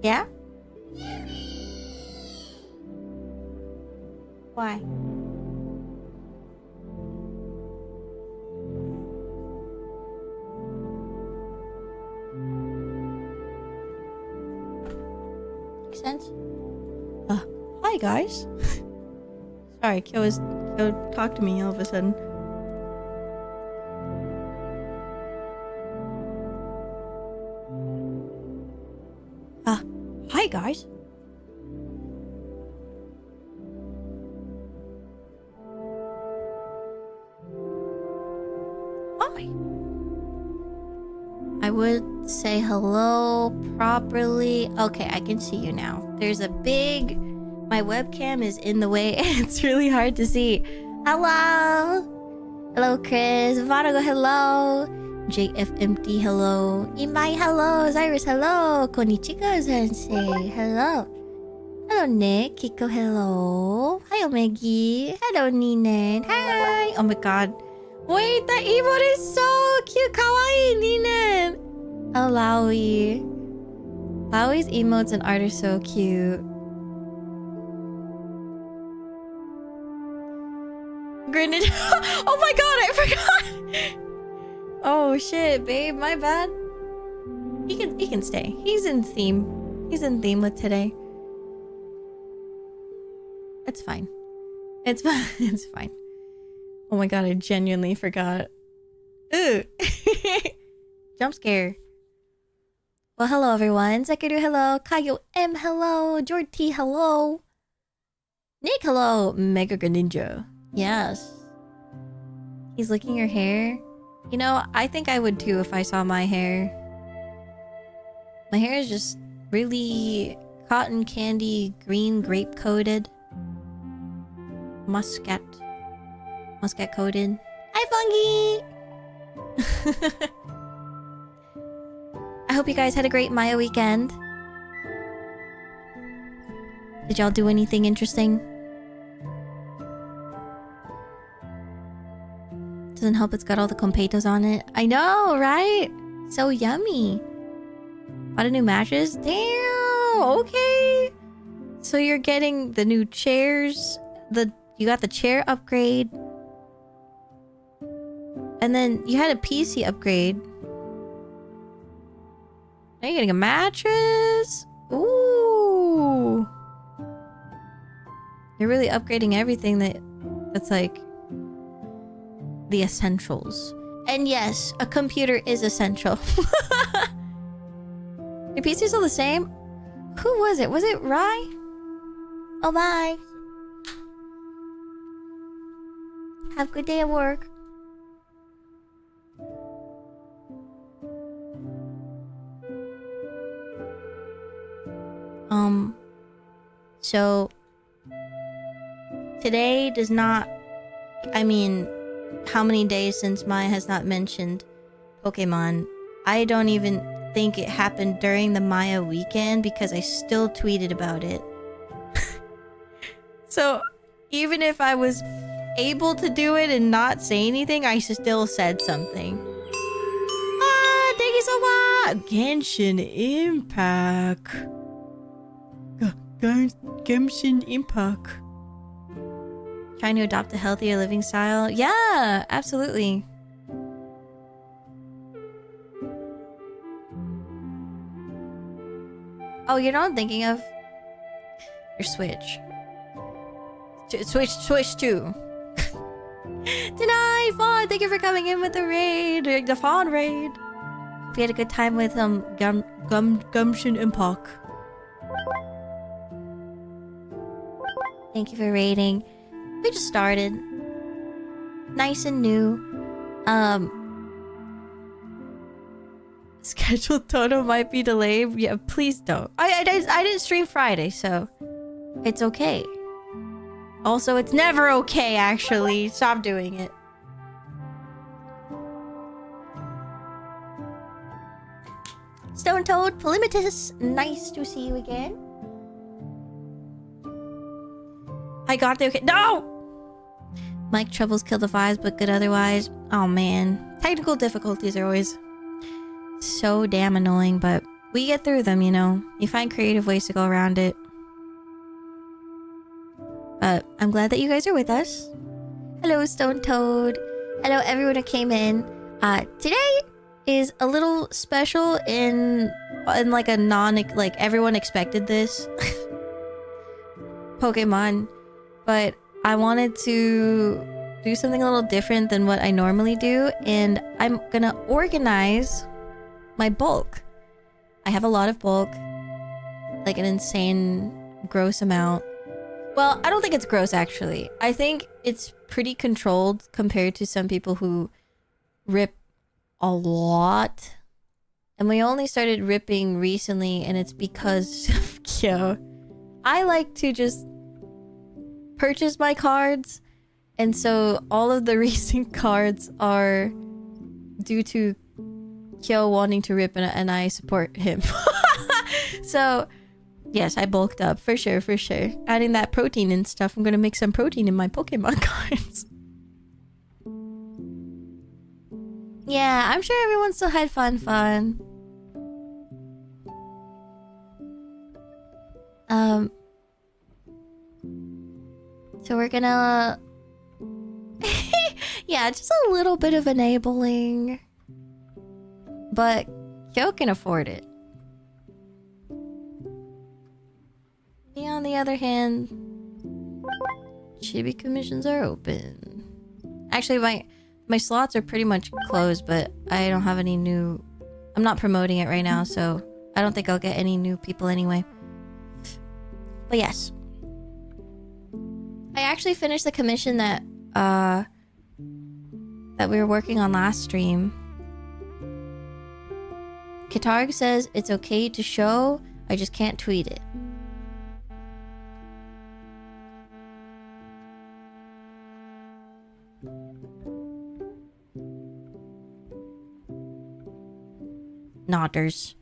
Yeah? Why? Makes sense? Hi guys. Sorry, Kyo talked to me all of a sudden. Hi guys. Hi. I would say hello properly. Okay, I can see you now. There's a big... My webcam is in the way. It's really hard to see. Hello. Hello, Chris. Vanago, hello. JFMT, hello. Imai, hello. Cyrus, hello. Konnichiwa, sensei. Hello. Hello, Nick. Kiko, hello. Hi, Omegi. Hello, Ninen. Hi. Oh my god. Wait, that emote is so cute. Kawaii, Ninen. Oh, Laui. Laui's emotes and art are so cute. Grenade. Oh my god, I forgot. Oh shit, babe, my bad. He can stay. He's in theme. He's in theme with today. It's fine. It's fine. It's fine. Oh my god, I genuinely forgot. Ooh. Jump scare. Well, hello everyone. Zekiru, hello. Kayo M, hello. Jord T, hello. Nick, hello. Mega Greninja. Yes. He's licking your hair. You know, I think I would too if I saw my hair. My hair is just really cotton candy green grape coated. Muscat coated. Hi, Fungi! I hope you guys had a great Maia weekend. Did y'all do anything interesting? Doesn't help it's got all the completos on it. I know, right? So yummy. Bought a new mattress? Damn, okay. So you're getting the new chairs. You got the chair upgrade. And then you had a PC upgrade. Now you're getting a mattress? Ooh. You're really upgrading everything that's like the essentials. And yes, a computer is essential. Your PC's all the same? Who was it? Was it Rai? Oh, bye. Have a good day at work. So today does not, I mean, how many days since Maia has not mentioned Pokemon? I don't even think it happened during the Maia weekend because I still tweeted about it. So even if I was able to do it and not say anything, I still said something. Ah, thank you so much! Genshin Impact. Genshin Impact. Trying to adopt a healthier living style? Yeah, absolutely. Oh, you know what I'm thinking of? Your Switch. Switch 2. Tonight, Fawn, thank you for coming in with the raid. The Fawn raid. Hope you had a good time with Genshin Impact. Thank you for raiding. We just started. Nice and new. Scheduled Toto might be delayed. Yeah, please don't. I didn't stream Friday, so it's okay. Also, it's never okay, actually. Stop doing it. Stone Toad, Polymatus, nice to see you again. I got there. Okay. No! Mic troubles kill the vibes, but good otherwise. Oh man. Technical difficulties are always so damn annoying, but we get through them, you know. You find creative ways to go around it. But I'm glad that you guys are with us. Hello, Stone Toad. Hello, everyone who came in. Today is a little special in like a like everyone expected this Pokemon, but I wanted to do something a little different than what I normally do, and I'm gonna organize my bulk. I have a lot of bulk, like an insane gross amount. Well, I don't think it's gross, actually. I think it's pretty controlled compared to some people who rip a lot. And we only started ripping recently, and it's because of Kyo. I like to just purchase my cards, and so all of the recent cards are due to Kyo wanting to rip, and I support him. So... yes, I bulked up, for sure, for sure. Adding that protein and stuff, I'm gonna make some protein in my Pokemon cards. Yeah, I'm sure everyone still had fun. So we're gonna... yeah, just a little bit of enabling. But Kyo can afford it. Me, on the other hand, chibi commissions are open. Actually, my slots are pretty much closed, but I don't have any new... I'm not promoting it right now, so I don't think I'll get any new people anyway. But yes. I actually finished the commission that we were working on last stream. Katarg says it's okay to show, I just can't tweet it. Nodders.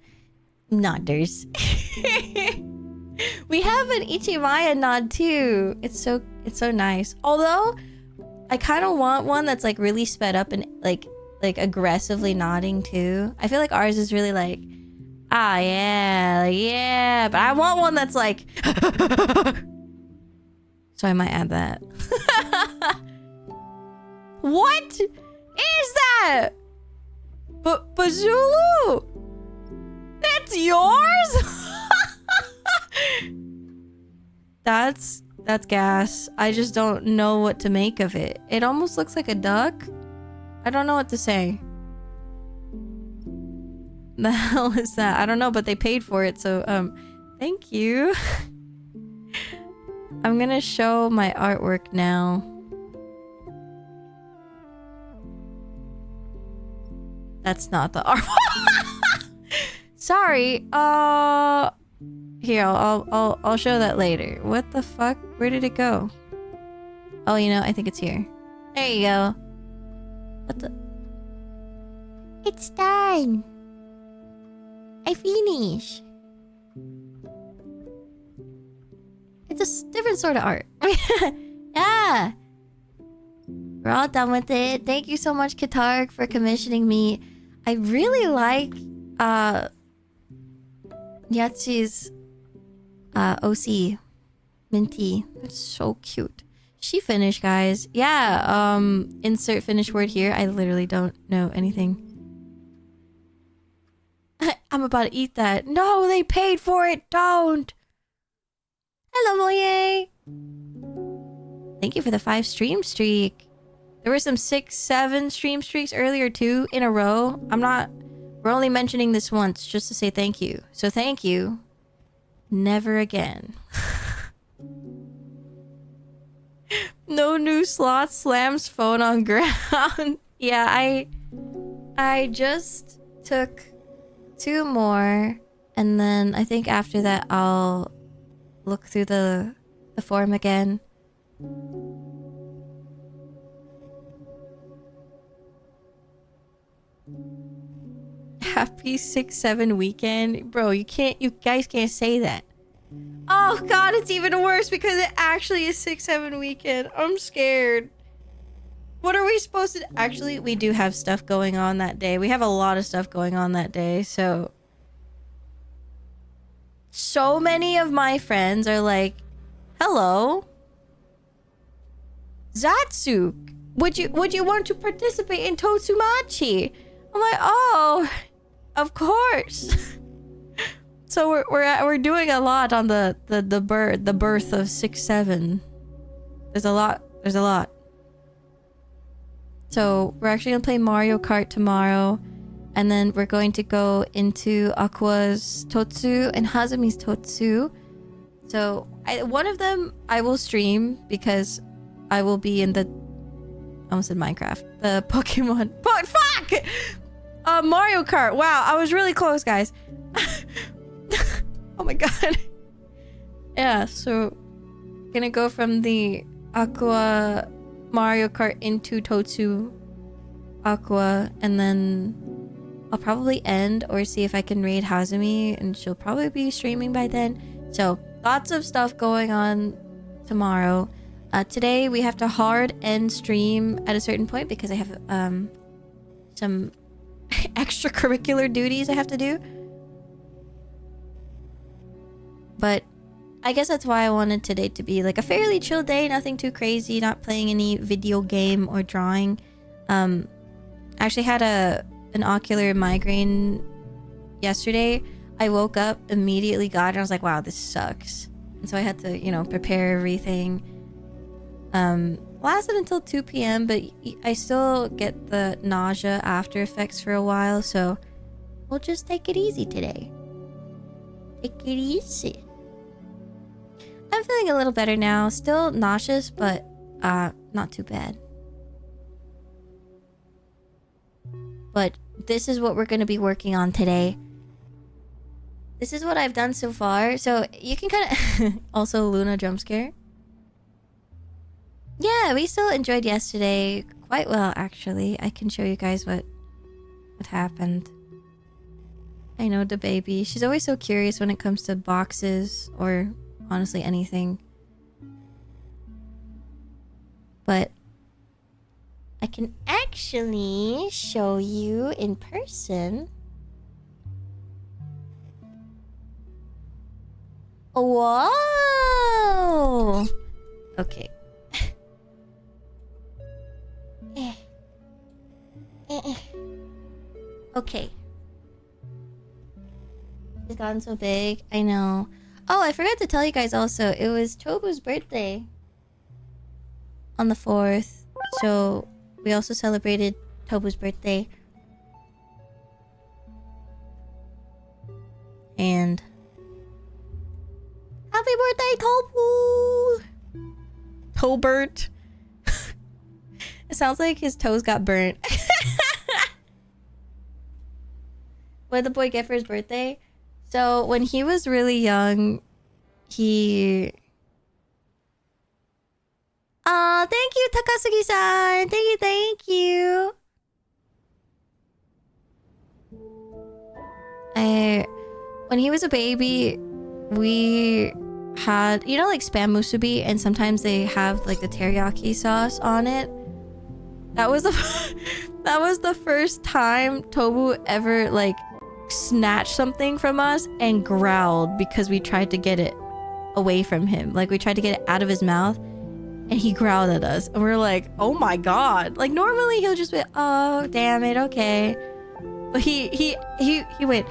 We have an ichimaia nod too. It's so nice. Although I kind of want one that's like really sped up and like aggressively nodding too. I feel like ours is really like, ah yeah, but I want one that's like so I might add that. What is that? Bazulu? That's yours? That's gas. I just don't know what to make of it. It almost looks like a duck. I don't know what to say. The hell is that? I don't know, but they paid for it, so thank you. I'm gonna show my artwork now. That's not the art. Sorry. Here, I'll show that later. What the fuck? Where did it go? Oh, you know, I think it's here. There you go. What the? It's done. I finished. It's a different sort of art. Yeah. We're all done with it. Thank you so much, Katarg, for commissioning me. I really like Yatsi's OC Minty. That's so cute. She finished, guys. Yeah, insert finish word here. I literally don't know anything. I'm about to eat that. No, they paid for it. Don't. Hello, Moye. Thank you for the 5 stream streak. There were some 6, 7 stream streaks earlier too in a row. We're only mentioning this once just to say thank you. So thank you. Never again. No new slot, slams phone on ground. Yeah, I just took 2 more, and then I think after that I'll look through the form again. Happy 6-7 weekend. Bro, you guys can't say that. Oh god, it's even worse because it actually is 6-7 weekend. I'm scared. What are we supposed to... Actually, we do have stuff going on that day. We have a lot of stuff going on that day, so... So many of my friends are like, hello, Zatsuk, would you want to participate in Totsumachi? I'm like, oh, of course. So we're doing a lot on the birth of 6-7. There's a lot. So we're actually gonna play Mario Kart tomorrow, and then we're going to go into Aqua's Totsu and Hazumi's Totsu. So one of them I will stream because I will be in the, I almost said Minecraft, the Pokemon. Fuck! Mario Kart. Wow, I was really close, guys. Oh my god. Yeah, so gonna go from the Aqua Mario Kart into Totsu Aqua, and then I'll probably end or see if I can raid Hazumi, and she'll probably be streaming by then. So lots of stuff going on tomorrow. Today we have to hard end stream at a certain point because I have some extracurricular duties I have to do. But I guess that's why I wanted today to be like a fairly chill day, nothing too crazy, not playing any video game or drawing. I actually had an ocular migraine yesterday. I woke up, immediately got it, and I was like, wow, this sucks. And so I had to, you know, prepare everything. Lasted until 2 p.m, but I still get the nausea after effects for a while, so we'll just take it easy today. Take it easy. I'm feeling a little better now. Still nauseous, but not too bad. But this is what we're going to be working on today. This is what I've done so far. So you can kind of... Also, Luna jump scare. Yeah, we still enjoyed yesterday quite well, actually. I can show you guys what happened. I know the baby. She's always so curious when it comes to boxes or honestly anything. But I can actually show you in person. Whoa! Okay. Okay. It's gotten so big. I know. Oh, I forgot to tell you guys also. It was Tobu's birthday on the 4th. So we also celebrated Tobu's birthday. And happy birthday, Tobu! Tobert. It sounds like his toes got burnt. What did the boy get for his birthday? So when he was really young, he... Aw, thank you, Takasugi-san! Thank you! When he was a baby, we had... You know, like Spam musubi, and sometimes they have like the teriyaki sauce on it? That was the... That was the first time Tobu ever, like, snatched something from us and growled because we tried to get it away from him. Like, we tried to get it out of his mouth, and he growled at us. And we were like, oh my god. Like, normally he'll just be, oh, damn it, okay. But he went...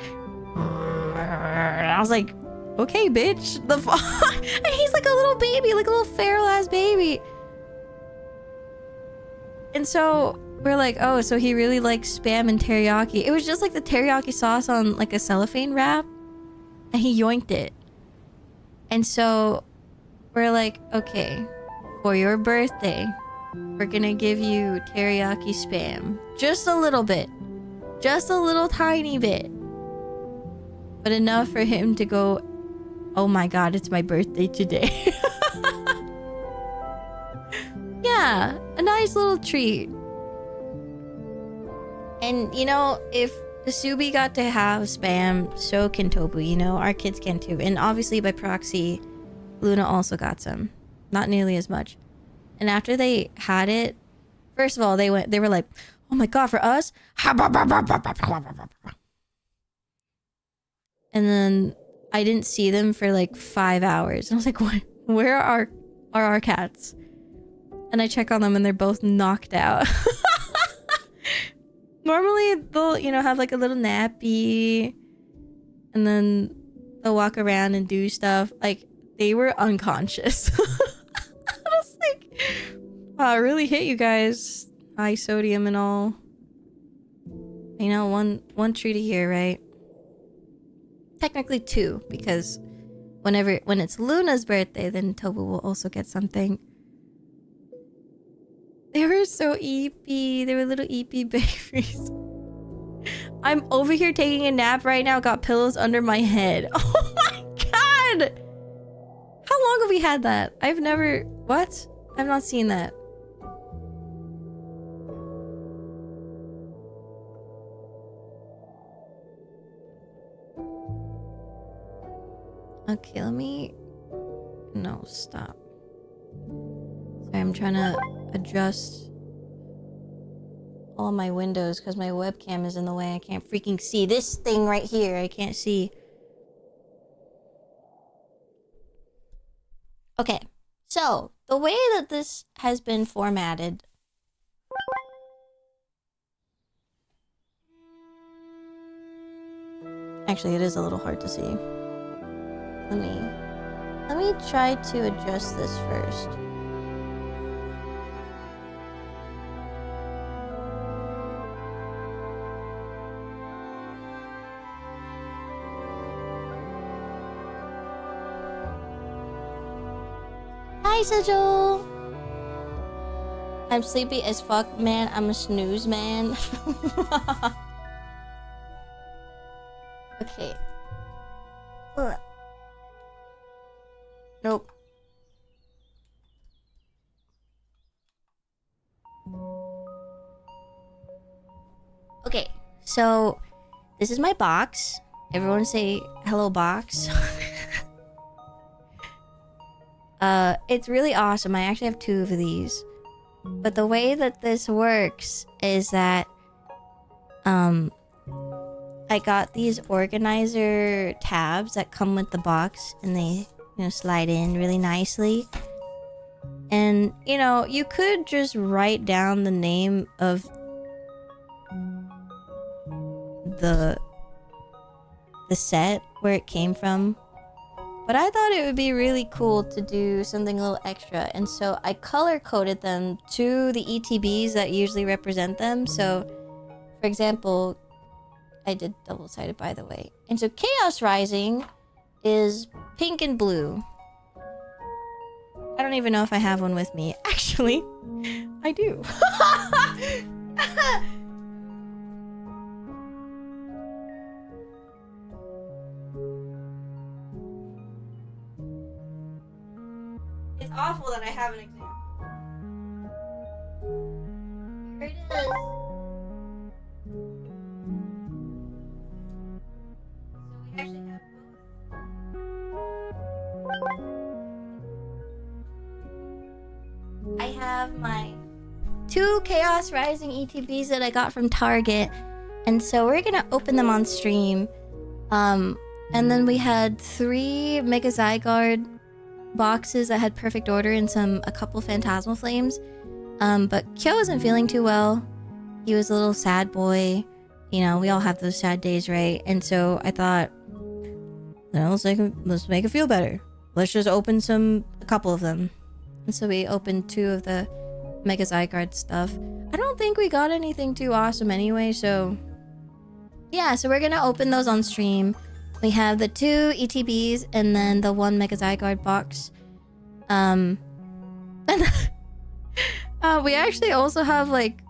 And I was like, okay, bitch. The fuck? And he's like a little baby, like a little feral ass baby. And so we're like, oh, so he really likes Spam and teriyaki. It was just like the teriyaki sauce on like a cellophane wrap, and he yoinked it. And so we're like, okay, for your birthday, we're gonna give you teriyaki Spam. Just a little bit. Just a little tiny bit. But enough for him to go, oh my god, it's my birthday today. Yeah, a nice little treat. And, you know, if the Subi got to have Spam, so can Tobu, you know? Our kids can too. And obviously, by proxy, Luna also got some. Not nearly as much. And after they had it, first of all, they were like, oh my god, for us? And then I didn't see them for like 5 hours. And I was like, what? Where are our cats? And I check on them and they're both knocked out. Normally they'll, you know, have like a little nappy and then they'll walk around and do stuff. Like, they were unconscious. I was like, wow, it really hit you guys. High sodium and all. You know, one treat a year, right? Technically 2, because when it's Luna's birthday, then Tobu will also get something. They were so eepy. They were little eepy babies. I'm over here taking a nap right now. Got pillows under my head. Oh my god! How long have we had that? I've never... What? I've not seen that. Okay, let me... No, stop. Sorry, I'm trying to adjust all my windows because my webcam is in the way. I can't freaking see this thing right here. I can't see. Okay, so the way that this has been formatted... Actually, it is a little hard to see. Let me try to adjust this first. Hi, Sigil! I'm sleepy as fuck, man. I'm a snooze, man. Okay. Ugh. Nope. Okay, so this is my box. Everyone say hello, box. It's really awesome. I actually have 2 of these. But the way that this works is that I got these organizer tabs that come with the box and they, you know, slide in really nicely. And, you know, you could just write down the name of the set where it came from. But I thought it would be really cool to do something a little extra. And so I color-coded them to the ETBs that usually represent them. So, for example, I did double-sided, by the way. And so Chaos Rising is pink and blue. I don't even know if I have one with me. Actually, I do. It's awful that I have an example. Here it is. So we actually have both. I have my 2 Chaos Rising ETBs that I got from Target. And so we're gonna open them on stream. And then we had 3 Mega Zygarde boxes that had perfect order and a couple Phantasmal Flames. But Kyo wasn't feeling too well. He was a little sad boy. You know, we all have those sad days, right? And so I thought, you know, let's make it feel better. Let's just open a couple of them. And so we opened 2 of the Mega Zygarde stuff. I don't think we got anything too awesome anyway, so... Yeah, so we're gonna open those on stream. We have the 2 ETBs and then the 1 Mega Zygarde box. And we actually also have like...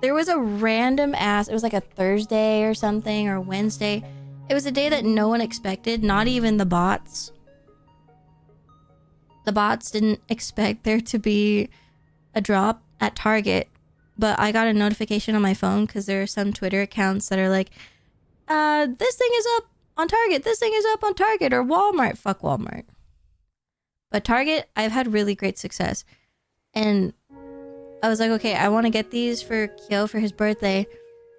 There was a random ass... It was like a Thursday or something, or Wednesday. It was a day that no one expected, not even the bots. The bots didn't expect there to be a drop at Target. But I got a notification on my phone because there are some Twitter accounts that are like, this thing is up on Target, this thing is up on Target, or Walmart. Fuck Walmart. But Target, I've had really great success. And I was like, okay, I want to get these for Kyo for his birthday.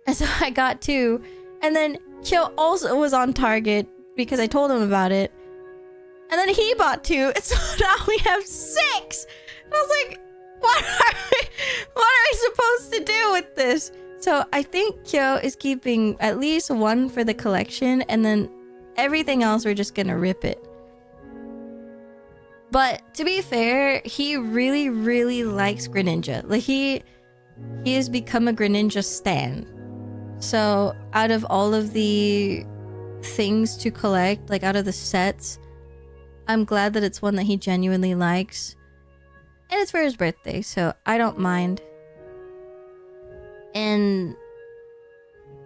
And so I got 2. And then Kyo also was on Target because I told him about it. And then he bought 2, and so now we have 6. And I was like, what are we supposed to do with this? So I think Kyo is keeping at least 1 for the collection, and then everything else we're just gonna rip it. But to be fair, he really, really likes Greninja. Like he has become a Greninja stan. So out of all of the things to collect, like out of the sets, I'm glad that it's one that he genuinely likes. And it's for his birthday, so I don't mind. And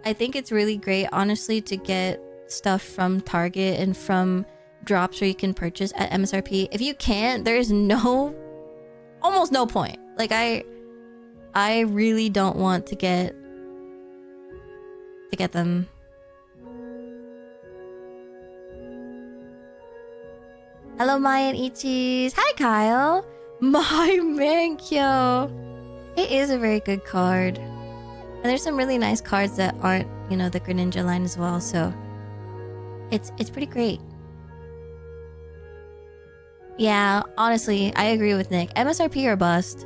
I think it's really great, honestly, to get stuff from Target and from drops where you can purchase at MSRP. If you can't, there is almost no point. Like I really don't want to get them. Hello, Maia and Ichis. Hi, Kyle. My man, Kyo. It is a very good card. And there's some really nice cards that aren't, you know, the Greninja line as well. So it's pretty great. Yeah, honestly, I agree with Nick. MSRP or bust.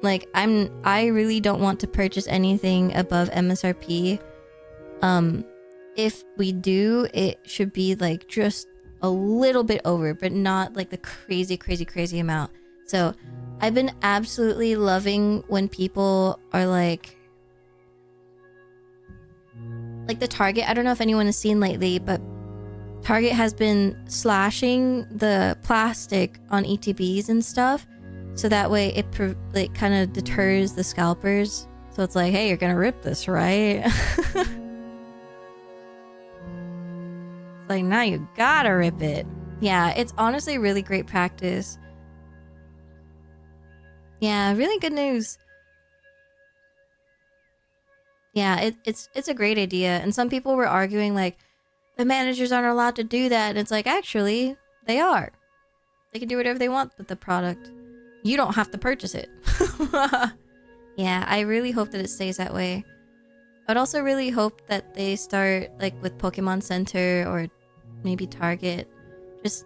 Like, I really don't want to purchase anything above MSRP. If we do, it should be like just a little bit over, but not like the crazy amount. So I've been absolutely loving when people are like the Target. I don't know if anyone has seen lately, but Target has been slashing the plastic on ETBs and stuff, so that way it kind of deters the scalpers. So it's like, hey, you're gonna rip this, right? It's like, now you gotta rip it. Yeah, it's honestly really great practice. Yeah, really good news. Yeah, it's a great idea. And some people were arguing like, the managers aren't allowed to do that. And it's like, actually, they are. They can do whatever they want with the product. You don't have to purchase it. Yeah, I really hope that it stays that way. I'd also really hope that they start like with Pokemon Center or maybe Target. Just,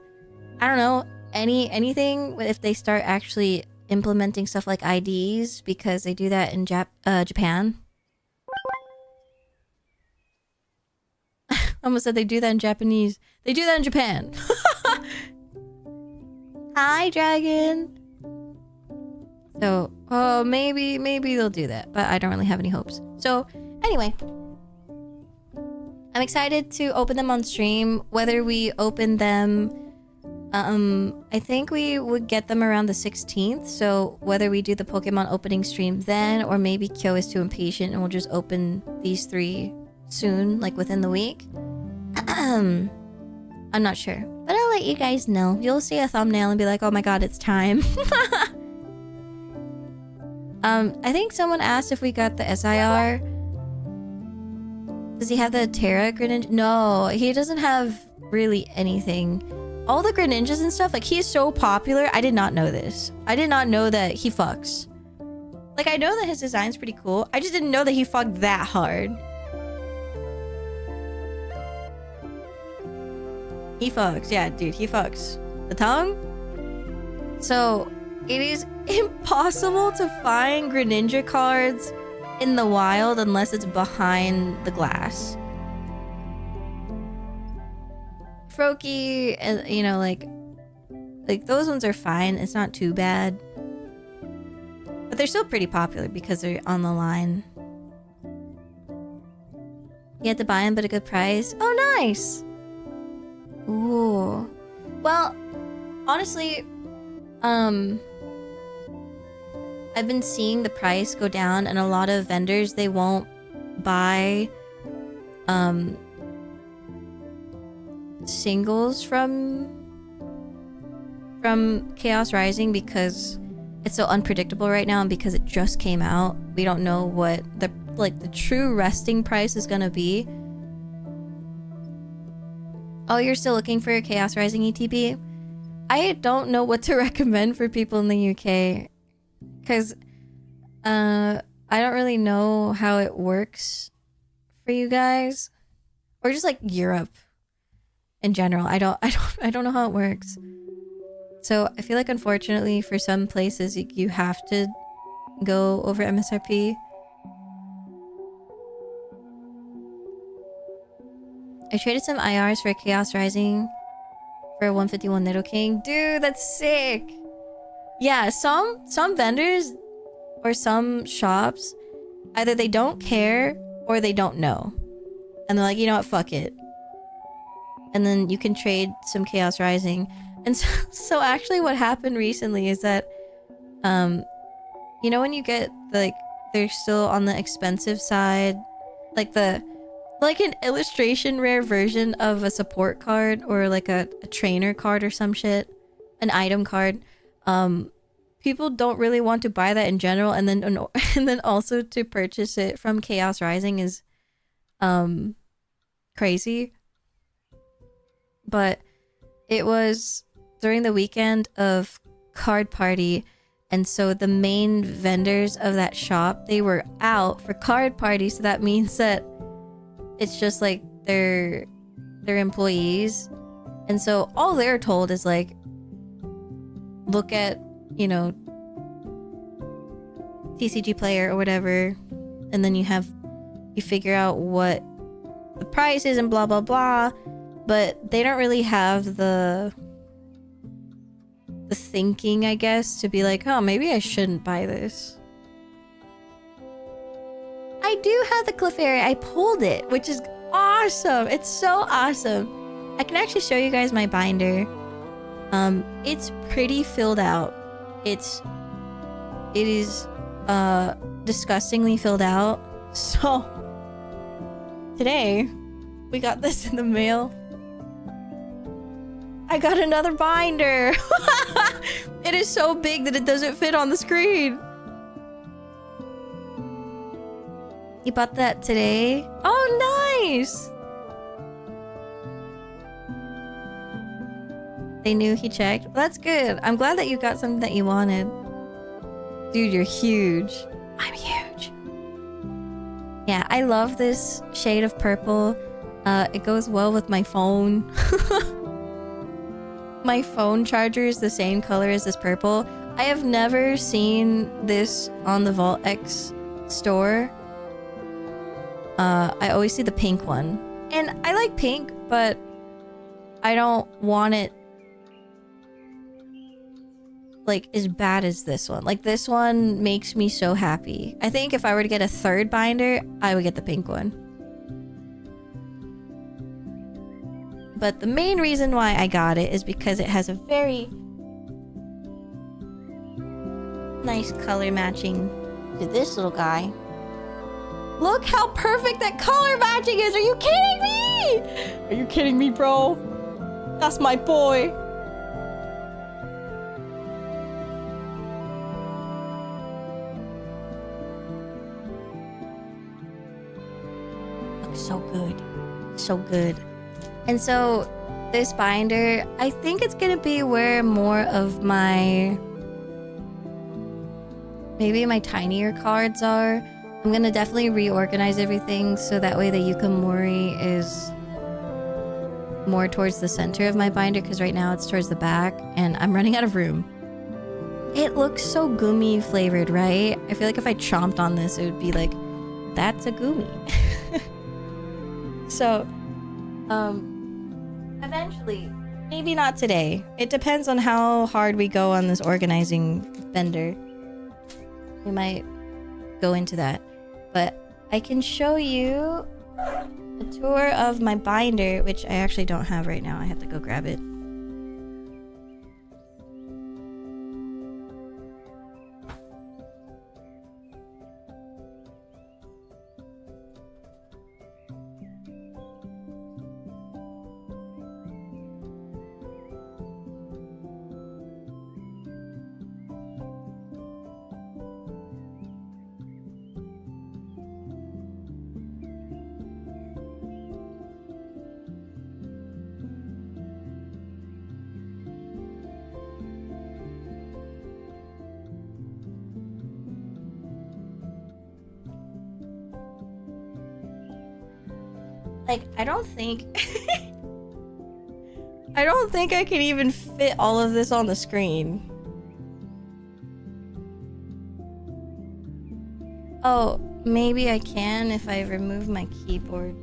I don't know, anything if they start actually implementing stuff like IDs, because they do that in Japan. I almost said they do that in Japanese. They do that in Japan. Hi, Dragon. So, maybe they'll do that, but I don't really have any hopes. So, anyway, I'm excited to open them on stream. Whether we open them, I think we would get them around the 16th. So whether we do the Pokemon opening stream then, or maybe Kyo is too impatient and we'll just open these 3 soon, like within the week. I'm not sure, but I'll let you guys know. You'll see a thumbnail and be like, oh my god, it's time. I think someone asked if we got the SIR. Does he have the Terra Greninja? No, he doesn't have really anything. All the Greninjas and stuff, like, he is so popular. I did not know this. I did not know that he fucks. Like, I know that his design's pretty cool. I just didn't know that he fucked that hard. He fucks. Yeah, dude, he fucks. The tongue? So, it is impossible to find Greninja cards in the wild unless it's behind the glass. Froakie, and you know, like those ones are fine. It's not too bad. But they're still pretty popular because they're on the line. You had to buy them, but a good price. Oh, nice! Ooh. Well, honestly, I've been seeing the price go down, and a lot of vendors, they won't buy singles from Chaos Rising because it's so unpredictable right now, and because it just came out, we don't know what the true resting price is gonna be. Oh, you're still looking for a Chaos Rising ETB? I don't know what to recommend for people in the UK, because I don't really know how it works for you guys, or just like Europe. in general. I don't know how it works. So I feel like unfortunately for some places you have to go over MSRP. I traded some IRs for Chaos Rising for 151 Nidoking. Dude, that's sick. Yeah, some vendors or some shops, either they don't care or they don't know. And they're like, you know what, fuck it. And then you can trade some Chaos Rising. And so actually what happened recently is that, you know when you get, like, they're still on the expensive side, like an illustration rare version of a support card or like a trainer card or some shit, an item card. People don't really want to buy that in general, and then also to purchase it from Chaos Rising is crazy. But it was during the weekend of Card Party, and so the main vendors of that shop, they were out for Card Party, so that means that it's just like their employees. And so all they're told is like, look at, you know, TCG player or whatever, and then you figure out what the price is and blah blah blah, but they don't really have the thinking, I guess, to be like, oh, maybe I shouldn't buy this. I do have the Clefairy. I pulled it, which is awesome. It's so awesome. I can actually show you guys my binder. It's pretty filled out. It is disgustingly filled out. So today we got this in the mail. I got another binder. It is so big that it doesn't fit on the screen. You bought that today? Oh, nice! They knew he checked. Well, that's good. I'm glad that you got something that you wanted. Dude, you're huge. I'm huge. Yeah, I love this shade of purple. It goes well with my phone. My phone charger is the same color as this purple. I have never seen this on the Vault X store. I always see the pink one. And I like pink, but I don't want it like as bad as this one. Like this one makes me so happy. I think if I were to get a third binder, I would get the pink one. But the main reason why I got it is because it has a very nice color matching to this little guy. Look how perfect that color matching is! Are you kidding me? Are you kidding me, bro? That's my boy. Looks so good. So good. And so this binder, I think it's gonna be where more of my, maybe my tinier cards are. I'm gonna definitely reorganize everything so that way the Yukimori is more towards the center of my binder, because right now it's towards the back and I'm running out of room. It looks so gummy flavored, right? I feel like if I chomped on this, it would be like, that's a gummy. So, eventually, maybe not today. It depends on how hard we go on this organizing bender. We might go into that. But I can show you a tour of my binder, which I actually don't have right now. I have to go grab it. Like, I don't think I don't think I can even fit all of this on the screen. Oh, maybe I can if I remove my keyboard.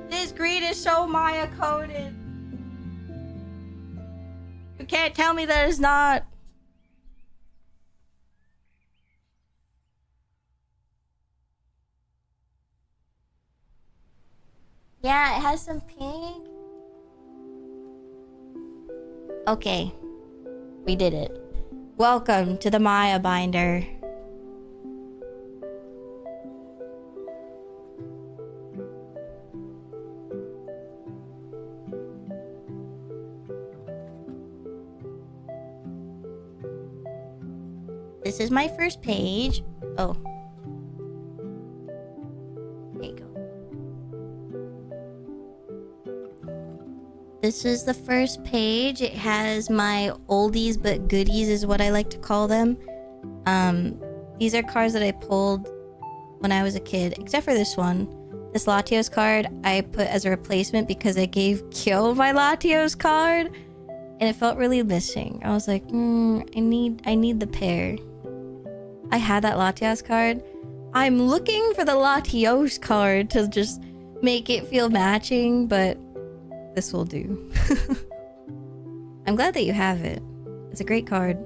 This grid is so Maia coded. You can't tell me that it's not. Yeah, it has some pink. Okay. We did it. Welcome to the Maia binder. This is my first page. Oh. There you go. This is the first page. It has my oldies but goodies is what I like to call them. These are cards that I pulled when I was a kid, except for this one. This Latios card I put as a replacement because I gave Kyo my Latios card and it felt really missing. I was like, I need the pair. I had that Latios card. I'm looking for the Latios card to just make it feel matching, but this will do. I'm glad that you have it. It's a great card.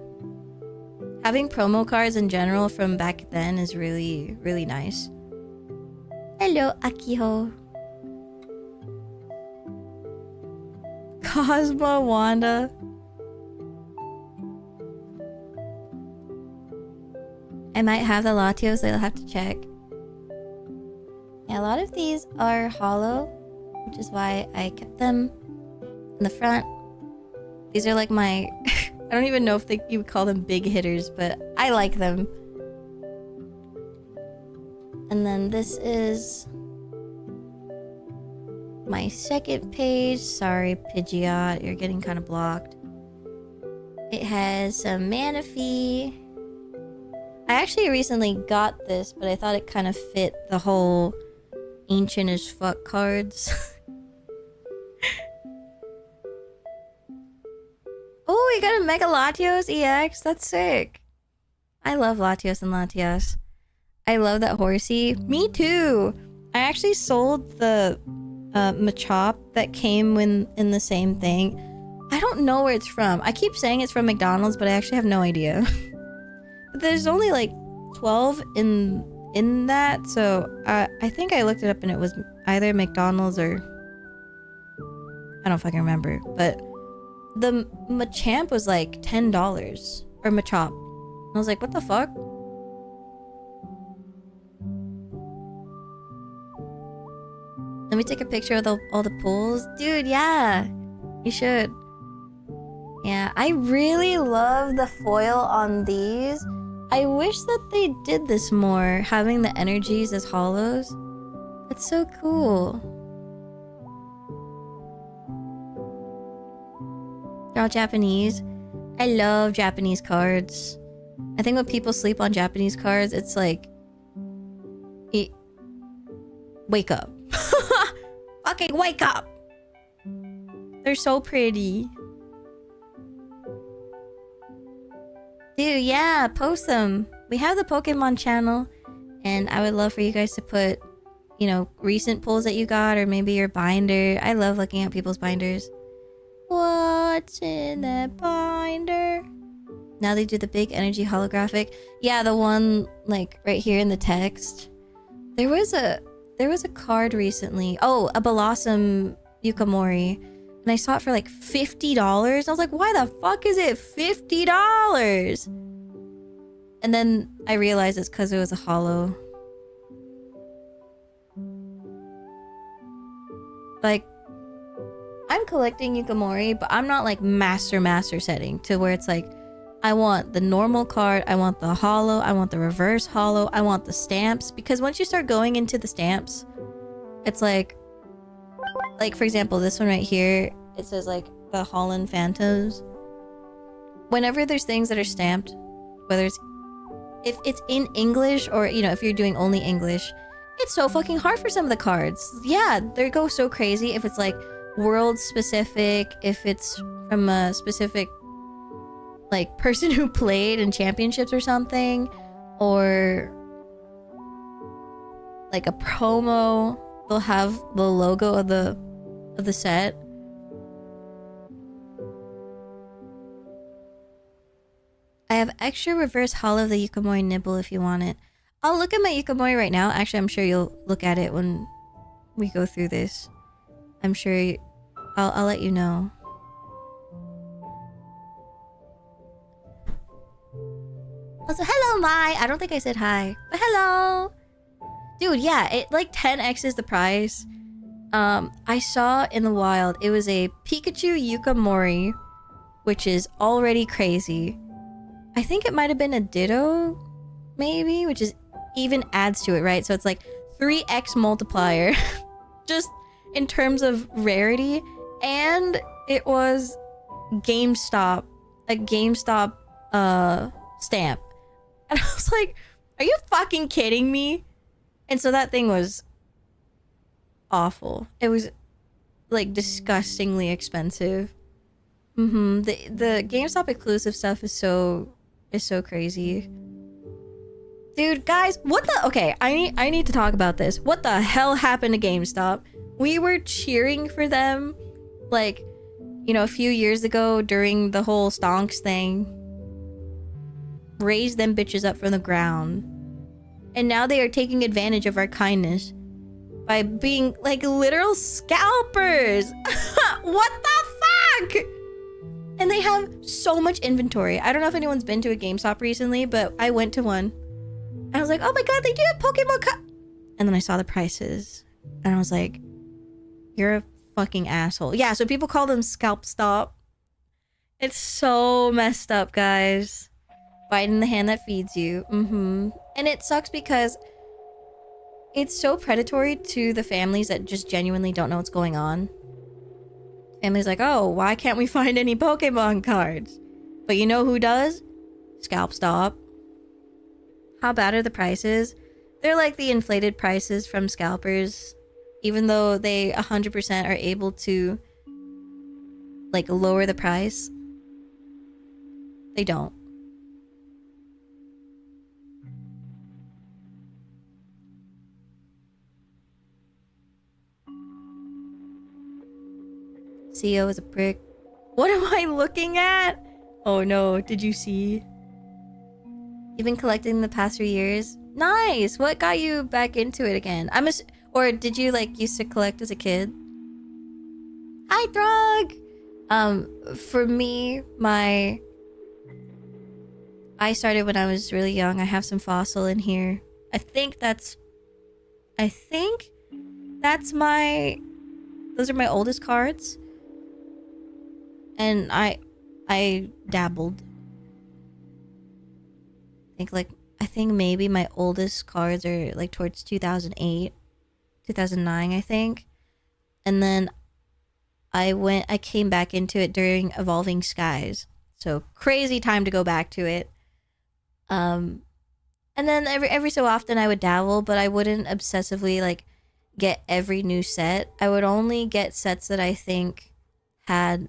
Having promo cards in general from back then is really, really nice. Hello, Akiho. Cosmo Wanda. I might have the Latios, I'll have to check. Yeah, a lot of these are hollow, which is why I kept them in the front. These are like my... I don't even know if you would call them big hitters, but I like them. And then this is my second page. Sorry, Pidgeot, you're getting kind of blocked. It has some Manaphy. I actually recently got this, but I thought it kind of fit the whole ancient as fuck cards. Oh, you got a Mega Latios EX? That's sick. I love Latios and Latias. I love that horsey. Me too. I actually sold the Machop that came in the same thing. I don't know where it's from. I keep saying it's from McDonald's, but I actually have no idea. But there's only like 12 in that, so I think I looked it up and it was either McDonald's or I don't fucking remember. But the Machamp was like $10 or Machop. I was like, what the fuck? Let me take a picture of all the pulls. Dude, yeah. You should. Yeah, I really love the foil on these. I wish that they did this more, having the energies as hollows. It's so cool. They're all Japanese. I love Japanese cards. I think when people sleep on Japanese cards, it's like... Wake up. Fucking wake up! They're so pretty. Dude, yeah, post them. We have the Pokemon channel, and I would love for you guys to put, you know, recent pulls that you got, or maybe your binder. I love looking at people's binders. What's in that binder? Now they do the big energy holographic. Yeah, the one like right here in the text. There was a card recently. Oh, a Blossom Yukamori. And I saw it for like $50. I was like, why the fuck is it $50? And then I realized it's because it was a hollow. Like, I'm collecting Yukamori, but I'm not like master setting to where it's like, I want the normal card, I want the hollow, I want the reverse hollow, I want the stamps. Because once you start going into the stamps, it's like for example, this one right here, it says like the Holland Phantoms. Whenever there's things that are stamped, whether it's if it's in English or, you know, if you're doing only English, It's so fucking hard for some of the cards. Yeah, they go so crazy if it's like world specific, if it's from a specific like person who played in championships or something, or like a promo. They'll have the logo of the set. I have extra reverse hollow of the Yukamori nibble if you want it. I'll look at my Yukamori right now. Actually, I'm sure you'll look at it when we go through this. I'm sure I'll let you know. Also, hello, Mai. I don't think I said hi, but hello. Dude, yeah, it like 10x's the price. I saw in the wild, it was a Pikachu Yukamori, which is already crazy. I think it might have been a Ditto, maybe, which is even adds to it, right? So it's like 3x multiplier, just in terms of rarity. And it was GameStop, a GameStop stamp. And I was like, are you fucking kidding me? And so that thing was awful. It was like disgustingly expensive. The GameStop exclusive stuff is so crazy. Dude, guys, what the... Okay, I need to talk about this. What the hell happened to GameStop? We were cheering for them, like, you know, a few years ago during the whole stonks thing. Raised them bitches up from the ground. And now they are taking advantage of our kindness by being, like, literal scalpers. What the fuck? And they have so much inventory. I don't know if anyone's been to a GameStop recently, but I went to one. And I was like, oh my god, they do have Pokemon and then I saw the prices. And I was like, you're a fucking asshole. Yeah, so people call them scalp stop. It's so messed up, guys. Biting the hand that feeds you. And it sucks because it's so predatory to the families that just genuinely don't know what's going on. Families like, oh, why can't we find any Pokemon cards? But you know who does? Scalp stop. How bad are the prices? They're like the inflated prices from scalpers. Even though they 100% are able to like lower the price, they don't. CEO is a prick. What am I looking at? Oh no, did you see? You've been collecting the past 3 years? Nice! What got you back into it again? Or did you like used to collect as a kid? Hi, Throg! For me, I started when I was really young. I have some fossil in here. I think that's those are my oldest cards. And I dabbled. I think maybe my oldest cards are like towards 2008, 2009, I think. And then I came back into it during Evolving Skies. So crazy time to go back to it. And then every so often I would dabble, but I wouldn't obsessively like get every new set. I would only get sets that I think had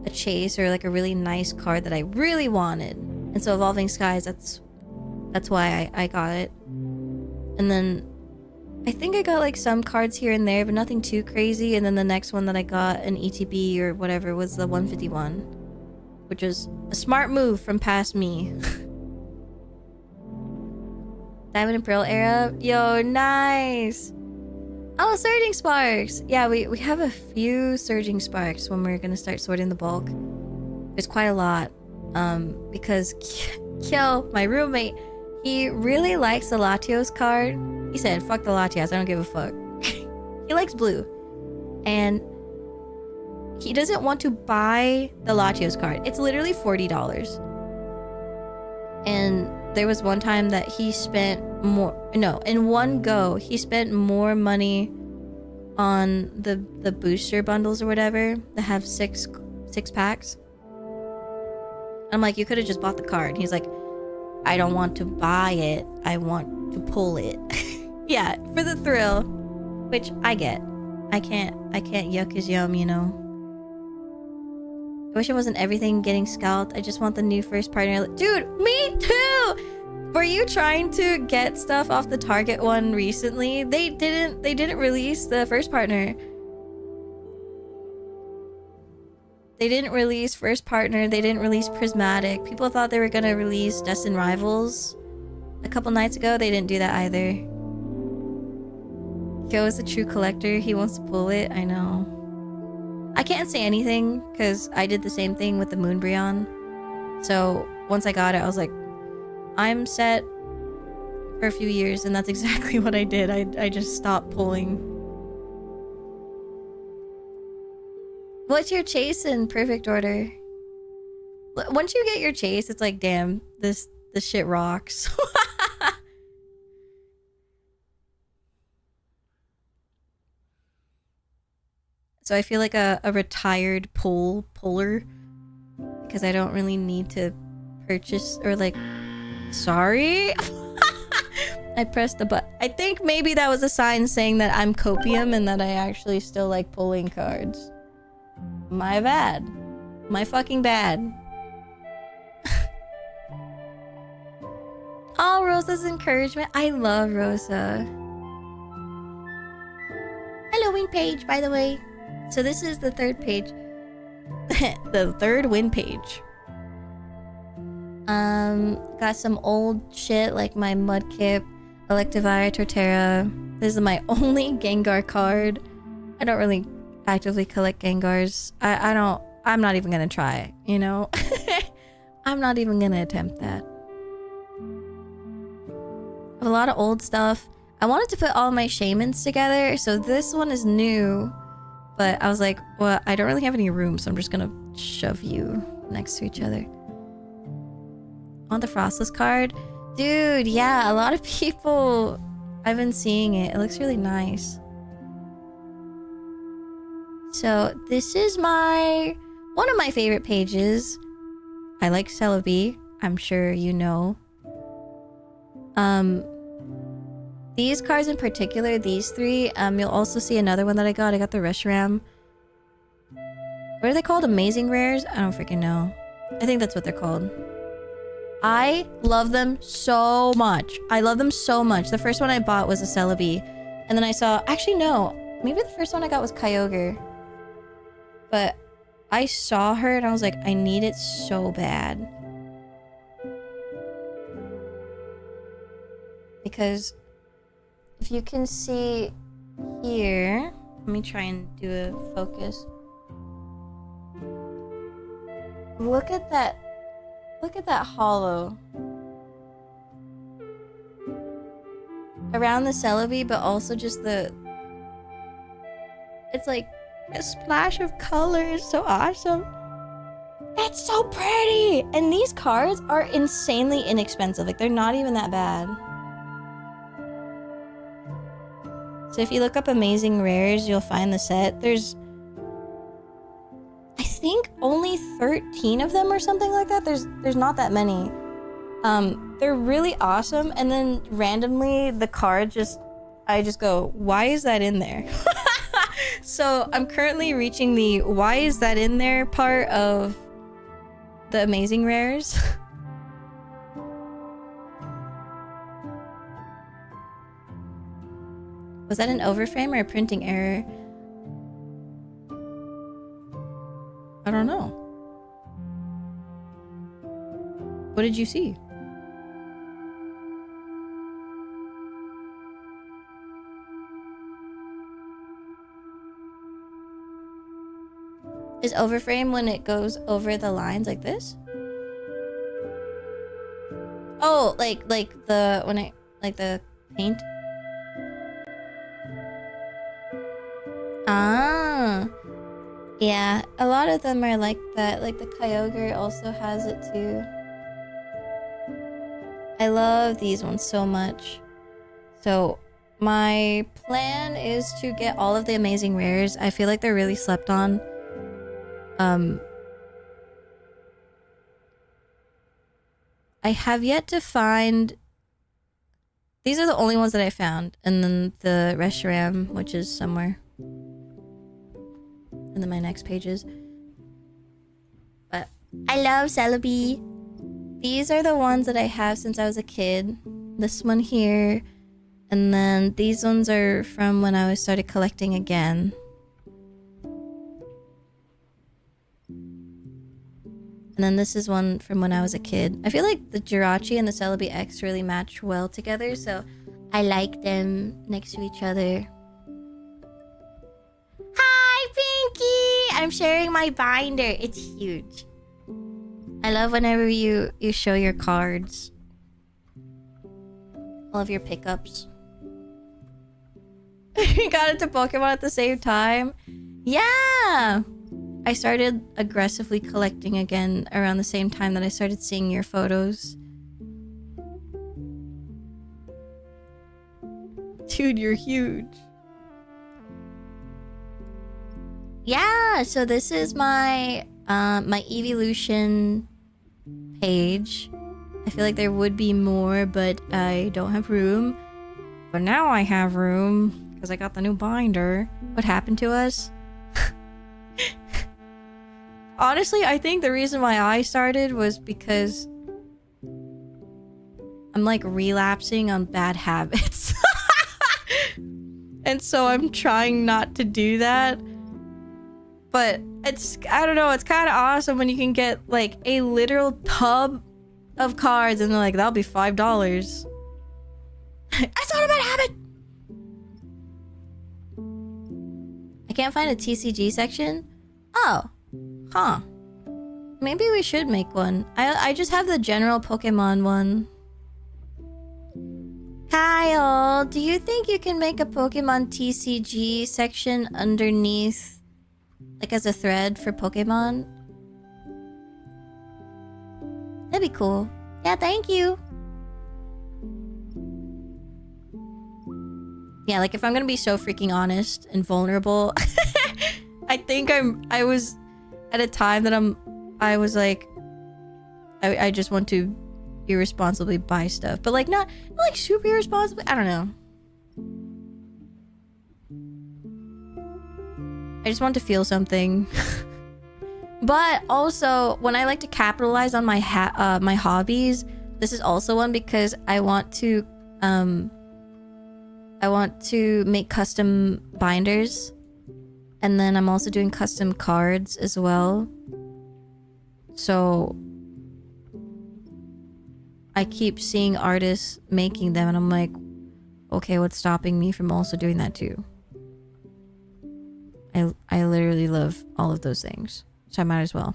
a chase or like a really nice card that I really wanted. And so Evolving Skies, that's why I got it. And then I think I got like some cards here and there, but nothing too crazy. And then the next one that I got, an ETB or whatever, was the 151, which was a smart move from past me. Diamond and Pearl era? Yo, nice! Oh, Surging Sparks! Yeah, we have a few Surging Sparks when we're gonna start sorting the bulk. There's quite a lot. Because Kyo, my roommate, he really likes the Latios card. He said, fuck the Latios, I don't give a fuck. He likes blue. And he doesn't want to buy the Latios card. It's literally $40. And there was one time that he spent in one go, he spent more money on the booster bundles or whatever that have six packs. I'm like, you could have just bought the card. He's like, I don't want to buy it. I want to pull it. Yeah, for the thrill, which I get. I can't yuck his yum, you know. I wish it wasn't everything getting scalped. I just want the new first partner. Dude, me too! Were you trying to get stuff off the Target one recently? They didn't release the first partner. They didn't release first partner. They didn't release prismatic. People thought they were gonna release Destined Rivals a couple nights ago. They didn't do that either. Kyo is a true collector. He wants to pull it. I know. I can't say anything because I did the same thing with the Moonbryon. So once I got it, I was like, I'm set for a few years, and that's exactly what I did. I just stopped pulling. What's your chase in perfect order? Once you get your chase, it's like, damn, this shit rocks. So I feel like a retired puller because I don't really need to purchase or like, sorry. I pressed the button. I think maybe that was a sign saying that I'm copium and that I actually still like pulling cards. My bad. My fucking bad. Oh, Rosa's encouragement. I love Rosa. Hello, win page, by the way. So this is the third page. The third win page. Got some old shit like my Mudkip, Electivire, Torterra. This is my only Gengar card. I don't really actively collect Gengars. I'm not even gonna try, you know? I'm not even gonna attempt that. I have a lot of old stuff. I wanted to put all my Shamans together, so this one is new. But I was like, well, I don't really have any room, so I'm just gonna shove you next to each other. On the Frostless card? Dude, yeah, a lot of people... I've been seeing it. It looks really nice. So, this is one of my favorite pages. I like Celebi. I'm sure you know. These cards in particular, these three, you'll also see another one that I got. I got the Reshiram. What are they called? Amazing Rares? I don't freaking know. I think that's what they're called. I love them so much. I love them so much. The first one I bought was a Celebi. And then I saw... Actually, no. Maybe the first one I got was Kyogre. But I saw her and I was like, I need it so bad. Because... if you can see here, let me try and do a focus. Look at that hollow. Around the Celebi, but also just it's like a splash of color. It's so awesome. It's so pretty! And these cards are insanely inexpensive. Like, they're not even that bad. So if you look up Amazing Rares, you'll find the set. There's... I think only 13 of them or something like that. There's not that many. They're really awesome. And then randomly, the card I just go, why is that in there? So I'm currently reaching the why is that in there part of the Amazing Rares. Was that an overframe or a printing error? I don't know. What did you see? Is overframe when it goes over the lines like this? Oh, like the paint? Ah. Yeah, a lot of them are like that. Like the Kyogre also has it too. I love these ones so much. So my plan is to get all of the Amazing Rares. I feel like they're really slept on. I have yet to find These are the only ones that I found. And then the Reshiram, which is somewhere. And then my next pages. But I love Celebi. These are the ones that I have since I was a kid. This one here. And then these ones are from when I started collecting again. And then this is one from when I was a kid. I feel like the Jirachi and the Celebi X really match well together, so I like them next to each other. Hi, Pinky! I'm sharing my binder. It's huge. I love whenever you show your cards. All of your pickups. You got into Pokemon at the same time? Yeah! I started aggressively collecting again around the same time that I started seeing your photos. Dude, you're huge. Yeah, so this is my my evolution page. I feel like there would be more, but I don't have room. But now I have room because I got the new binder. What happened to us? Honestly, I think the reason why I started was because I'm like relapsing on bad habits. And so I'm trying not to do that. But it's, I don't know, it's kind of awesome when you can get like a literal tub of cards and they're like, that'll be $5. That's not a bad habit! I can't find a TCG section? Oh. Huh. Maybe we should make one. I just have the general Pokemon one. Kyle, do you think you can make a Pokemon TCG section underneath, like as a thread for Pokemon? That'd be cool. Yeah, thank you. Yeah, like if I'm gonna be so freaking honest and vulnerable, I think I was at a time that I was like, I just want to irresponsibly buy stuff, but like not like super irresponsibly. I don't know. I just want to feel something. But also, when I like to capitalize on my my hobbies, this is also one because I want to make custom binders. And then I'm also doing custom cards as well. So I keep seeing artists making them and I'm like, okay, what's stopping me from also doing that too? I literally love all of those things. So I might as well.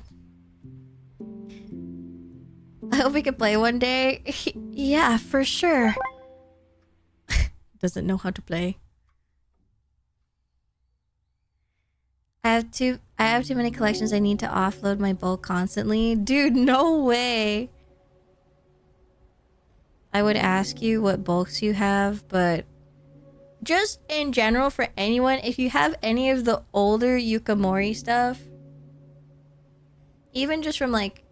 I hope we can play one day. Yeah, for sure. Doesn't know how to play. I have too many collections. I need to offload my bulk constantly. Dude, no way. I would ask you what bulks you have, but just in general for anyone, if you have any of the older Yukimori stuff, even just from like,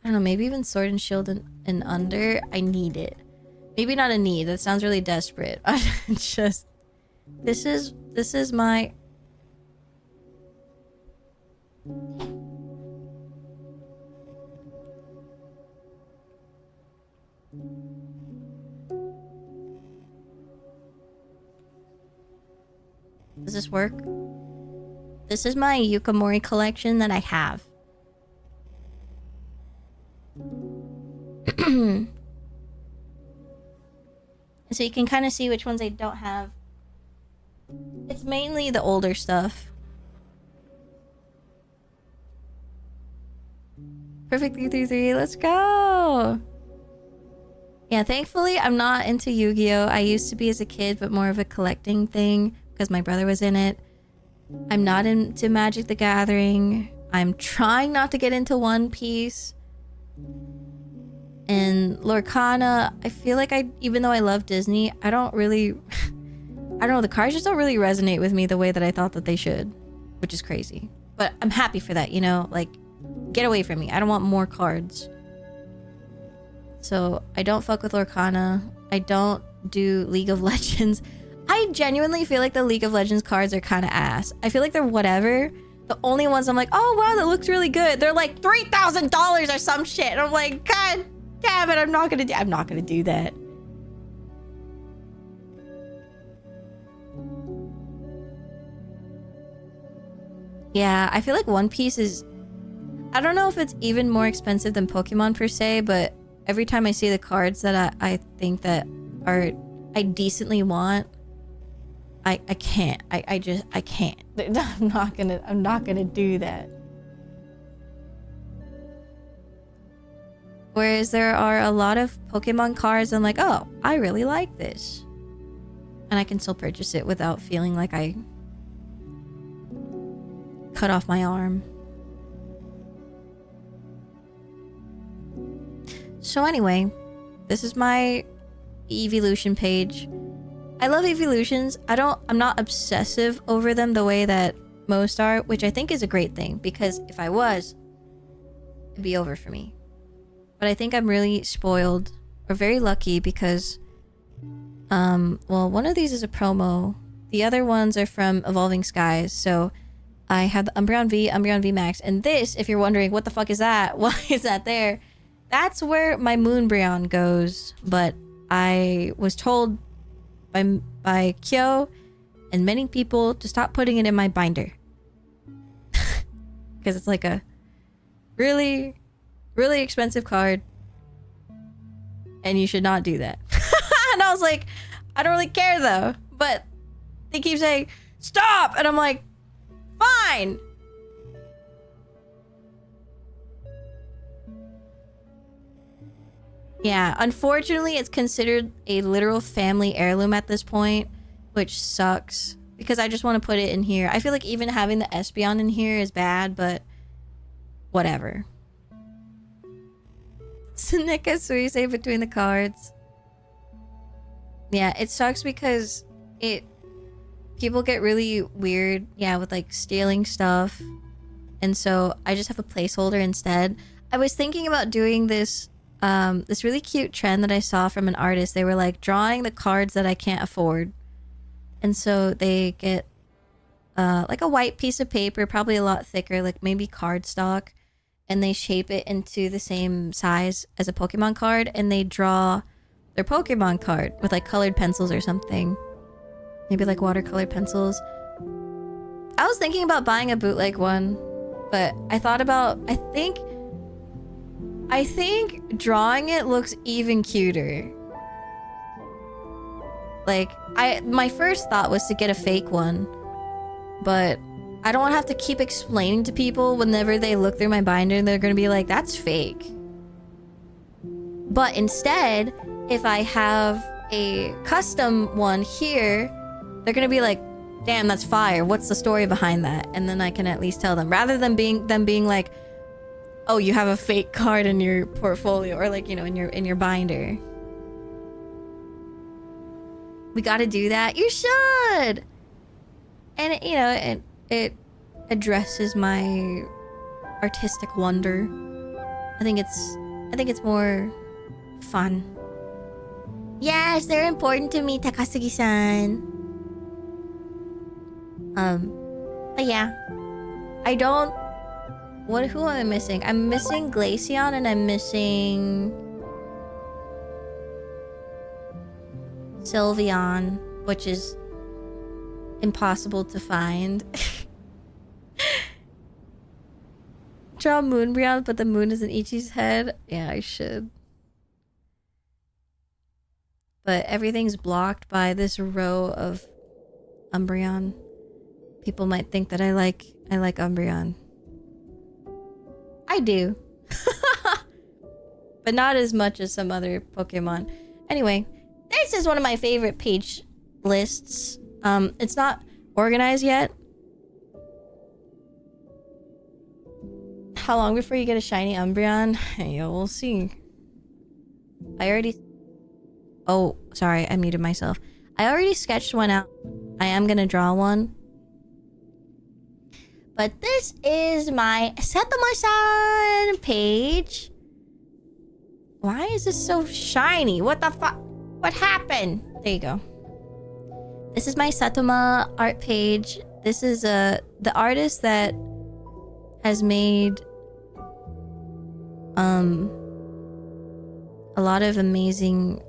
I don't know, maybe even Sword and Shield and under, I need it. Maybe not a need, that sounds really desperate. Just, this is my... Does this work? This is my Yukimori collection that I have. So you can kind of see which ones I don't have. It's mainly the older stuff. Perfect 333, let's go! Yeah, thankfully I'm not into Yu-Gi-Oh! I used to be as a kid, but more of a collecting thing because my brother was in it. I'm not into Magic the Gathering. I'm trying not to get into One Piece. And Lorcana, I feel like even though I love Disney, I don't really... I don't know, the cards just don't really resonate with me the way that I thought that they should. Which is crazy. But I'm happy for that, you know? Like, get away from me. I don't want more cards. So, I don't fuck with Lorcana. I don't do League of Legends. I genuinely feel like the League of Legends cards are kind of ass. I feel like they're whatever. The only ones I'm like, oh wow, that looks really good. They're like $3,000 or some shit. And I'm like, God damn it, I'm not gonna do that. Yeah, I feel like One Piece is... I don't know if it's even more expensive than Pokemon per se, but every time I see the cards that I think that are... I decently want, I can't. I can't. I'm not gonna do that. Whereas there are a lot of Pokemon cards I'm like, oh, I really like this. And I can still purchase it without feeling like I cut off my arm. So anyway, this is my evolution page. I love evolutions. I'm not obsessive over them the way that most are, which I think is a great thing, because if I was, it'd be over for me. But I think I'm really spoiled or very lucky because well, one of these is a promo. The other ones are from Evolving Skies. So I have the Umbreon V, Umbreon V Max, and this, if you're wondering what the fuck is that, why is that there? That's where my Moonbreon goes, but I was told by Kyo and many people to stop putting it in my binder. Because it's like a really, really expensive card. And you should not do that. And I was like, I don't really care though. But they keep saying, stop! And I'm like, fine! Yeah, unfortunately, it's considered a literal family heirloom at this point, which sucks because I just want to put it in here. I feel like even having the Espeon in here is bad, but whatever. Seneca Suisei between the cards. Yeah, it sucks because people get really weird, yeah, with like stealing stuff. And so I just have a placeholder instead. I was thinking about doing this this really cute trend that I saw from an artist. They were like drawing the cards that I can't afford. And so they get like a white piece of paper, probably a lot thicker, like maybe cardstock, and they shape it into the same size as a Pokemon card, and they draw their Pokemon card with like colored pencils or something. Maybe like watercolored pencils. I was thinking about buying a bootleg one, but I thought about, I think drawing it looks even cuter. Like, my first thought was to get a fake one, but I don't want to have to keep explaining to people whenever they look through my binder and they're gonna be like, that's fake. But instead, if I have a custom one here, they're gonna be like, damn, that's fire. What's the story behind that? And then I can at least tell them, rather than being like, oh, you have a fake card in your portfolio, or like, you know, in your binder. We gotta do that. You should. And it, you know, it addresses my artistic wonder. I think it's more fun. Yes, they're important to me, Takasugi-san. But yeah, I don't. Who am I missing? I'm missing Glaceon and I'm missing Sylveon, which is impossible to find. Draw Moonbreon, but the moon is in Ichi's head. Yeah, I should. But everything's blocked by this row of Umbreon. People might think that I like Umbreon. I do. But not as much as some other Pokemon. Anyway, this is one of my favorite page lists. It's not organized yet. How long before you get a shiny Umbreon? Yeah, we'll see. Oh, sorry, I muted myself. I already sketched one out. I am gonna draw one. But this is my Setoma-san page. Why is this so shiny? What the fuck? What happened? There you go. This is my Satoma art page. This is the artist that has made a lot of amazing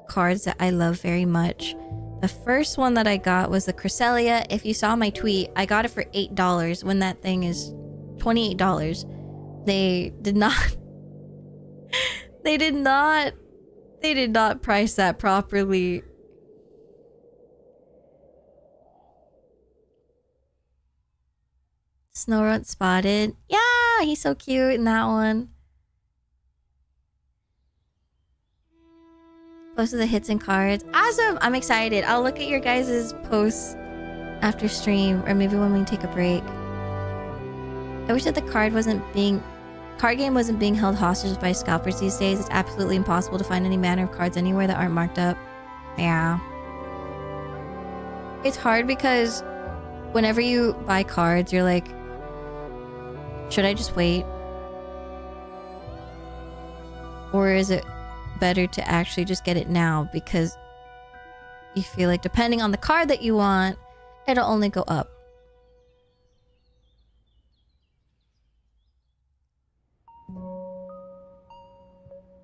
cards that I love very much. The first one that I got was the Cresselia. If you saw my tweet, I got it for $8 when that thing is $28. They did not they did not price that properly. Snowrun spotted. Yeah, he's so cute in that one. Posted the hits and cards. Awesome! I'm excited. I'll look at your guys' posts after stream, or maybe when we take a break. I wish that the card game wasn't being held hostage by scalpers these days. It's absolutely impossible to find any manner of cards anywhere that aren't marked up. Yeah. It's hard because whenever you buy cards, you're like, should I just wait? Or is it better to actually just get it now, because you feel like depending on the card that you want, it'll only go up.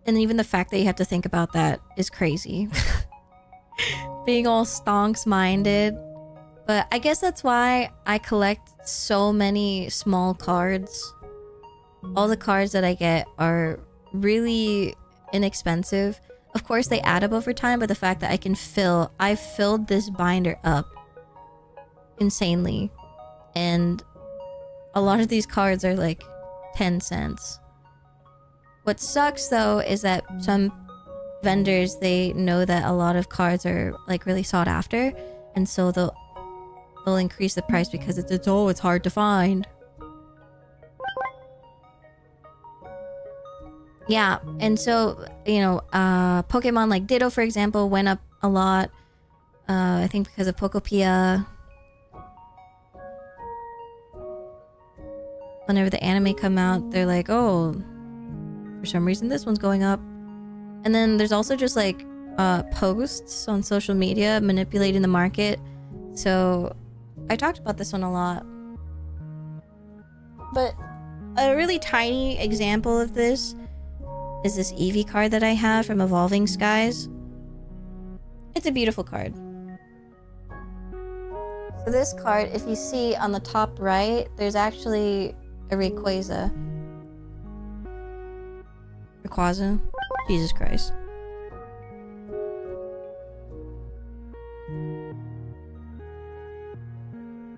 And even the fact that you have to think about that is crazy. Being all stonks minded. But I guess that's why I collect so many small cards. All the cards that I get are really inexpensive. Of course, they add up over time, but the fact that I've filled this binder up insanely. And a lot of these cards are like 10 cents. What sucks though is that some vendors, they know that a lot of cards are like really sought after, and so they'll increase the price because it's hard to find. Yeah, and so, you know, Pokemon like Ditto, for example, went up a lot. I think because of Pokopia. Whenever the anime come out, they're like, oh, for some reason this one's going up. And then there's also just like posts on social media manipulating the market. So I talked about this one a lot. But a really tiny example of this is this Eevee card that I have from Evolving Skies. It's a beautiful card. So this card, if you see on the top right, there's actually a Rayquaza. Rayquaza? Jesus Christ.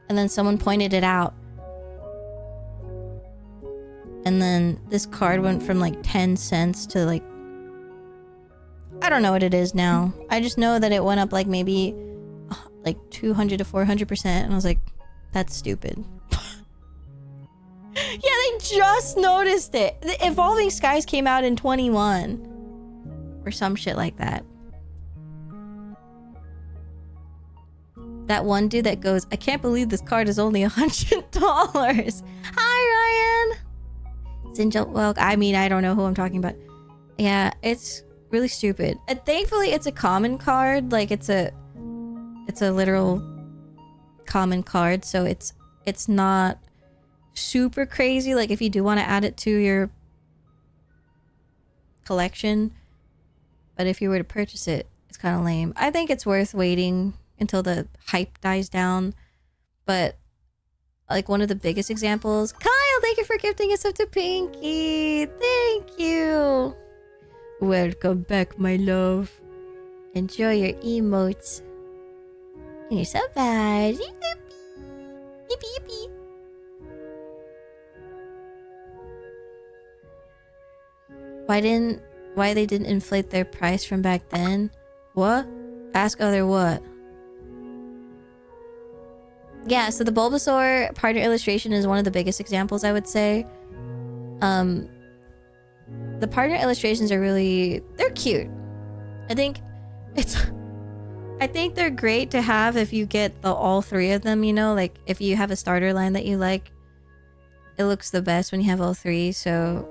And then someone pointed it out. And then this card went from like 10 cents to like, I don't know what it is now. I just know that it went up like maybe like 200 to 400%. And I was like, that's stupid. Yeah, they just noticed it. The Evolving Skies came out in 21. Or some shit like that. That one dude that goes, I can't believe this card is only $100. Hi, Ryan. Well, I mean, I don't know who I'm talking about. Yeah, it's really stupid. And thankfully, it's a common card. Like, it's a literal common card. So it's not super crazy. Like, if you do want to add it to your collection. But if you were to purchase it, it's kind of lame. I think it's worth waiting until the hype dies down. But like one of the biggest examples, Kyle, thank you for gifting us up to Pinky. Thank you. Welcome back, my love. Enjoy your emotes. You're so bad. Yippee, yippee. Why they didn't inflate their price from back then? What? Ask other what? Yeah, so the Bulbasaur partner illustration is one of the biggest examples, I would say. The partner illustrations are they're cute. I think they're great to have if you get all three of them, you know, like if you have a starter line that you like, it looks the best when you have all three. So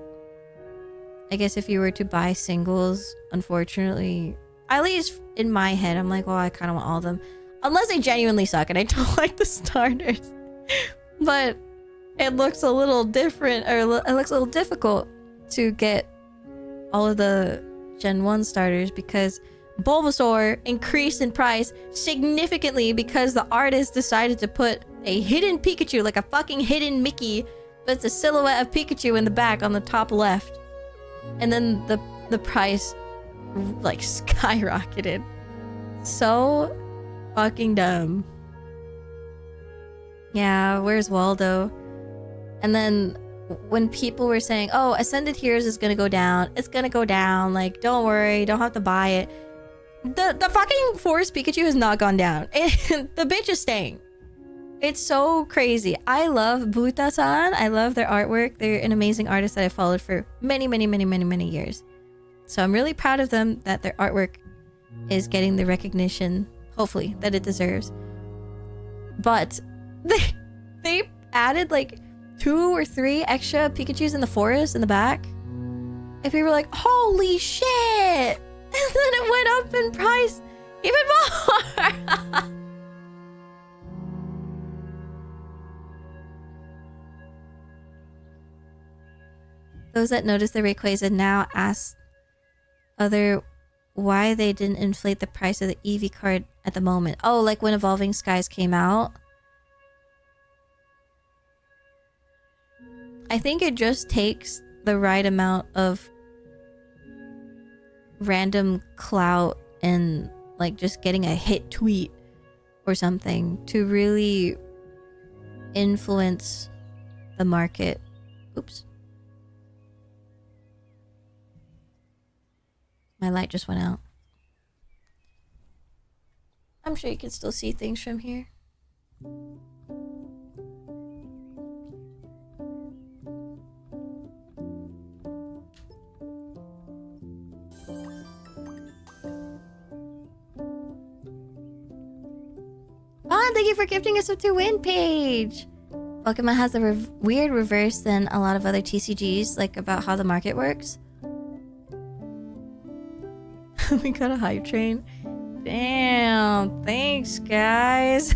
I guess if you were to buy singles, unfortunately, At least in my head, I'm like, well, I kind of want all of them. Unless they genuinely suck and I don't like the starters. But it looks a little different, or it looks a little difficult to get all of the Gen 1 starters because Bulbasaur increased in price significantly because the artist decided to put a hidden Pikachu, like a fucking hidden Mickey, but it's a silhouette of Pikachu in the back on the top left. And then the price like skyrocketed. So fucking dumb. Yeah, where's Waldo? And then when people were saying, oh, Ascended Heroes is gonna go down, it's gonna go down, like, don't worry, don't have to buy it. The fucking Forest Pikachu has not gone down. The bitch is staying. It's so crazy. I love Buta-san. I love their artwork. They're an amazing artist that I followed for many, many, many, many, many years. So I'm really proud of them that their artwork is getting the recognition, hopefully, that it deserves. But they added like 2 or 3 extra Pikachus in the forest in the back. And people were like, holy shit! And then it went up in price even more! Those that noticed the Rayquaza now ask why they didn't inflate the price of the Eevee card at the moment. Oh, like when Evolving Skies came out? I think it just takes the right amount of random clout and like just getting a hit tweet or something to really influence the market. Oops. My light just went out. I'm sure you can still see things from here. Ah, thank you for gifting us up to win page. Pokemon has a weird reverse than a lot of other TCGs, like about how the market works. We got a hype train. Damn, thanks guys.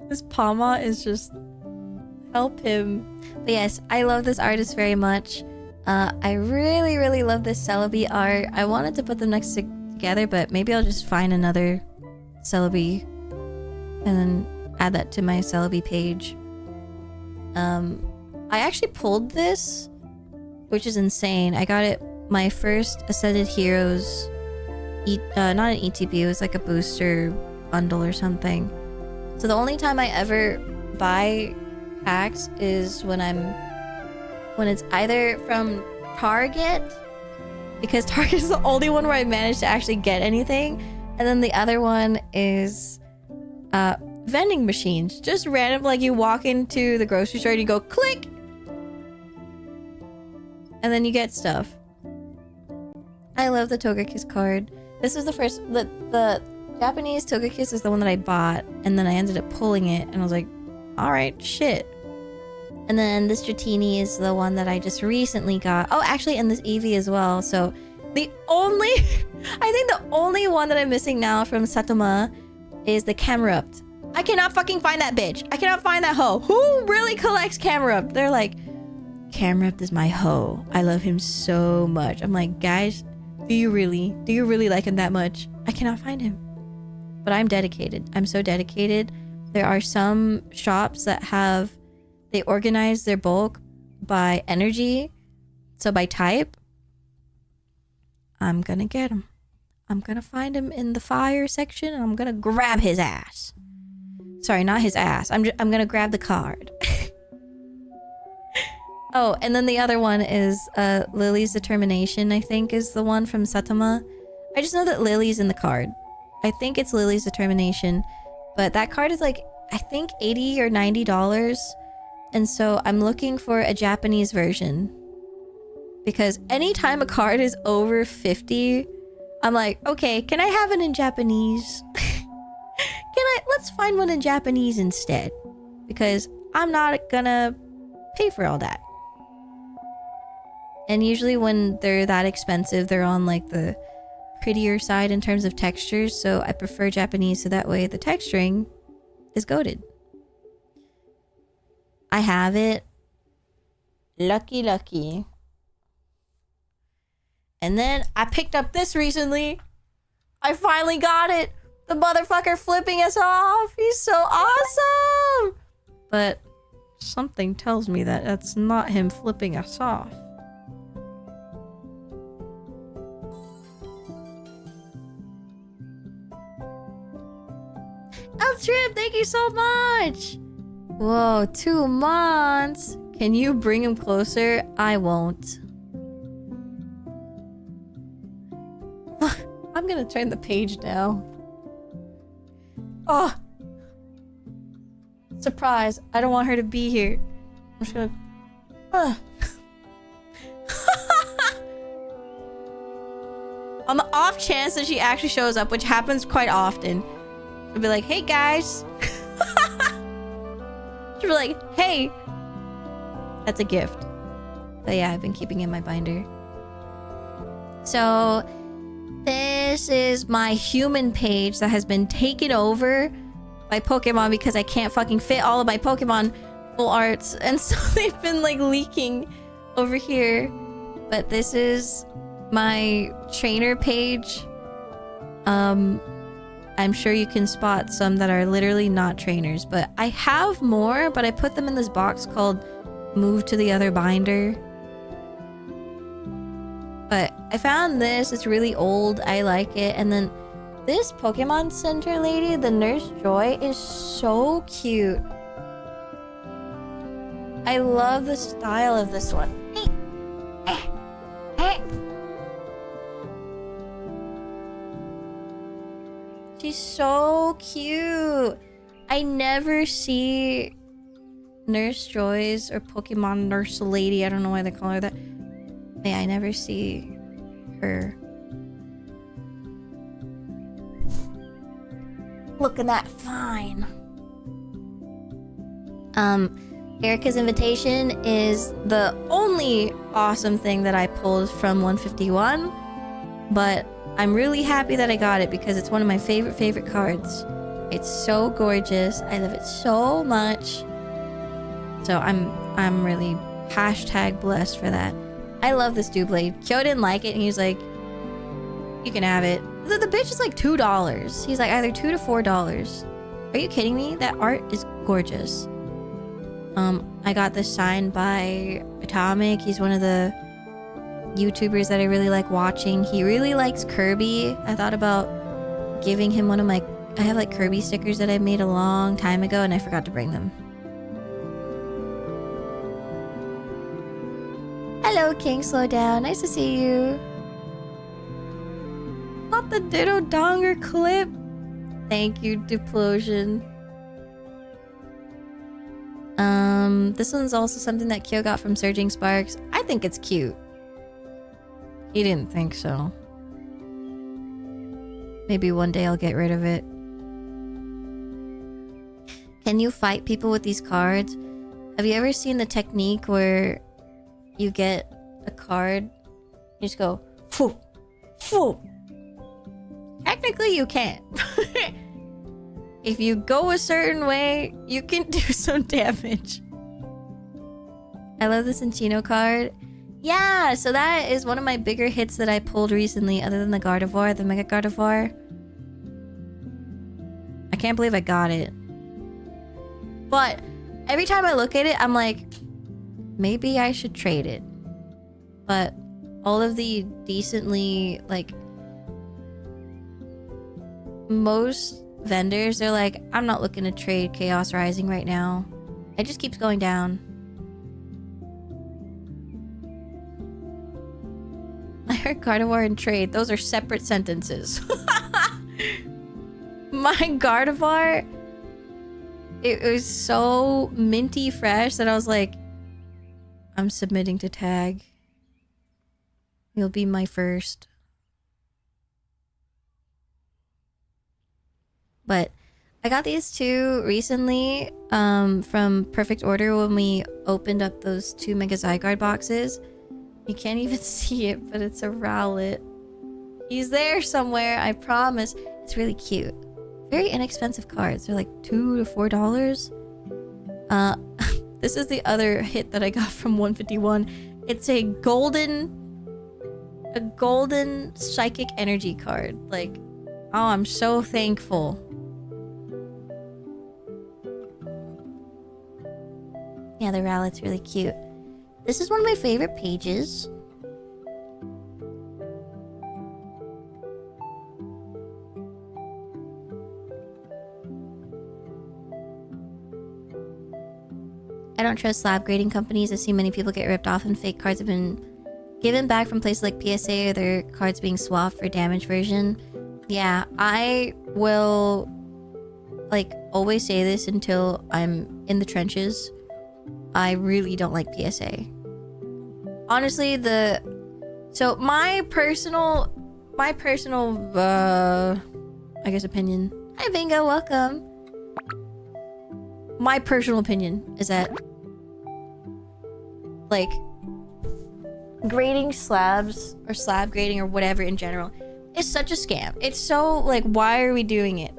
This Pama is just help him. But yes, I love this artist very much. I really, really love this Celebi art. I wanted to put them next together, but maybe I'll just find another Celebi and then add that to my Celebi page. I actually pulled this, which is insane. I got it my first Ascended Heroes, not an ETB, it was like a booster bundle or something. So the only time I ever buy packs is when it's either from Target, because Target is the only one where I managed to actually get anything, and then the other one is vending machines. Just random, like you walk into the grocery store and you go click, and then you get stuff. I love the Togekiss card. This is the first... The Japanese Togekiss is the one that I bought, and then I ended up pulling it, and I was like, alright, shit. And then this Dratini is the one that I just recently got. Oh, actually, and this Eevee as well. So, the only... I think the only one that I'm missing now from Satoma is the Camerupt. I cannot fucking find that bitch. I cannot find that hoe. Who really collects Camerupt? They're like, Camerupt is my hoe. I love him so much. I'm like, guys... Do you really like him that much? I cannot find him. But I'm dedicated. I'm so dedicated. There are some shops that they organize their bulk by energy. So by type. I'm gonna get him. I'm gonna find him in the fire section and I'm gonna grab his ass. Sorry, not his ass. I'm gonna grab the card. Oh, and then the other one is Lily's Determination, I think, is the one from Satoma. I just know that Lily's in the card. I think it's Lily's Determination. But that card is like, I think $80 or $90. And so I'm looking for a Japanese version. Because anytime a card is over 50, I'm like, okay, can I have it in Japanese? Let's find one in Japanese instead. Because I'm not gonna pay for all that. And usually when they're that expensive, they're on like the prettier side in terms of textures. So I prefer Japanese so that way the texturing is goated. I have it. Lucky. And then I picked up this recently. I finally got it. The motherfucker flipping us off. He's so awesome. But something tells me that that's not him flipping us off. Trip, thank you so much. Whoa, 2 months. Can you bring him closer? I won't. I'm gonna turn the page now. Oh, surprise. I don't want her to be here. I'm just gonna... On the off chance that she actually shows up, which happens quite often, she'll be like, hey guys. She'll be like, hey. That's a gift. But yeah, I've been keeping it in my binder. So this is my human page that has been taken over by Pokemon because I can't fucking fit all of my Pokemon full arts. And so they've been like leaking over here. But this is my trainer page. I'm sure you can spot some that are literally not trainers. But I have more, but I put them in this box called Move to the Other Binder. But I found this. It's really old. I like it. And then this Pokemon Center lady, the Nurse Joy, is so cute. I love the style of this one. She's so cute. I never see Nurse Joys or Pokemon Nurse Lady. I don't know why they call her that. Yeah, I never see her looking that fine. Erica's Invitation is the only awesome thing that I pulled from 151, but I'm really happy that I got it because it's one of my favorite cards. It's so gorgeous. I love it so much. So I'm really #blessed for that. I love this Doublade. Kyo didn't like it and he was like, you can have it. The bitch is like $2. He's like either $2 to $4. Are you kidding me? That art is gorgeous. I got this signed by Atomic. He's one of the YouTubers that I really like watching. He really likes Kirby. I thought about giving him one of my... I have like Kirby stickers that I made a long time ago and I forgot to bring them. Hello, King Slow Down. Nice to see you. Not the Ditto Donger clip. Thank you, Diplosion. This one's also something that Kyo got from Surging Sparks. I think it's cute. He didn't think so. Maybe one day I'll get rid of it. Can you fight people with these cards? Have you ever seen the technique where you get a card, you just go, phew, phew? Technically, you can't. If you go a certain way, you can do some damage. I love this Enchino card. Yeah, so that is one of my bigger hits that I pulled recently, other than the Gardevoir, the Mega Gardevoir. I can't believe I got it. But every time I look at it, I'm like, maybe I should trade it. But all of the decently, like, most vendors, they're like, I'm not looking to trade Chaos Rising right now. It just keeps going down. I heard Gardevoir and trade. Those are separate sentences. My Gardevoir, it was so minty fresh that I was like, I'm submitting to tag. You'll be my first. But I got these two recently from Perfect Order when we opened up those 2 Mega Zygarde boxes. You can't even see it, but it's a rowlet. He's there somewhere, I promise. It's really cute. Very inexpensive cards. They're like $2 to $4. This is the other hit that I got from 151. It's a golden psychic energy card. Like, oh, I'm so thankful. Yeah, the rowlet's really cute. This is one of my favorite pages. I don't trust slab grading companies. I've seen many people get ripped off and fake cards have been given back from places like PSA or their cards being swapped for damaged version. Yeah, I will like always say this until I'm in the trenches. I really don't like PSA. Honestly, so my personal I guess opinion. Hi Bingo, welcome. My personal opinion is that like grading slabs or slab grading or whatever in general is such a scam. It's so like, why are we doing it?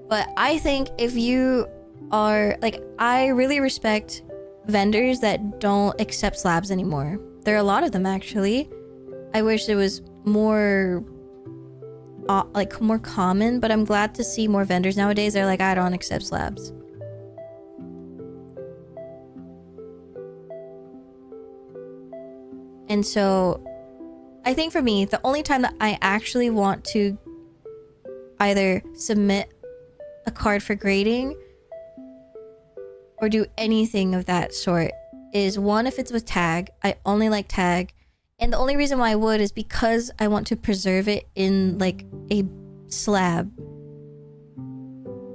But I think if you are like, I really respect vendors that don't accept slabs anymore. There are a lot of them actually. I wish it was more more common, but I'm glad to see more vendors nowadays. They're like, I don't accept slabs. And so I think for me, the only time that I actually want to either submit a card for grading or do anything of that sort is one, if it's with tag. I only like tag. And the only reason why I would is because I want to preserve it in like a slab.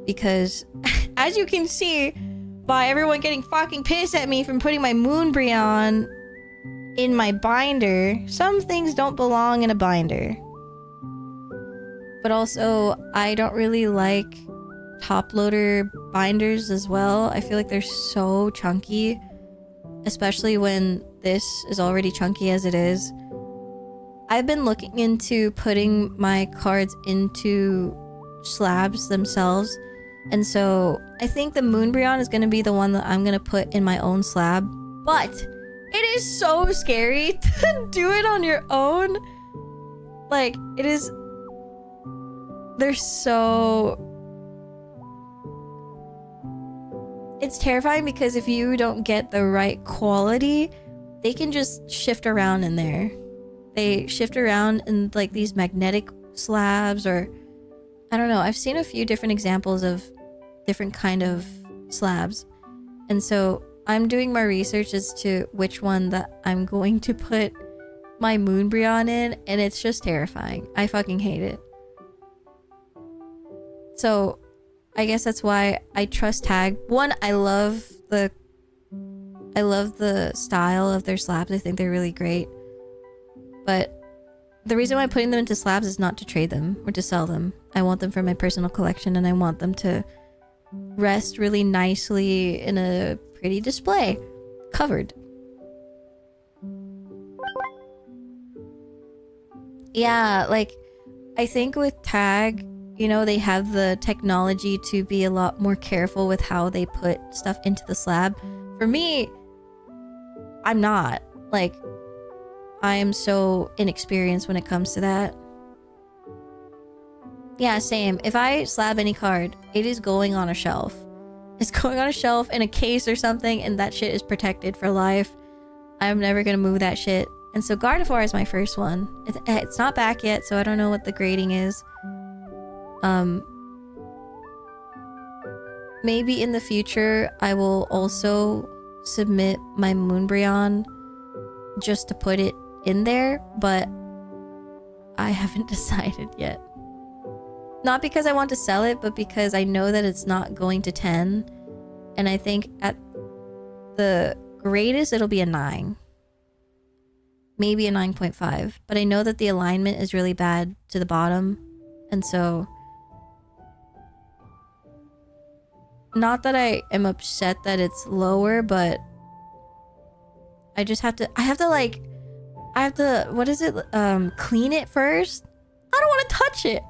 Because as you can see by everyone getting fucking pissed at me from putting my Moonbryon in my binder, some things don't belong in a binder. But also, I don't really like top loader binders as well. I feel like they're so chunky, especially when this is already chunky as it is. I've been looking into putting my cards into slabs themselves, and so I think the Moonbryon is going to be the one that I'm going to put in my own slab. But it is so scary to do it on your own. Like, it is... They're so... It's terrifying because if you don't get the right quality, they can just shift around in there. They shift around in like these magnetic slabs, or I don't know. I've seen a few different examples of different kind of slabs. And so I'm doing my research as to which one that I'm going to put my Moonbryon in, and it's just terrifying. I fucking hate it. So I guess that's why I trust Tag. One, I love the style of their slabs. I think they're really great. But the reason why I'm putting them into slabs is not to trade them or to sell them. I want them for my personal collection, and I want them to rest really nicely in a pretty display, covered. Yeah, like, I think with Tag, you know, they have the technology to be a lot more careful with how they put stuff into the slab. For me, I'm not. Like, I am so inexperienced when it comes to that. Yeah, same. If I slab any card, it is going on a shelf. It's going on a shelf in a case or something, and that shit is protected for life. I'm never gonna move that shit. And so Gardevoir is my first one. It's not back yet, so I don't know what the grading is. Maybe in the future I will also submit my Moonbryon just to put it in there, but I haven't decided yet. Not because I want to sell it, but because I know that it's not going to 10, and I think at the greatest it'll be a 9. Maybe a 9.5, but I know that the alignment is really bad to the bottom, and so not that I am upset that it's lower, but I just have to, I have to, what is it? Clean it first. I don't want to touch it.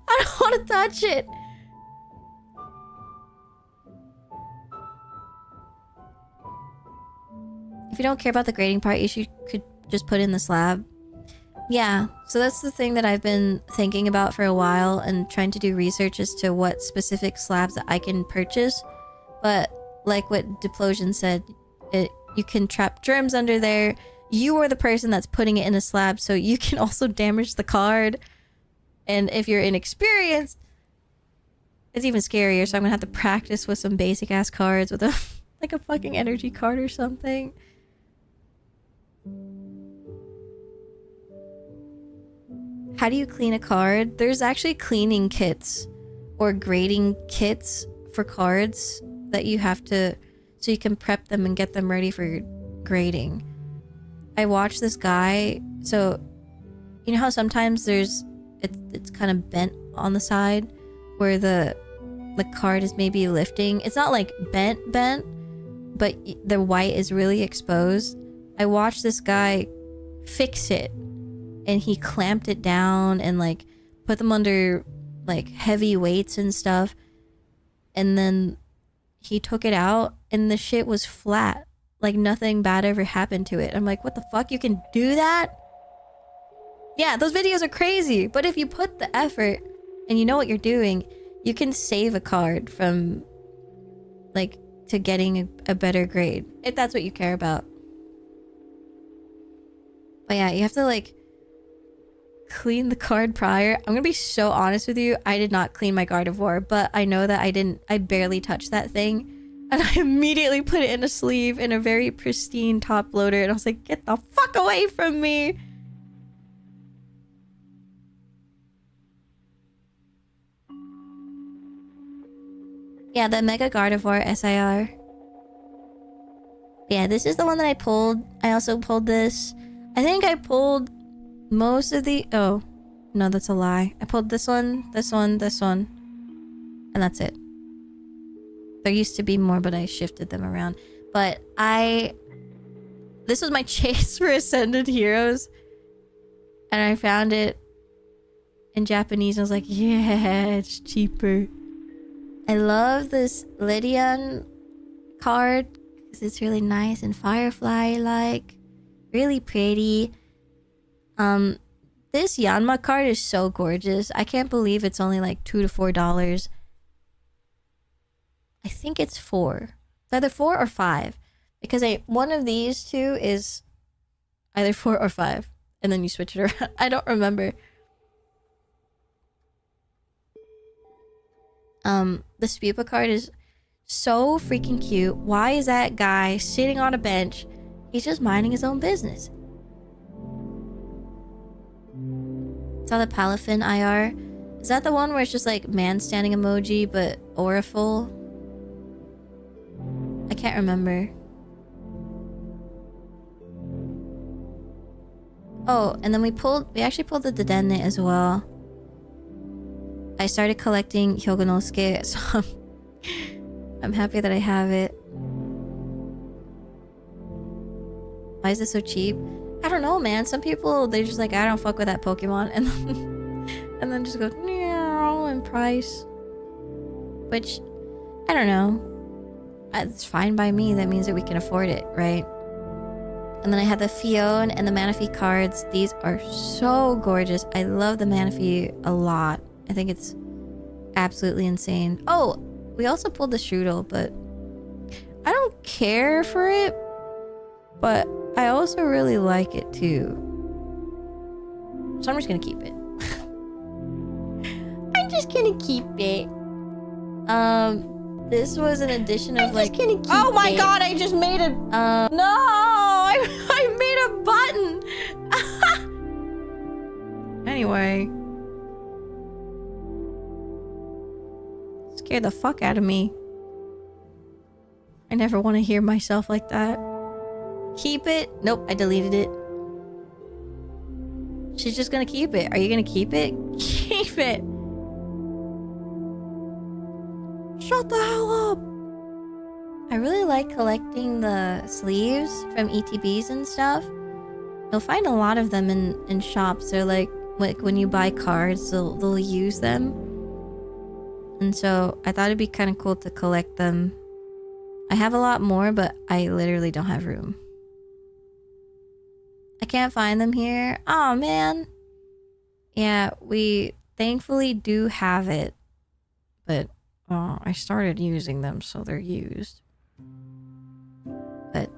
I don't want to touch it. If you don't care about the grading part, could just put in the slab. Yeah, so that's the thing that I've been thinking about for a while and trying to do research as to what specific slabs that I can purchase. But like what Diplosion said, you can trap germs under there. You are the person that's putting it in a slab, so you can also damage the card. And if you're inexperienced, it's even scarier. So I'm gonna have to practice with some basic ass cards with a like a fucking energy card or something. How do you clean a card? There's actually cleaning kits or grading kits for cards that you have to, so you can prep them and get them ready for grading. I watched this guy, so you know how sometimes it's kind of bent on the side where the card is maybe lifting. It's not like bent, but the white is really exposed. I watched this guy fix it, and he clamped it down and like put them under like heavy weights and stuff, and then he took it out and the shit was flat, like nothing bad ever happened to it. I'm like, what the fuck, you can do that? Yeah, those videos are crazy, but if you put the effort and you know what you're doing, you can save a card from like to getting a better grade, if that's what you care about. But yeah, you have to like clean the card prior. I'm gonna be so honest with you, I did not clean my Gardevoir, but I know that I barely touched that thing, and I immediately put it in a sleeve in a very pristine top loader, and I was like, get the fuck away from me. Yeah, the Mega Gardevoir SIR. Yeah, this is the one that I pulled. I also pulled this. I think I pulled most of the... Oh, no, that's a lie. I pulled this one, this one, this one. And that's it. There used to be more, but I shifted them around. But this was my chase for Ascended Heroes. And I found it in Japanese. And I was like, yeah, it's cheaper. I love this Lydian card because it's really nice and Firefly-like. Really pretty. This Yanma card is so gorgeous. I can't believe it's only like $2 to $4. I think it's 4. It's either 4 or 5. Because one of these two is either 4 or 5. And then you switch it around. I don't remember. The Spupa card is so freaking cute. Why is that guy sitting on a bench? He's just minding his own business. Saw the Palafin IR. Is that the one where it's just like man standing emoji but auraful? I can't remember. Oh, and then we actually pulled the Dedenne as well. I started collecting Hyogonosuke, so I'm happy that I have it. Why is this so cheap? I don't know, man. Some people, they're just like, I don't fuck with that Pokemon, and then just go meow in price. Which, I don't know. It's fine by me. That means that we can afford it, right? And then I have the Fion and the Manaphy cards. These are so gorgeous. I love the Manaphy a lot. I think it's absolutely insane. Oh, we also pulled the Strudel, but I don't care for it, but I also really like it too. So I'm just gonna keep it. I'm just gonna keep it. This was an addition of like... Oh my god, I just made a... No! I made a button! Anyway. Scared the fuck out of me. I never want to hear myself like that. Keep it? Nope, I deleted it. She's just gonna keep it. Are you gonna keep it? Keep it! Shut the hell up! I really like collecting the sleeves from ETBs and stuff. You'll find a lot of them in shops. They're like when you buy cards, they'll use them. And so I thought it'd be kind of cool to collect them. I have a lot more, but I literally don't have room. I can't find them here. Oh, man. Yeah, we thankfully do have it. But I started using them, so they're used. But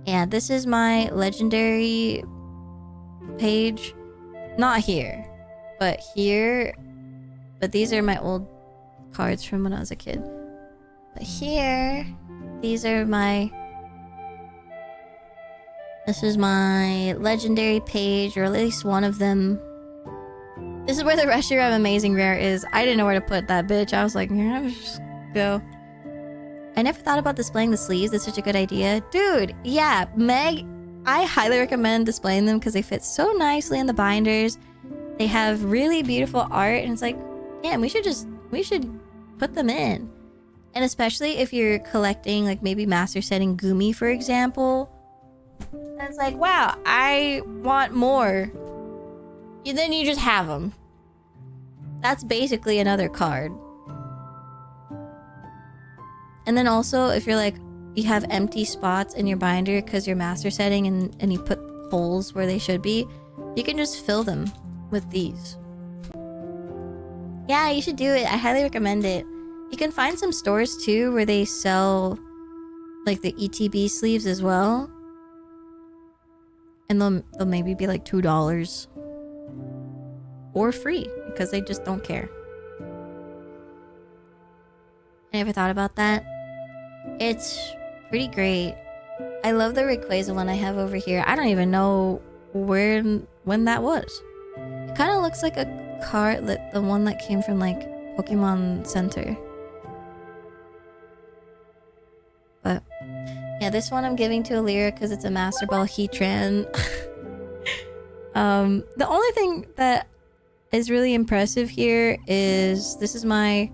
yeah, this is my legendary page. Not here, but here. But these are my old cards from when I was a kid. But here, these are my... This is my legendary page, or at least one of them. This is where the Reshiram Amazing Rare is. I didn't know where to put that bitch. I was like, yeah, just go. I never thought about displaying the sleeves. That's such a good idea. Dude, yeah, Meg, I highly recommend displaying them because they fit so nicely in the binders. They have really beautiful art, and it's like, yeah, we should put them in. And especially if you're collecting, like, maybe master setting Gumi, for example. And it's like, wow, I want more. Then you just have them. That's basically another card. And then also, if you're like, you have empty spots in your binder because you're master setting and you put holes where they should be, you can just fill them with these. Yeah, you should do it. I highly recommend it. You can find some stores too where they sell like the ETB sleeves as well. And they'll maybe be like $2. Or free, because they just don't care. I never thought about that. It's pretty great. I love the Rayquaza one I have over here. I don't even know when that was. It kind of looks like a card, the one that came from like Pokemon Center. But yeah, this one I'm giving to Alira because it's a Master Ball Heatran. The only thing that is really impressive here is this is my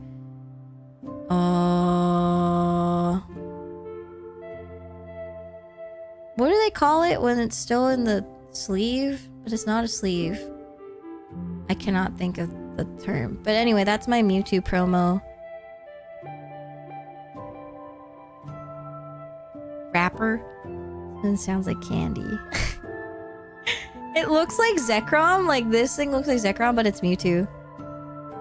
what do they call it when it's still in the sleeve but it's not a sleeve? I cannot think of the term, but anyway, that's my Mewtwo promo wrapper. It sounds like candy. It looks like Zekrom. Like, this thing looks like Zekrom, but it's Mewtwo.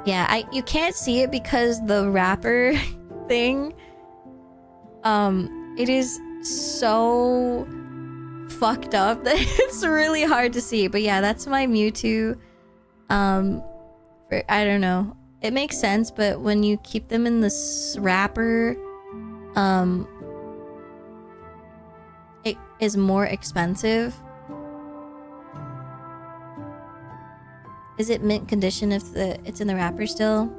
Yeah, you can't see it because the wrapper thing, it is so fucked up that it's really hard to see. But yeah, that's my Mewtwo. I don't know. It makes sense, but when you keep them in this wrapper, it is more expensive. Is it mint condition if it's in the wrapper still?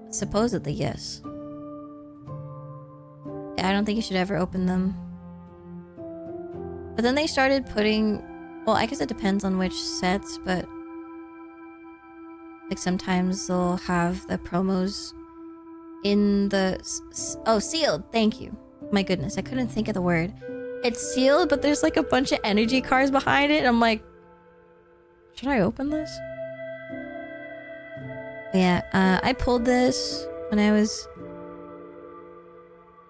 Supposedly, yes. Yeah, I don't think you should ever open them. But then they started putting... Well, I guess it depends on which sets, but... Like, sometimes they'll have the promos in the... Oh, sealed! Thank you. My goodness, I couldn't think of the word. It's sealed, but there's like a bunch of energy cards behind it. I'm like... Should I open this? Yeah, I pulled this when I was...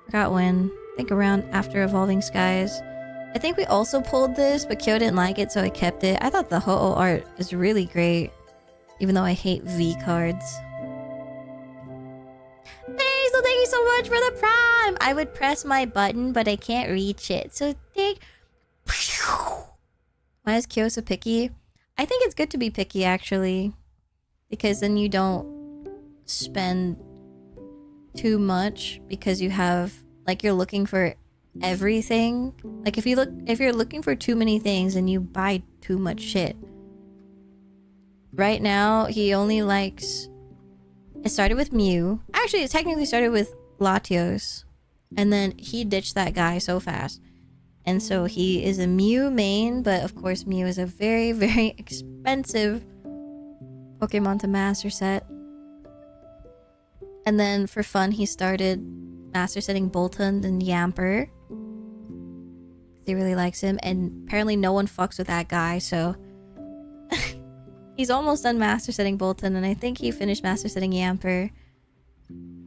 Forgot when. I think around after Evolving Skies. I think we also pulled this, but Kyo didn't like it, so I kept it. I thought the Ho-Oh art is really great, even though I hate V cards. Basil, thank you so much for the Prime! I would press my button, but I can't reach it. So thank... Why is Kyo so picky? I think it's good to be picky, actually. Because then you don't spend too much because you have... Like, you're looking for everything. Like, if you're looking for too many things and you buy too much shit. Right now, he only likes... It started with Mew. Actually, it technically started with Latios. And then he ditched that guy so fast. And so he is a Mew main, but of course Mew is a very, very expensive Pokemon to master set. And then for fun, he started master setting Bolton and Yamper. He really likes him, and apparently no one fucks with that guy, so he's almost done master setting Bolton, and I think he finished master setting Yamper.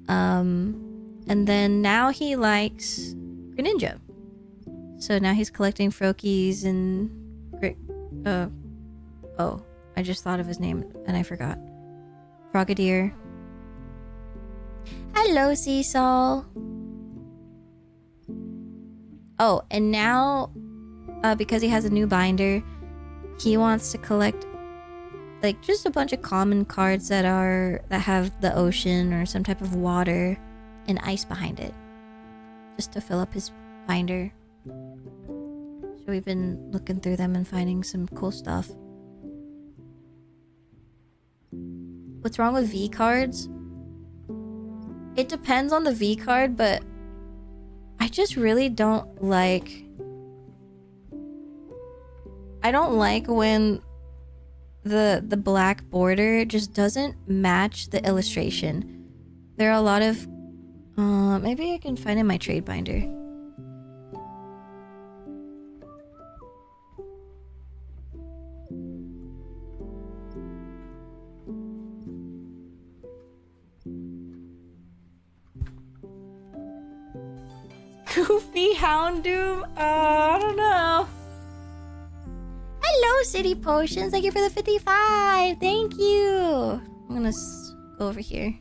And then now he likes Greninja. So now he's collecting Froakies and oh, I just thought of his name and I forgot. Frogadier. Hello, Seesaw. Oh, and now, because he has a new binder, he wants to collect like just a bunch of common cards that have the ocean or some type of water and ice behind it, just to fill up his binder. So we've been looking through them and finding some cool stuff. What's wrong with V cards? It depends on the V card, but I just really don't like... I don't like when the black border just doesn't match the illustration. There are a lot of... maybe I can find in my trade binder. Goofy Houndoom? I don't know. Hello, City Potions. Thank you for the 55. Thank you. I'm gonna go over here.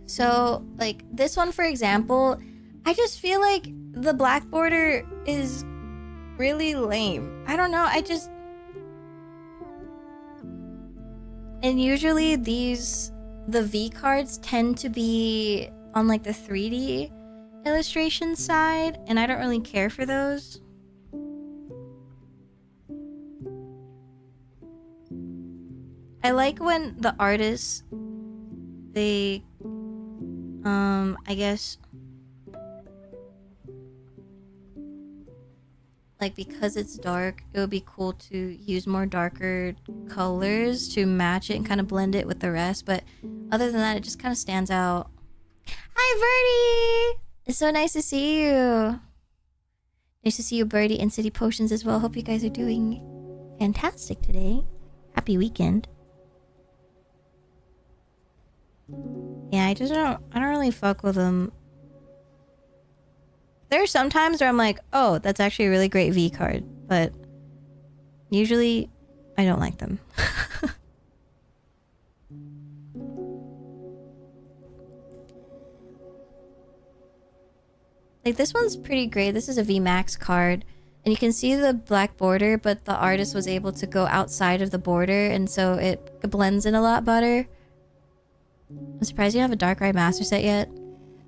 So, like, this one, for example, I just feel like the black border is really lame. I don't know, and usually the V cards tend to be on like the 3D illustration side, and I don't really care for those. I like when the artists, they, I guess, like, because it's dark, it would be cool to use more darker colors to match it and kind of blend it with the rest. But other than that, it just kind of stands out. Hi, Birdie! It's so nice to see you. Nice to see you, Birdie, and City Potions as well. Hope you guys are doing fantastic today. Happy weekend. Yeah, I don't really fuck with them. There are some times where I'm like, oh, that's actually a really great V card, but usually I don't like them. Like, this one's pretty great. This is a VMAX card, and you can see the black border, but the artist was able to go outside of the border, and so it blends in a lot better. I'm surprised you don't have a Darkrai Master Set yet.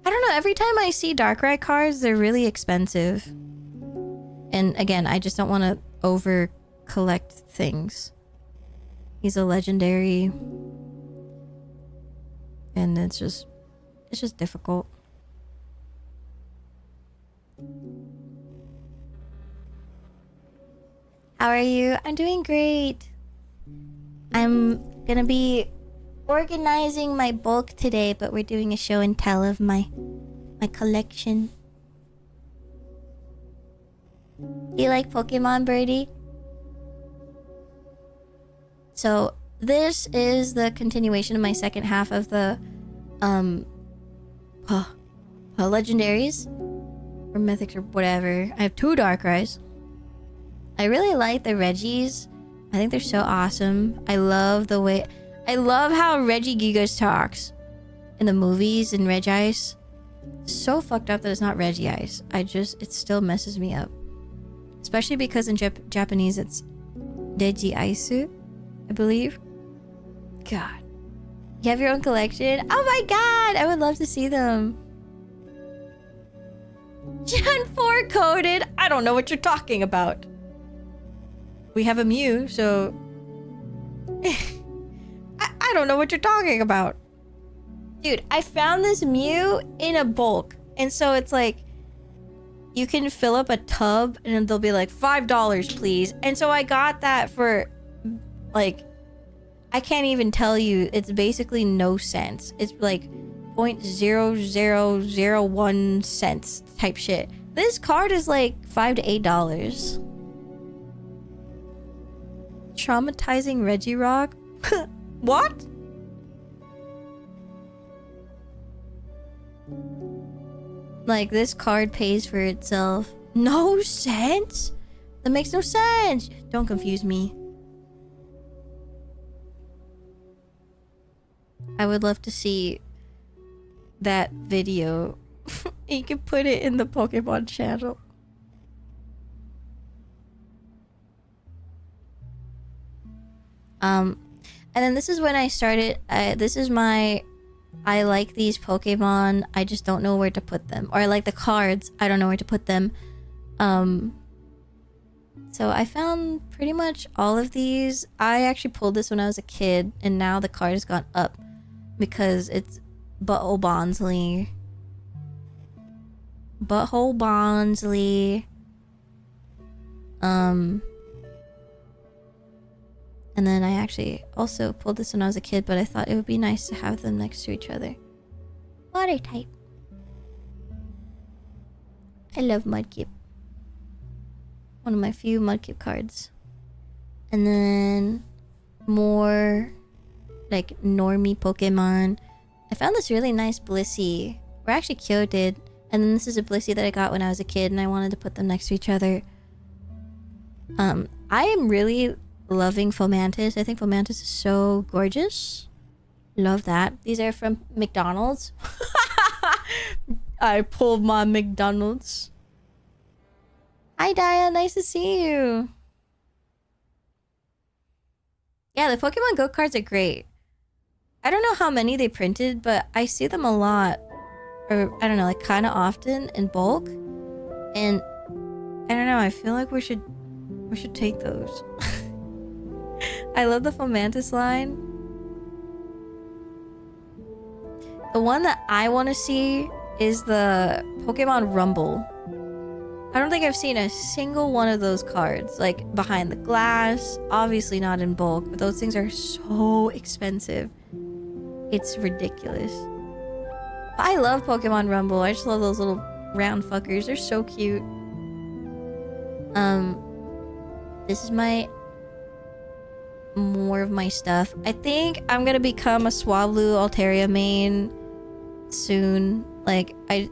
I don't know, every time I see Darkrai cards, they're really expensive. And again, I just don't want to over collect things. He's a legendary. And it's just difficult. How are you? I'm doing great. I'm gonna be organizing my bulk today, but we're doing a show and tell of my collection. Do you like Pokemon, Birdie? So this is the continuation of my second half of the legendaries or mythics or whatever. I have 2 Darkrai's. I really like the Reggies. I think they're so awesome. I love how Regigigas talks in the movies in Regice. So fucked up that it's not Regice. It still messes me up. Especially because in Japanese it's Regiaisu, I believe. God. You have your own collection? Oh my god! I would love to see them. Gen 4 coded? I don't know what you're talking about. We have a Mew, so... I don't know what you're talking about. Dude, I found this Mew in a bulk. And so it's like... you can fill up a tub and they'll be like $5 please. And so I got that for like, I can't even tell you, it's basically no cents. It's like 0.0001 cents type shit. This card is like $5 to $8. Traumatizing Reggie Rock? What? Like, this card pays for itself. No sense? That makes no sense. Don't confuse me. I would love to see that video. You can put it in the Pokemon channel. And then this is when I started. This is my... I like these Pokemon. I just don't know where to put them. Or I like the cards. I don't know where to put them. So I found pretty much all of these. I actually pulled this when I was a kid. And now the card has gone up. Because it's Butthole Bonsly. Butthole Bonsly. And then I actually also pulled this when I was a kid, but I thought it would be nice to have them next to each other. Water type. I love Mudkip. One of my few Mudkip cards. And then more like normie Pokemon. I found this really nice Blissey. Or actually Kyo did. And then this is a Blissey that I got when I was a kid and I wanted to put them next to each other. I am really loving Fomantis. I think Fomantis is so gorgeous. Love that. These are from McDonald's. I pulled my McDonald's. Hi, Daya. Nice to see you. Yeah, the Pokemon Go cards are great. I don't know how many they printed, but I see them a lot. Or, I don't know, like kind of often in bulk. And I don't know, I feel like we should take those. I love the Fomantis line. The one that I want to see is the Pokemon Rumble. I don't think I've seen a single one of those cards. Like, behind the glass. Obviously not in bulk, but those things are so expensive. It's ridiculous. I love Pokemon Rumble. I just love those little round fuckers. They're so cute. This is more of my stuff. I think I'm gonna become a Swablu Altaria main soon. Like, I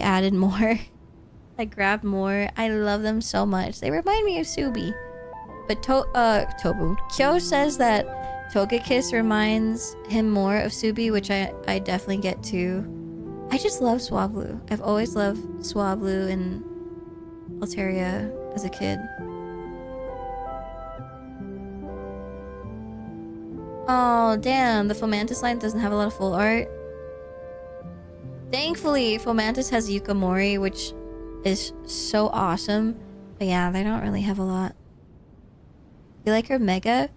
added more. I grabbed more. I love them so much. They remind me of Subi. But Tobu. Kyo says that Togekiss reminds him more of Subi, which I definitely get too. I just love Swablu. I've always loved Swablu and Altaria as a kid. Oh, damn. The Fomantis line doesn't have a lot of full art. Thankfully, Fomantis has Yukamori, which is so awesome. But yeah, they don't really have a lot. You like her Mega?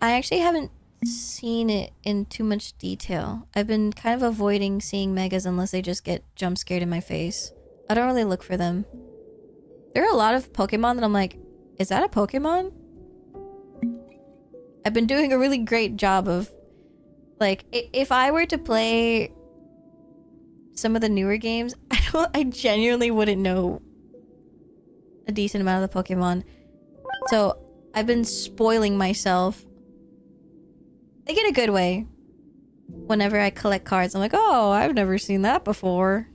I actually haven't seen it in too much detail. I've been kind of avoiding seeing Megas unless they just get jump scared in my face. I don't really look for them. There are a lot of Pokemon that I'm like, is that a Pokemon? I've been doing a really great job of, like, if I were to play some of the newer games, I genuinely wouldn't know a decent amount of the Pokemon. So I've been spoiling myself. Like, in a good way. Whenever I collect cards, I'm like, oh, I've never seen that before.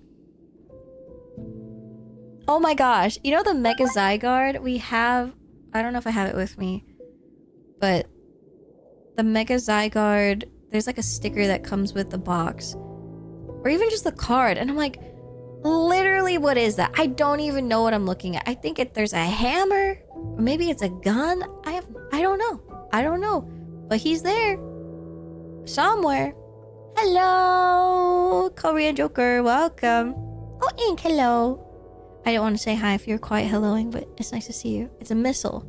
Oh my gosh. You know the Mega Zygarde we have? I don't know if I have it with me. But the Mega Zygarde, there's like a sticker that comes with the box. Or even just the card. And I'm like, literally, what is that? I don't even know what I'm looking at. I think there's a hammer. Or maybe it's a gun. I don't know. I don't know. But he's there. Somewhere. Hello, Korean Joker. Welcome. Oh, Ink, hello. I didn't want to say hi if you're quiet helloing, but it's nice to see you. It's a missile.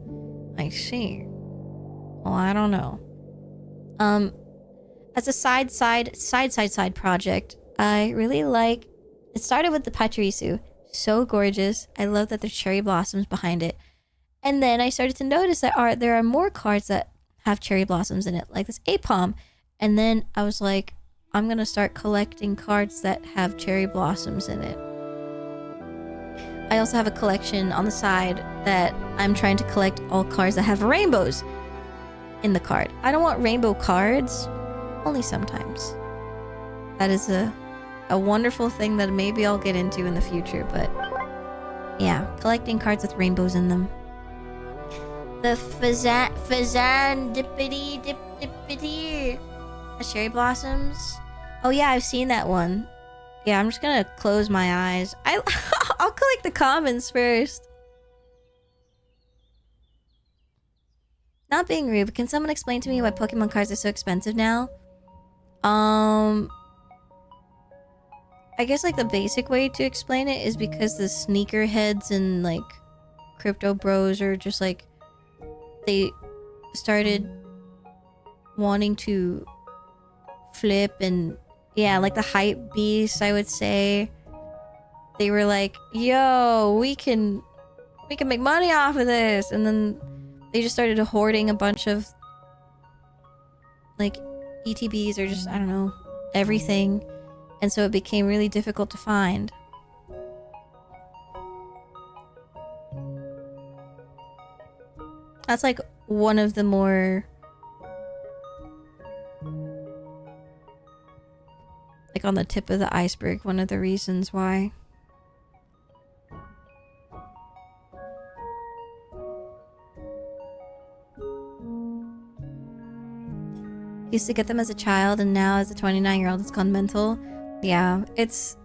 I see. Well, I don't know. As a side project, I really like... It started with the Pachirisu. So gorgeous. I love that there's cherry blossoms behind it. And then I started to notice that there are more cards that have cherry blossoms in it, like this Apom. And then I was like, I'm gonna start collecting cards that have cherry blossoms in it. I also have a collection on the side that I'm trying to collect all cards that have rainbows in the card. I don't want rainbow cards, only sometimes. That is a wonderful thing that maybe I'll get into in the future, but yeah, collecting cards with rainbows in them. The Fazan Dippity Dip Dippity. Cherry blossoms. Oh yeah, I've seen that one. Yeah, I'm just gonna close my eyes. I'll collect the commons first. Not being rude, but can someone explain to me why Pokemon cards are so expensive now? I guess like the basic way to explain it is because the sneakerheads and like crypto bros are just like, they started wanting to flip, and yeah, like the hype beasts, I would say. They were like, yo, we can make money off of this, and then they just started hoarding a bunch of like ETBs or just, I don't know, everything, and so it became really difficult to find. That's like one of the more like on the tip of the iceberg, one of the reasons why. Used to get them as a child, and now as a 29-year-old it's gone mental. Yeah, it's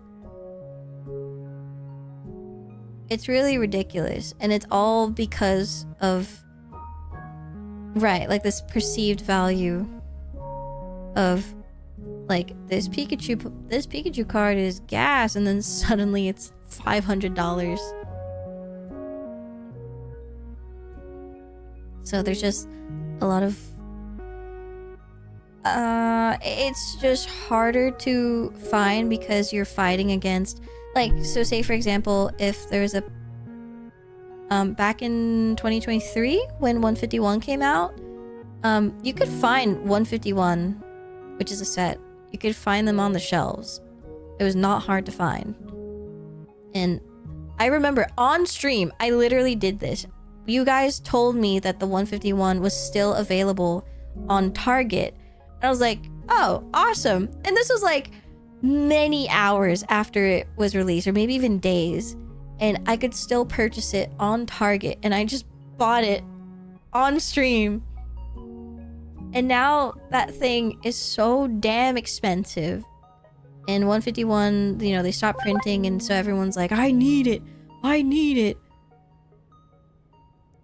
really ridiculous, and it's all because of, right, like this perceived value of like this Pikachu card is gas, and then suddenly it's $500. So there's just a lot of it's just harder to find because you're fighting against, like, so say for example, if there's a back in 2023 when 151 came out, you could find 151, which is a set. You could find them on the shelves. It was not hard to find. And I remember on stream, I literally did this. You guys told me that the 151 was still available on Target. And I was like, oh, awesome. And this was like many hours after it was released, or maybe even days. And I could still purchase it on Target. And I just bought it on stream. And now that thing is so damn expensive. And 151, you know, they stopped printing, and so everyone's like, I need it. I need it.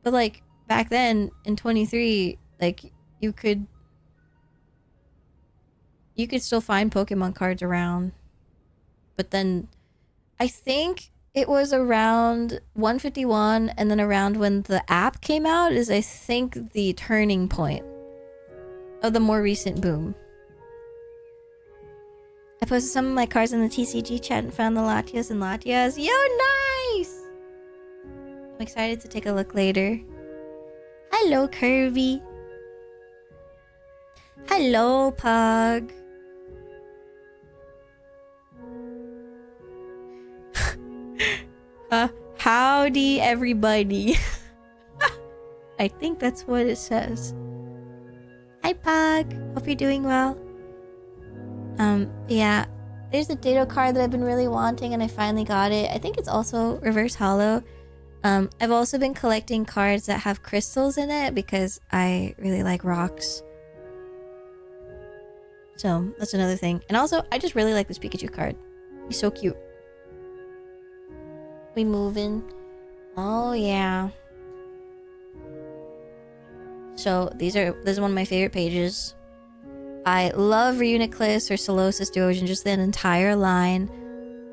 But like back then in 23, like you could still find Pokemon cards around. But then I think it was around 151, and then around when the app came out is, I think, the turning point of the more recent boom. I posted some of my cards in the TCG chat and found the Latias and Latias. Yo, nice! I'm excited to take a look later. Hello, Kirby. Hello, Pug. Howdy, everybody. I think that's what it says. Hi, Pug. Hope you're doing well. Yeah. There's a Ditto card that I've been really wanting, and I finally got it. I think it's also reverse holo. I've also been collecting cards that have crystals in it because I really like rocks. So that's another thing. And also, I just really like this Pikachu card. He's so cute. We moving. Oh yeah. So this is one of my favorite pages. I love Reuniclus or Solosis Duosion, just that entire line.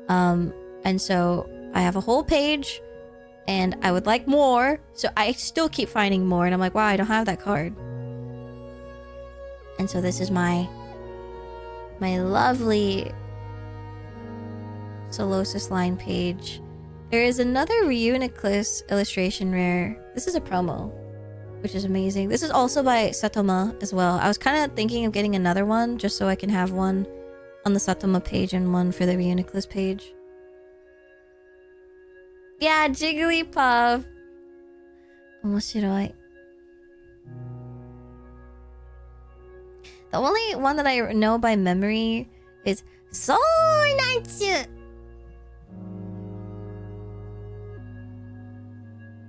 And so I have a whole page, and I would like more. So I still keep finding more, and I'm like, wow, I don't have that card. And so this is my lovely Solosis line page. There is another Reuniclus illustration rare. This is a promo, which is amazing. This is also by Satoma as well. I was kind of thinking of getting another one just so I can have one on the Satoma page and one for the Reuniclus page. Yeah, Jigglypuff. 面白い. The only one that I know by memory is Sornatsu.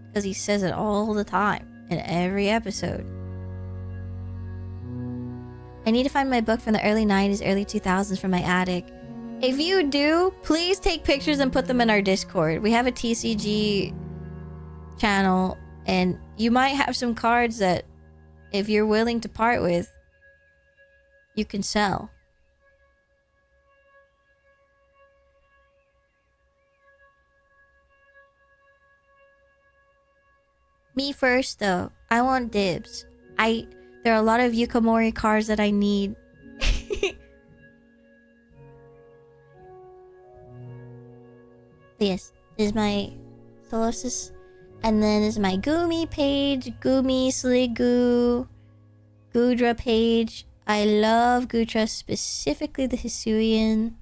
Because he says it all the time in every episode. I need to find my book from the early 90s, early 2000s from my attic. If you do, please take pictures and put them in our Discord. We have a TCG channel, and you might have some cards that, if you're willing to part with, you can sell. Me first, though. I want dibs. There are a lot of Yukamori cards that I need. Yes, this is my Solosis. And then this is my Gumi page. Gumi, Sliggoo, Gudra page. I love Gudra, specifically the Hisuian.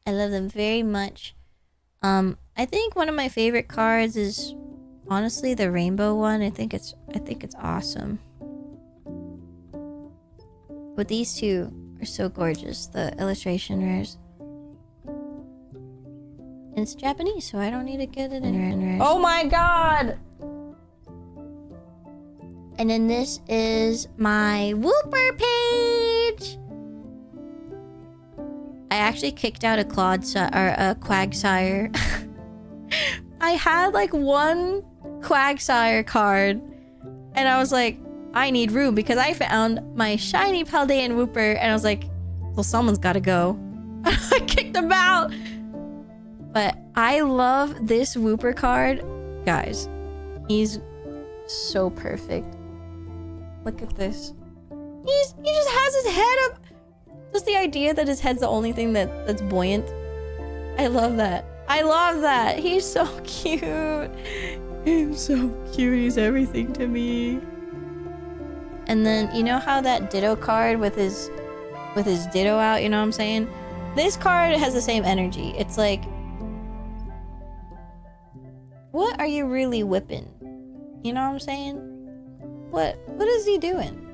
I love them very much. I think one of my favorite cards is honestly the rainbow one. I think it's awesome. But these two are so gorgeous, the illustration rares. And it's Japanese, so I don't need to get it in rares. Oh my god! And then this is my Wooper page! I actually kicked out a Quagsire. I had like one Quagsire card, and I was like, I need room because I found my shiny Paldean Wooper, and I was like, well, someone's gotta go. I kicked him out! But I love this Wooper card. Guys, he's so perfect. Look at this. He just has his head up. Just the idea that his head's the only thing that's buoyant. I love that. I love that. He's so cute. He's so cute. He's everything to me. And then, you know how that Ditto card with his Ditto out, you know what I'm saying? This card has the same energy. It's like, what are you really whipping? You know what I'm saying? What is he doing?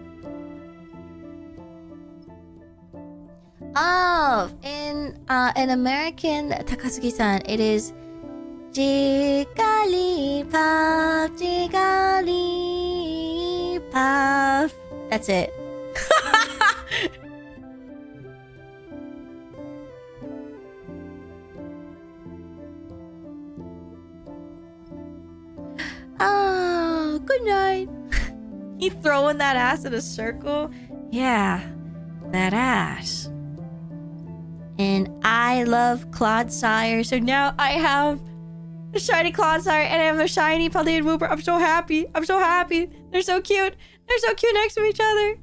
Oh, in American Takasugi-san, it is Jigglypuff, Jigglypuff. That's it. Oh, good night. He throwing that ass in a circle? Yeah, that ass. And I love Clodsire, so now I have a shiny Clodsire and I have a shiny Paldean Wooper. I'm so happy. I'm so happy. They're so cute. They're so cute next to each other.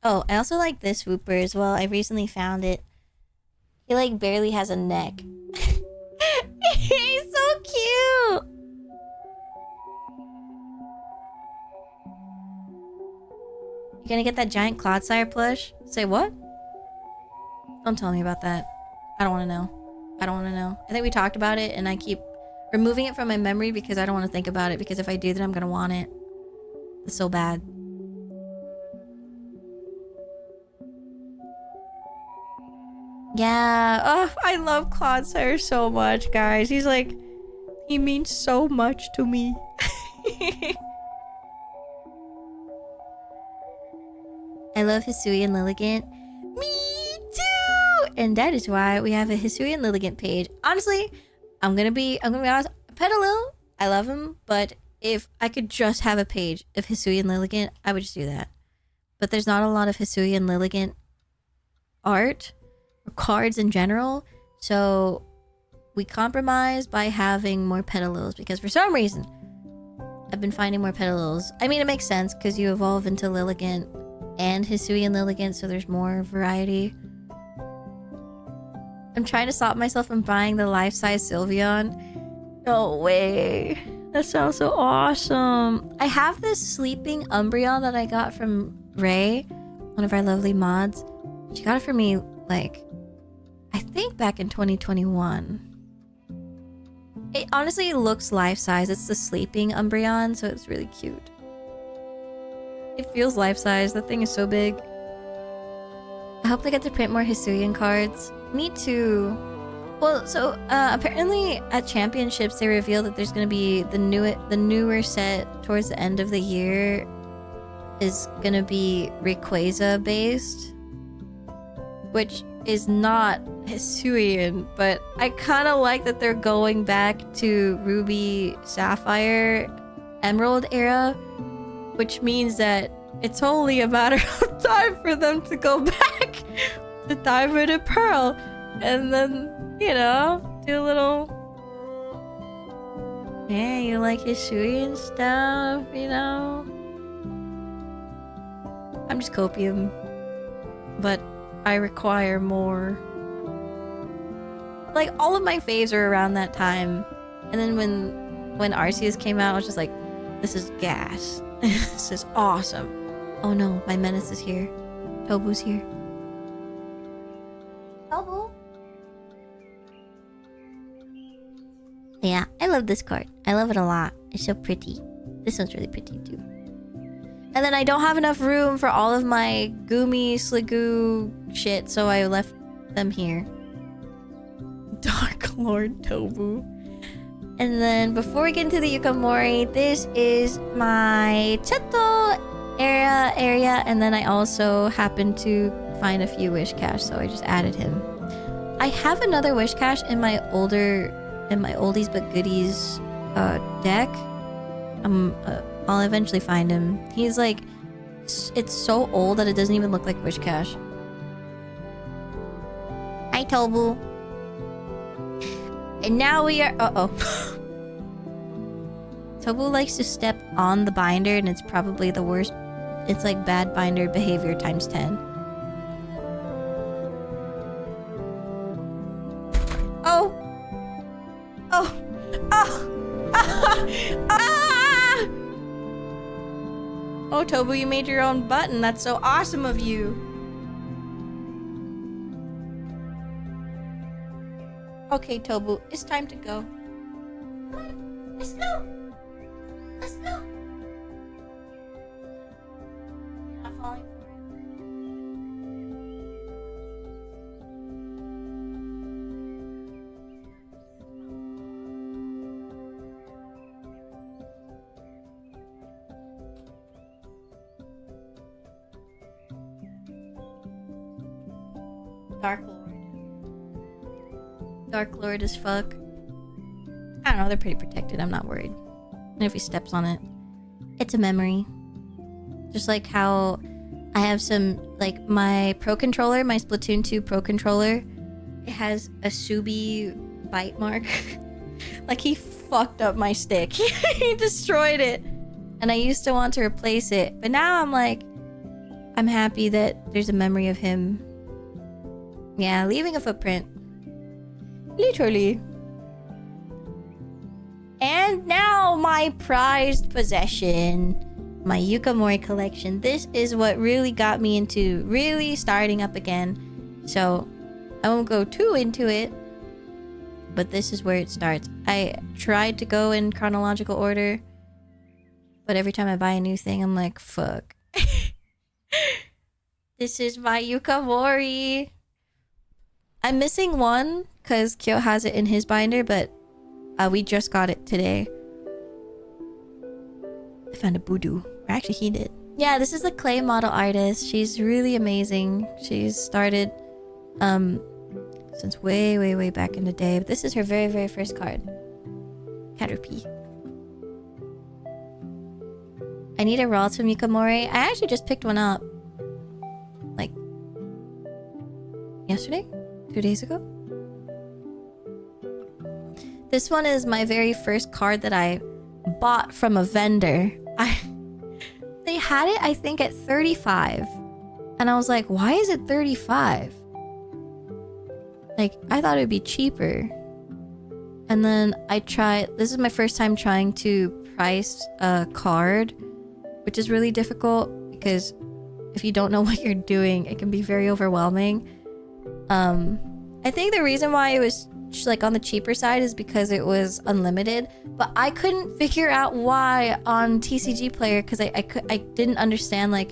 Oh, I also like this Wooper as well. I recently found it. He like barely has a neck. He's so cute. You gonna get that giant Clodsire plush? Say what? Don't tell me about that. I don't want to know. I don't want to know. I think we talked about it and I keep removing it from my memory because I don't want to think about it, because if I do, then I'm gonna want it. It's so bad. Yeah. Oh, I love Clodsire so much, guys. He's like, he means so much to me. I love Hisuian Lilligant. Me too! And that is why we have a Hisuian Lilligant page. Honestly, I'm gonna be honest. Petalil, I love him, but if I could just have a page of Hisuian Lilligant, I would just do that. But there's not a lot of Hisuian Lilligant art or cards in general, so we compromise by having more Petalils, because for some reason I've been finding more Petalils. I mean, it makes sense because you evolve into Lilligant and Hisuian Lilligant, so there's more variety. I'm trying to stop myself from buying the life-size Sylveon. No way. That sounds so awesome. I have this sleeping Umbreon that I got from Ray, one of our lovely mods. She got it for me, like, I think back in 2021. It honestly looks life-size. It's the sleeping Umbreon, so it's really cute. It feels life-size. That thing is so big. I hope they get to print more Hisuian cards. Me too. Well, so apparently at championships they revealed that there's gonna be the newer set towards the end of the year is gonna be Rayquaza based, which is not Hisuian, but I kind of like that they're going back to Ruby, Sapphire, Emerald era, which means that it's only a matter of time for them to go back to Diamond and Pearl, and then, you know, do a little, yeah, you like Hisuian stuff, you know? I'm just copium, but I require more. Like, all of my faves are around that time, and then when Arceus came out, I was just like, this is gas. This is awesome. Oh no, my menace is here. Tobu's here. Tobu? Yeah, I love this card. I love it a lot. It's so pretty. This one's really pretty too. And then I don't have enough room for all of my Gumi, Sligoo shit, so I left them here. Dark Lord Tobu. And then before we get into the Yukamori, this is my Cheto area, and then I also happened to find a few wish cache, so I just added him. I have another wish cache in my oldies but goodies deck. I'll eventually find him. He's like, it's so old that it doesn't even look like wish cache. Hi Tobu. And now we are... Uh-oh. Tobu likes to step on the binder, and it's probably the worst. It's like bad binder behavior times 10. Oh! Oh! Oh! Ah! Ah! Oh, Tobu, you made your own button. That's so awesome of you. Okay, Tobu, it's time to go. Come on, let's go. Let's go. I'm falling for it. Dark Lord. Dark Lord as fuck. I don't know, they're pretty protected. I'm not worried. And if he steps on it, it's a memory. Just like how I have some, like my Pro Controller, my Splatoon 2 Pro Controller, it has a Subi bite mark. Like he fucked up my stick. He destroyed it. And I used to want to replace it. But now I'm like, I'm happy that there's a memory of him. Yeah, leaving a footprint. Literally. And now my prized possession, my Yukamori collection. This is what really got me into really starting up again. So I won't go too into it, but this is where it starts. I tried to go in chronological order, but every time I buy a new thing, I'm like, fuck. This is my Yukamori. I'm missing one because Kyo has it in his binder, but we just got it today. I found a Budu. Or actually, he did. Yeah, this is the clay model artist. She's really amazing. She's started since way, way, way back in the day. But this is her very, very first card. Caterpie. I need a raw from Yukamori. I actually just picked one up. Like, yesterday? 2 days ago? This one is my very first card that I bought from a vendor. They had it, I think, at 35. And I was like, why is it 35? Like, I thought it would be cheaper. And then this is my first time trying to price a card, which is really difficult because if you don't know what you're doing, it can be very overwhelming. I think the reason why it was like on the cheaper side is because it was unlimited, but I couldn't figure out why on TCG Player because I didn't understand like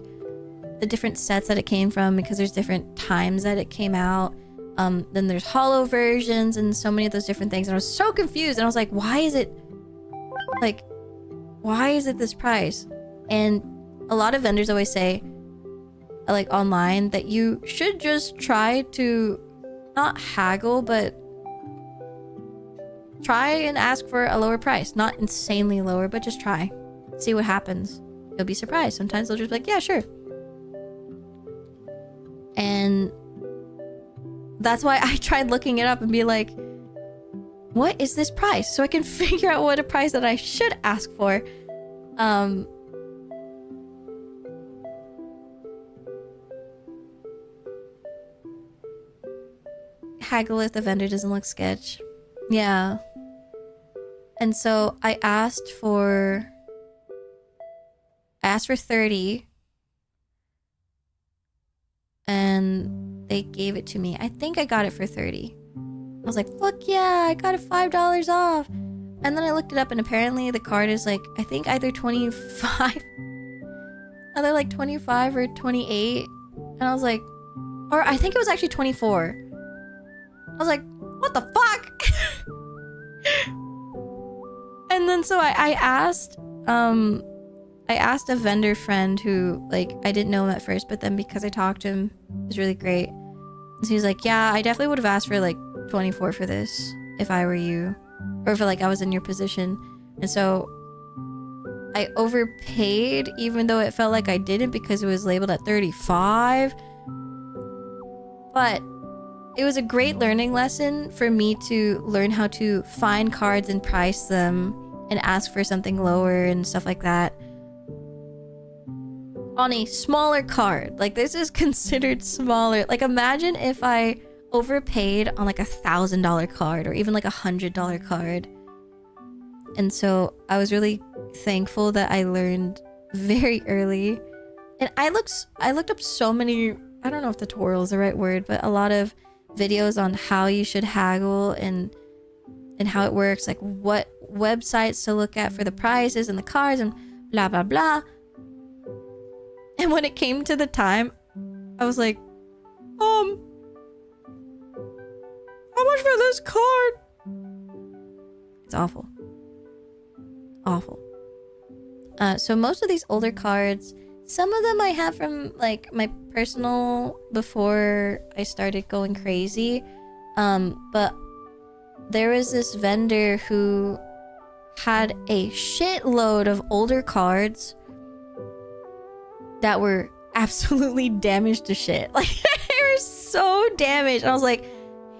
the different sets that it came from because there's different times that it came out. Then there's holo versions and so many of those different things, and I was so confused, and I was like, why is it this price? And a lot of vendors always say, like online, that you should just try to not haggle, but try and ask for a lower price. Not insanely lower, but just try. See what happens. You'll be surprised. Sometimes they'll just be like, yeah, sure. And that's why I tried looking it up and be like, what is this price? So I can figure out what a price that I should ask for. Haggle if the vendor doesn't look sketch. Yeah. And so I asked for 30 and they gave it to me. I think I got it for 30. I was like, fuck yeah, I got it $5 off. And then I looked it up and apparently the card is like, I think either 25 either like 25 or 28. And I was like, or I think it was actually 24. I was like, what the fuck? And then so I asked a vendor friend who, like, I didn't know him at first, but then because I talked to him, it was really great. So he was like, yeah, I definitely would have asked for like 24 for this if I were you, or if like I was in your position. And so I overpaid even though it felt like I didn't because it was labeled at 35. But it was a great learning lesson for me to learn how to find cards and price them and ask for something lower and stuff like that on a smaller card. Like, this is considered smaller. Like, imagine if I overpaid on like $1,000 card or even like $100 card. And so I was really thankful that I learned very early. And I looked up so many, I don't know if tutorial is the right word, but a lot of videos on how you should haggle and how it works, like what websites to look at for the prices and the cards and blah blah blah. And when it came to the time, I was like, how much for this card? It's awful. So most of these older cards, some of them I have from like my personal before I started going crazy. But there was this vendor who had a shitload of older cards that were absolutely damaged to shit. Like, they were so damaged. And I was like,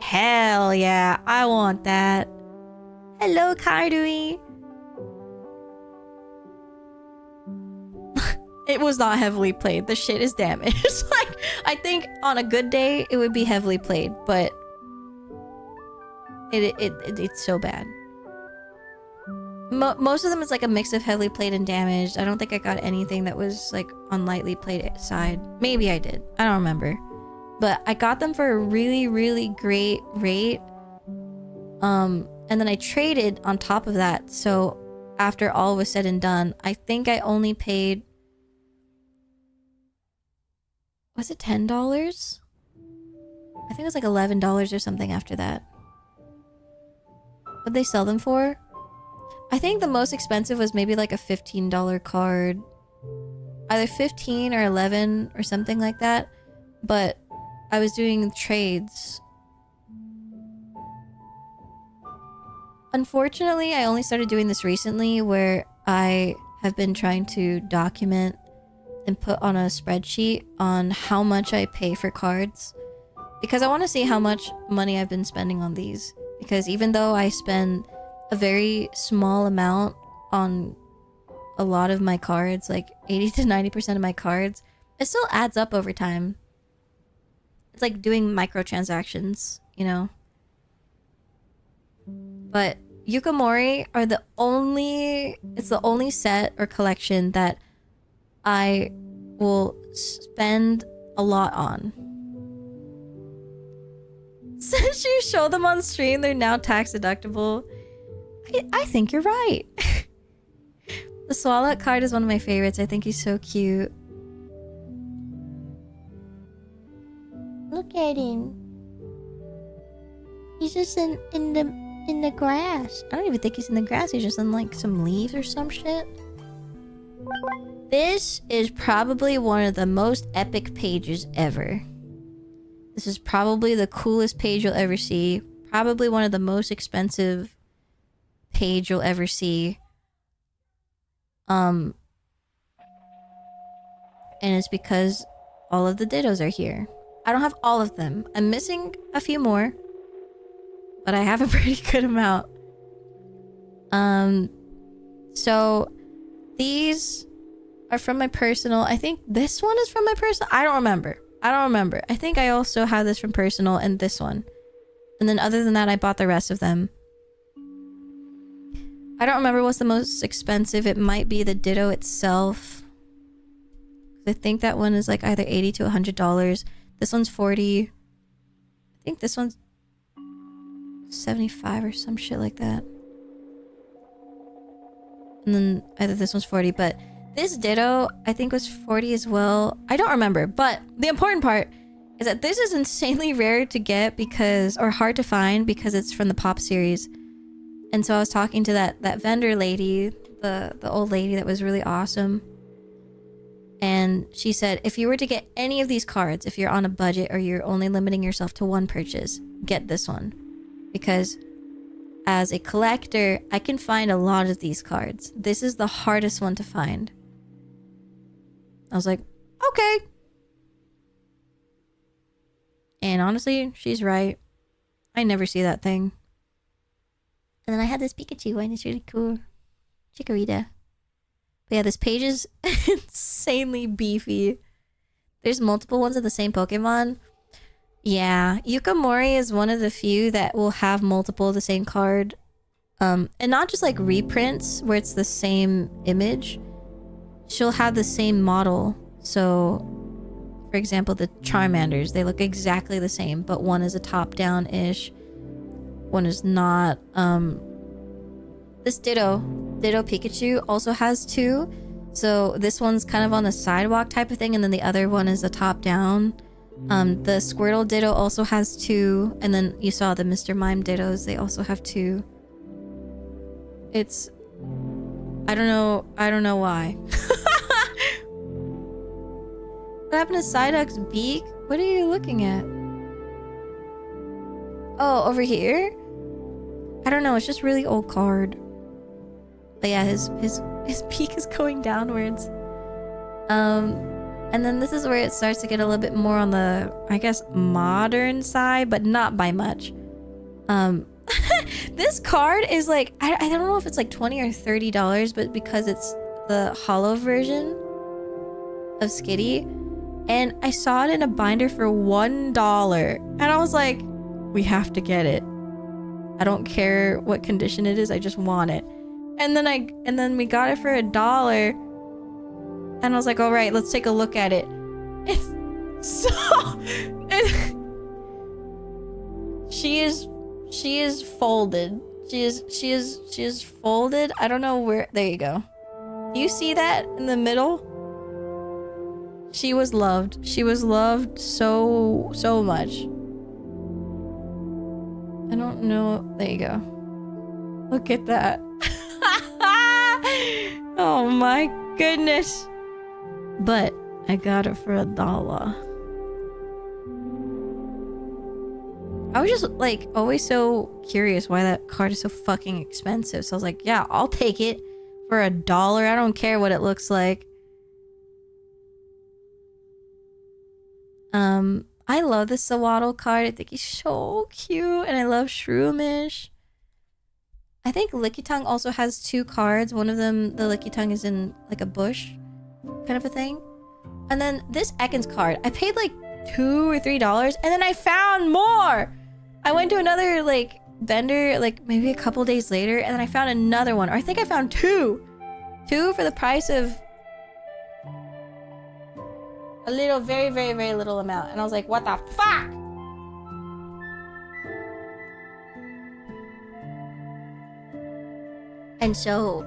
hell yeah, I want that. Hello, Kardui. It was not heavily played. The shit is damaged. Like, I think on a good day it would be heavily played, but it's so bad. Most of them is like a mix of heavily played and damaged. I don't think I got anything that was like on lightly played side. Maybe I did. I don't remember. But I got them for a really, really great rate. And then I traded on top of that. So after all was said and done, I think I only paid, was it $10? I think it was like $11 or something after that. What'd they sell them for? I think the most expensive was maybe like a $15 card. Either 15 or 11 or something like that. But I was doing trades. Unfortunately, I only started doing this recently, where I have been trying to document and put on a spreadsheet on how much I pay for cards. Because I want to see how much money I've been spending on these. Because even though I spend a very small amount on a lot of my cards, like 80 to 90% of my cards, it still adds up over time. It's like doing microtransactions. you know. But Yukamori are the only... It's the only set or collection that I will spend a lot on. Since you show them on stream, they're now tax deductible. I think you're right. The Swallow card is one of my favorites. I think he's so cute. Look at him. He's just in the grass. I don't even think he's in the grass. He's just in like some leaves or some shit. This is probably one of the most epic pages ever. This is probably the coolest page you'll ever see. Probably one of the most expensive page you'll ever see. And it's because all of the dittos are here. I don't have all of them. I'm missing a few more, but I have a pretty good amount. So these are from my personal. I think this one is from my personal. I don't remember. I think I also have this from personal and this one. And then other than that, I bought the rest of them. I don't remember what's the most expensive. It might be the ditto itself. I think that one is like either $80 to $100. This one's $40. I think this one's $75 or some shit like that. And then either this one's $40, but this ditto I think was $40 as well. I don't remember, but the important part is that this is insanely rare to get because, or hard to find because it's from the Pop series. And so I was talking to that vendor lady, the old lady that was really awesome. And she said, if you were to get any of these cards, if you're on a budget or you're only limiting yourself to one purchase, get this one. Because as a collector, I can find a lot of these cards. This is the hardest one to find. I was like, okay. And honestly, she's right. I never see that thing. And then I had this Pikachu one. It's really cool. Chikorita. But yeah, this page is insanely beefy. There's multiple ones of the same Pokemon. Yeah, Yukamori is one of the few that will have multiple of the same card. And not just like reprints where it's the same image. She'll have the same model. So, for example, the Charmanders, they look exactly the same, but one is a top-down-ish. One is not. This Ditto Pikachu also has two. So this one's kind of on the sidewalk type of thing, and then the other one is a top-down. The Squirtle Ditto also has two, and then you saw the Mr. Mime Dittos, they also have two. It's... I don't know why. What happened to Psyduck's beak? What are you looking at? Oh, over here? I don't know, it's just really old card. But yeah, his beak is going downwards. And then this is where it starts to get a little bit more on the, I guess, modern side, but not by much. This card is like, I don't know if it's like $20 or $30, but because it's the holo version of Skitty, and I saw it in a binder for $1, and I was like, we have to get it. I don't care what condition it is, I just want it. And then we got it for $1, and I was like, all right, let's take a look at it. It's so... She is folded. She is folded. I don't know where... There you go. Do you see that in the middle? She was loved. She was loved so much. I don't know. There you go. Look at that. Oh my goodness. But I got it for $1. I was just like always so curious why that card is so fucking expensive. So I was like, yeah, I'll take it for $1. I don't care what it looks like. I love the Sawaddle card. I think he's so cute, and I love Shroomish. I think Lickitung also has two cards. One of them, the Lickitung is in like a bush kind of a thing. And then this Ekans card, I paid like $2 or $3, and then I found more. I went to another like vendor like maybe a couple days later, and then I found another one, or I think I found two for the price of a little, very, very, very little amount. And I was like, what the fuck? And so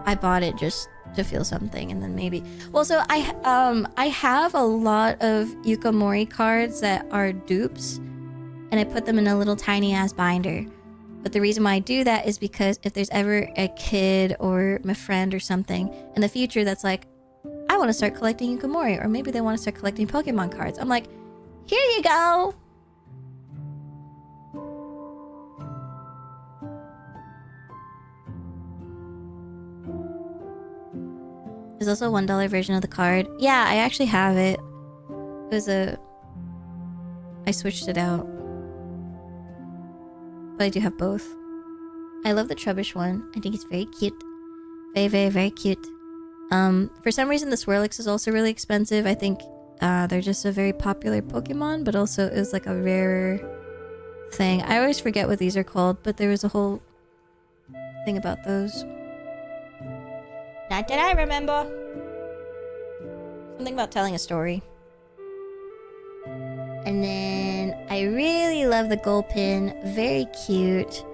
I bought it just to feel something, and then maybe, well, so I have a lot of Yukamori cards that are dupes, and I put them in a little tiny ass binder. But the reason why I do that is because if there's ever a kid or my friend or something in the future that's like, I want to start collecting Yukamori, or maybe they want to start collecting Pokemon cards, I'm like, here you go. There's also a $1 version of the card. Yeah, I actually have it. It was I switched it out. But I do have both. I love the Trubbish one. I think it's very cute. Very, very, very cute. For some reason, the Swirlix is also really expensive. I think they're just a very popular Pokemon, but also it was like a rarer thing. I always forget what these are called, but there was a whole thing about those. Not that I remember. Something about telling a story. And then I really love the Gulpin. Very cute.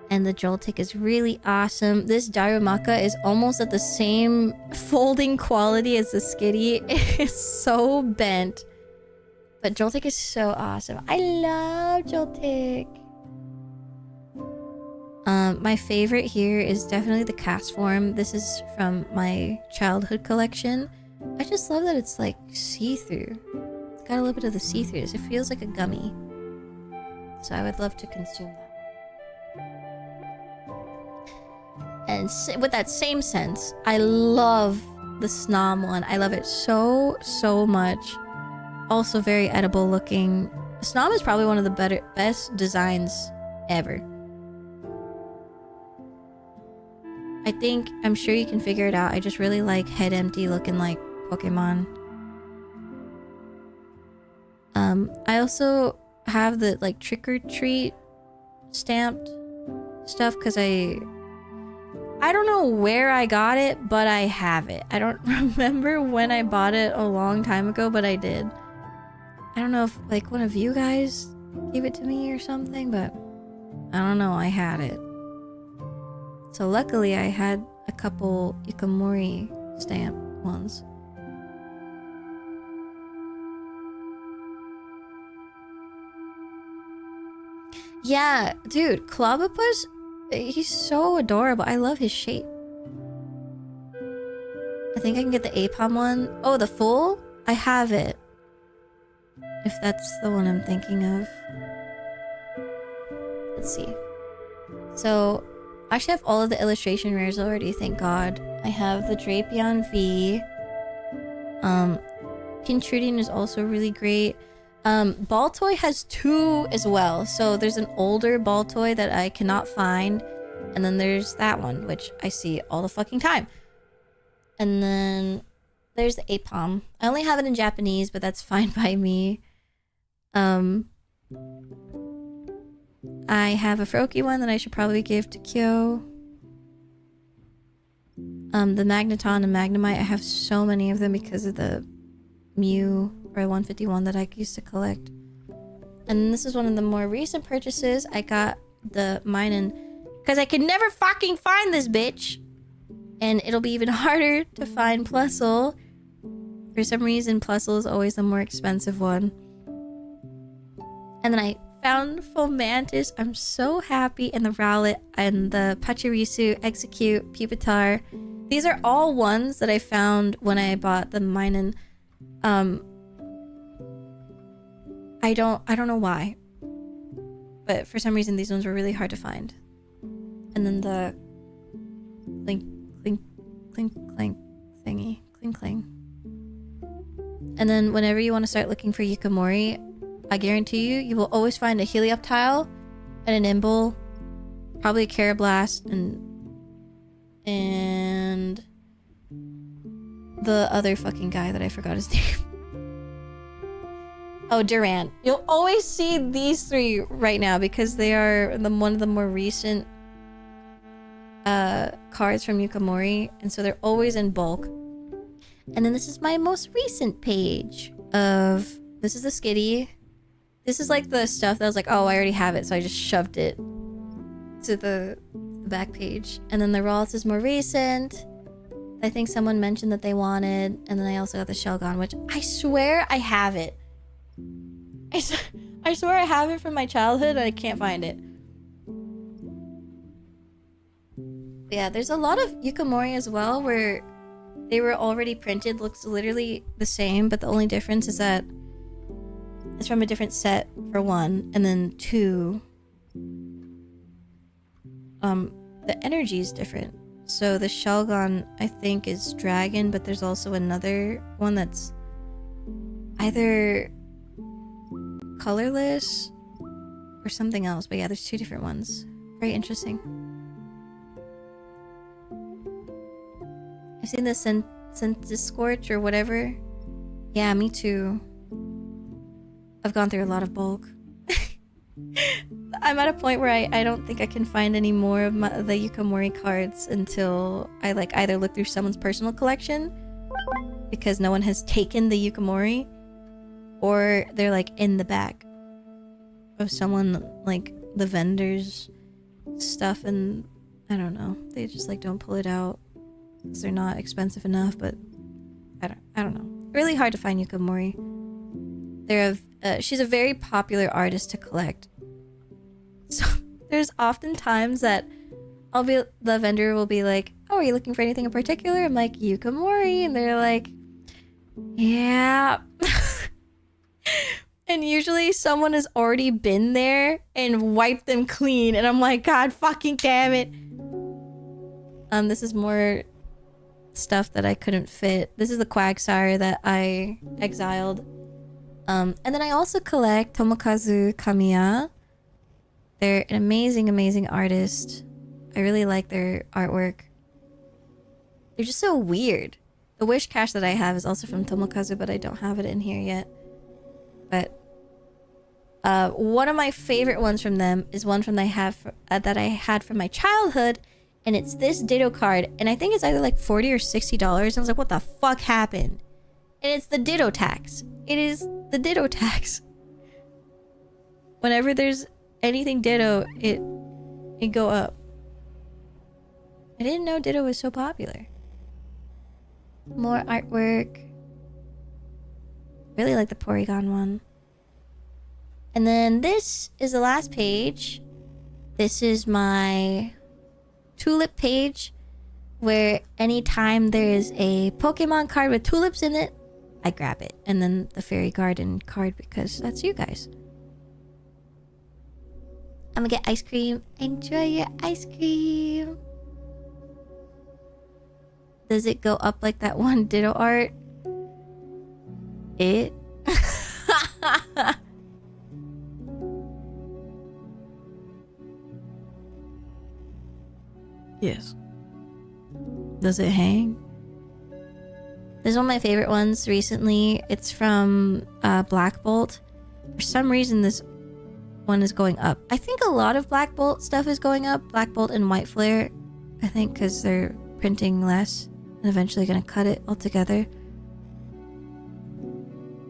And the Joltik is really awesome. This Darumaka is almost at the same folding quality as the Skitty. It is so bent. But Joltik is so awesome. I love Joltik. My favorite here is definitely the cast form. This is from my childhood collection. I just love that it's like see-through. It's got a little bit of the see-throughness. It feels like a gummy. So I would love to consume that. And with that same sense, I love the Snom one. I love it so, so much. Also very edible looking. Snom is probably one of the best designs ever. I'm sure you can figure it out. I just really like head empty looking like Pokemon. I also have the like trick or treat stamped stuff because I don't know where I got it, but I have it. I don't remember when I bought it a long time ago, but I did. I don't know if like one of you guys gave it to me or something, but I don't know. I had it. So luckily I had a couple Yukamori stamp ones. Yeah, dude, Clobbopus, he's so adorable. I love his shape. I think I can get the Apom one. Oh, the full? I have it. If that's the one I'm thinking of. Let's see. So, I actually have all of the illustration rares already, thank God. I have the Drapion V. Pintruding is also really great. Baltoy has two as well. So there's an older Baltoy that I cannot find. And then there's that one, which I see all the fucking time. And then there's the Apom. I only have it in Japanese, but that's fine by me. I have a Froakie one that I should probably give to Kyo. The Magneton and Magnemite, I have so many of them because of the Mew or 151 that I used to collect. And this is one of the more recent purchases. I got the Minun because I can never fucking find this bitch. And it'll be even harder to find Plusle. For some reason, Plusle is always the more expensive one. And then I found Fomantis. I'm so happy. And the Rowlet and the Pachirisu, Execute, Pupitar. These are all ones that I found when I bought the Minun. I don't know why. But for some reason these ones were really hard to find. And then the clink clink thingy. Clink cling. And then whenever you want to start looking for Yukamori, I guarantee you will always find a Helioptile and an Imble, probably a Carablast, and the other fucking guy that I forgot his name. Oh, Durant. You'll always see these three right now because they are one of the more recent cards from Yukamori, and so they're always in bulk. And then this is my most recent page of... This is the Skitty. This is like the stuff that I was like, oh, I already have it, so I just shoved it to the back page. And then the Ralts is more recent. I think someone mentioned that they wanted. And then I also got the Shelgon, which I swear I have it. I swear I have it from my childhood and I can't find it. But yeah, there's a lot of Yukamori as well where they were already printed. Looks literally the same, but the only difference is that it's from a different set for one, and then two, the energy is different. So the Shelgon, I think, is dragon, but there's also another one that's either colorless or something else. But yeah, there's two different ones. Very interesting. I've seen the Scorch or whatever. Yeah, me too. I've gone through a lot of bulk. I'm at a point where I don't think I can find any more of the Yukamori cards until I like either look through someone's personal collection because no one has taken the Yukamori, or they're like in the back of someone, like the vendor's stuff, and I don't know, they just like don't pull it out because they're not expensive enough. But I don't know. Really hard to find Yukamori. She's a very popular artist to collect. So there's often times that the vendor will be like, oh, are you looking for anything in particular? I'm like, Yukamori. And they're like, yeah. And usually someone has already been there and wiped them clean. And I'm like, God fucking damn it. This is more stuff that I couldn't fit. This is the Quagsire that I exiled. And then I also collect Tomokazu Kamiya. They're an amazing, amazing artist. I really like their artwork. They're just so weird. The wish cache that I have is also from Tomokazu, but I don't have it in here yet. But one of my favorite ones from them is one from that I had from my childhood, and it's this Ditto card, and I think it's either like $40 or $60. And I was like, what the fuck happened? And it's the Ditto tax. It is the Ditto tax. Whenever there's anything Ditto, it go up. I didn't know Ditto was so popular. More artwork. Really like the Porygon one. And then this is the last page. This is my tulip page, where anytime there's a Pokemon card with tulips in it, I grab it. And then the Fairy Garden card, because that's you guys. I'm gonna get ice cream. Enjoy your ice cream. Does it go up like that one Ditto art? It? Yes. Does it hang? This is one of my favorite ones recently. It's from Black Bolt. For some reason, this one is going up. I think a lot of Black Bolt stuff is going up. Black Bolt and White Flare. I think because they're printing less and eventually going to cut it altogether.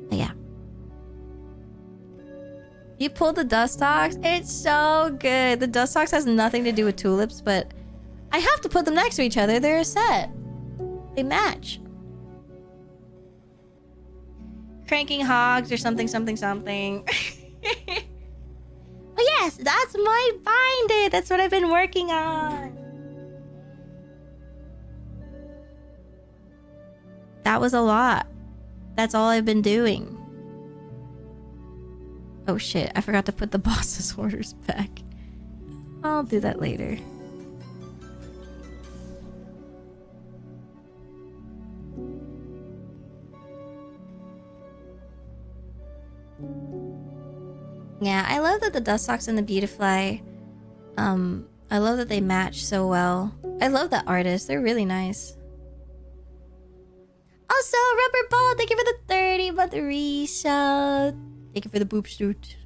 But yeah. You pulled the Dustox? It's so good. The Dustox has nothing to do with tulips, but I have to put them next to each other. They're a set. They match. Cranking Hogs or something, something, something. Oh yes, that's my binder. That's what I've been working on. That was a lot. That's all I've been doing. Oh shit, I forgot to put the boss's orders back. I'll do that later. Yeah, I love that the Dustox and the Beautifly, I love that they match so well. I love that artist. They're really nice. Also, Rubber Ball, thank you for the 30-month resub. Thank you for the boop shoot.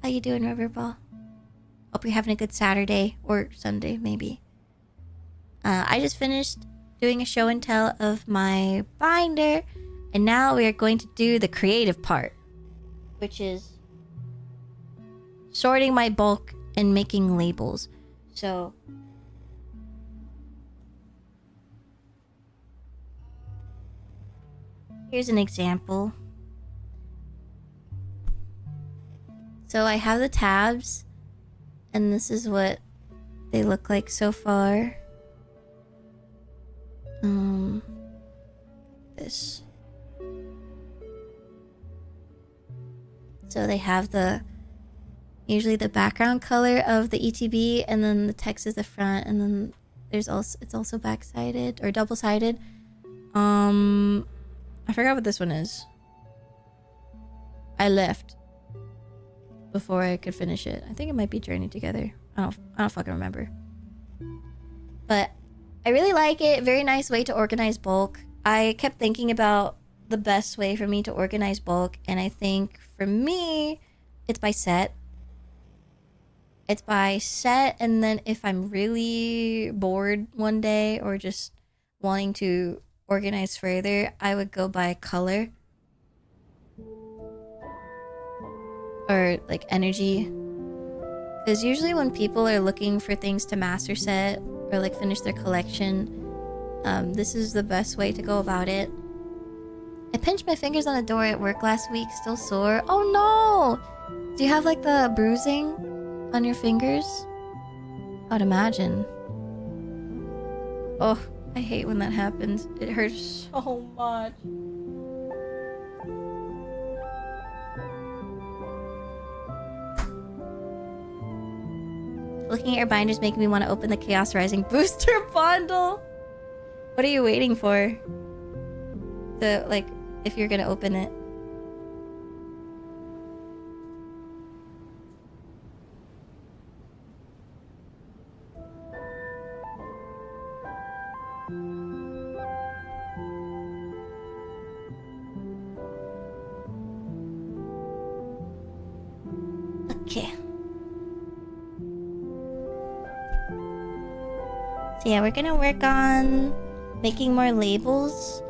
How you doing, Riverball? Hope you're having a good Saturday or Sunday, maybe. I just finished doing a show and tell of my binder, and now we are going to do the creative part, which is sorting my bulk and making labels. So here's an example. So I have the tabs, and this is what they look like so far. This. So they have usually the background color of the ETB, and then the text is the front, and then it's also back-sided or double-sided. I forgot what this one is. I left before I could finish it. I think it might be Journey Together. I don't fucking remember. But I really like it. Very nice way to organize bulk. I kept thinking about the best way for me to organize bulk, and I think for me, it's by set. It's by set, and then if I'm really bored one day or just wanting to organize further, I would go by color. Or like energy. Because usually when people are looking for things to master set or like finish their collection, this is the best way to go about it. I pinched my fingers on a door at work last week, still sore. Oh no! Do you have like the bruising on your fingers? I'd imagine. Oh, I hate when that happens. It hurts so much. Looking at your binders making me want to open the Chaos Rising booster bundle. What are you waiting for? Like, if you're gonna open it. Okay. So yeah, we're gonna work on making more labels.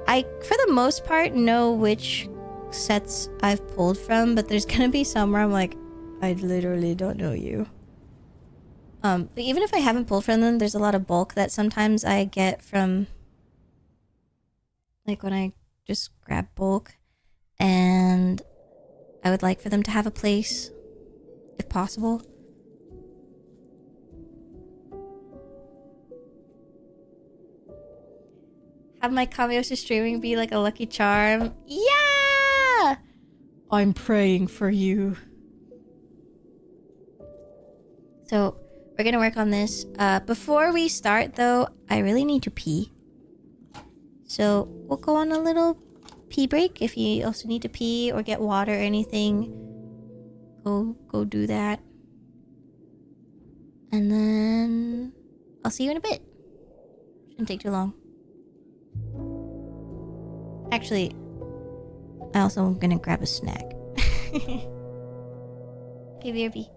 I, for the most part, know which sets I've pulled from, but there's gonna be some where I'm like, I literally don't know you. But even if I haven't pulled from them, there's a lot of bulk that sometimes I get from, like, when I just grab bulk, and I would like for them to have a place, if possible. Have my Kamiyoshi streaming be like a lucky charm. Yeah! I'm praying for you. So, we're gonna work on this. Before we start, though, I really need to pee. So, we'll go on a little pee break. If you also need to pee or get water or anything, go do that. And then I'll see you in a bit. Shouldn't take too long. Actually, I also am gonna grab a snack. Okay, BRB.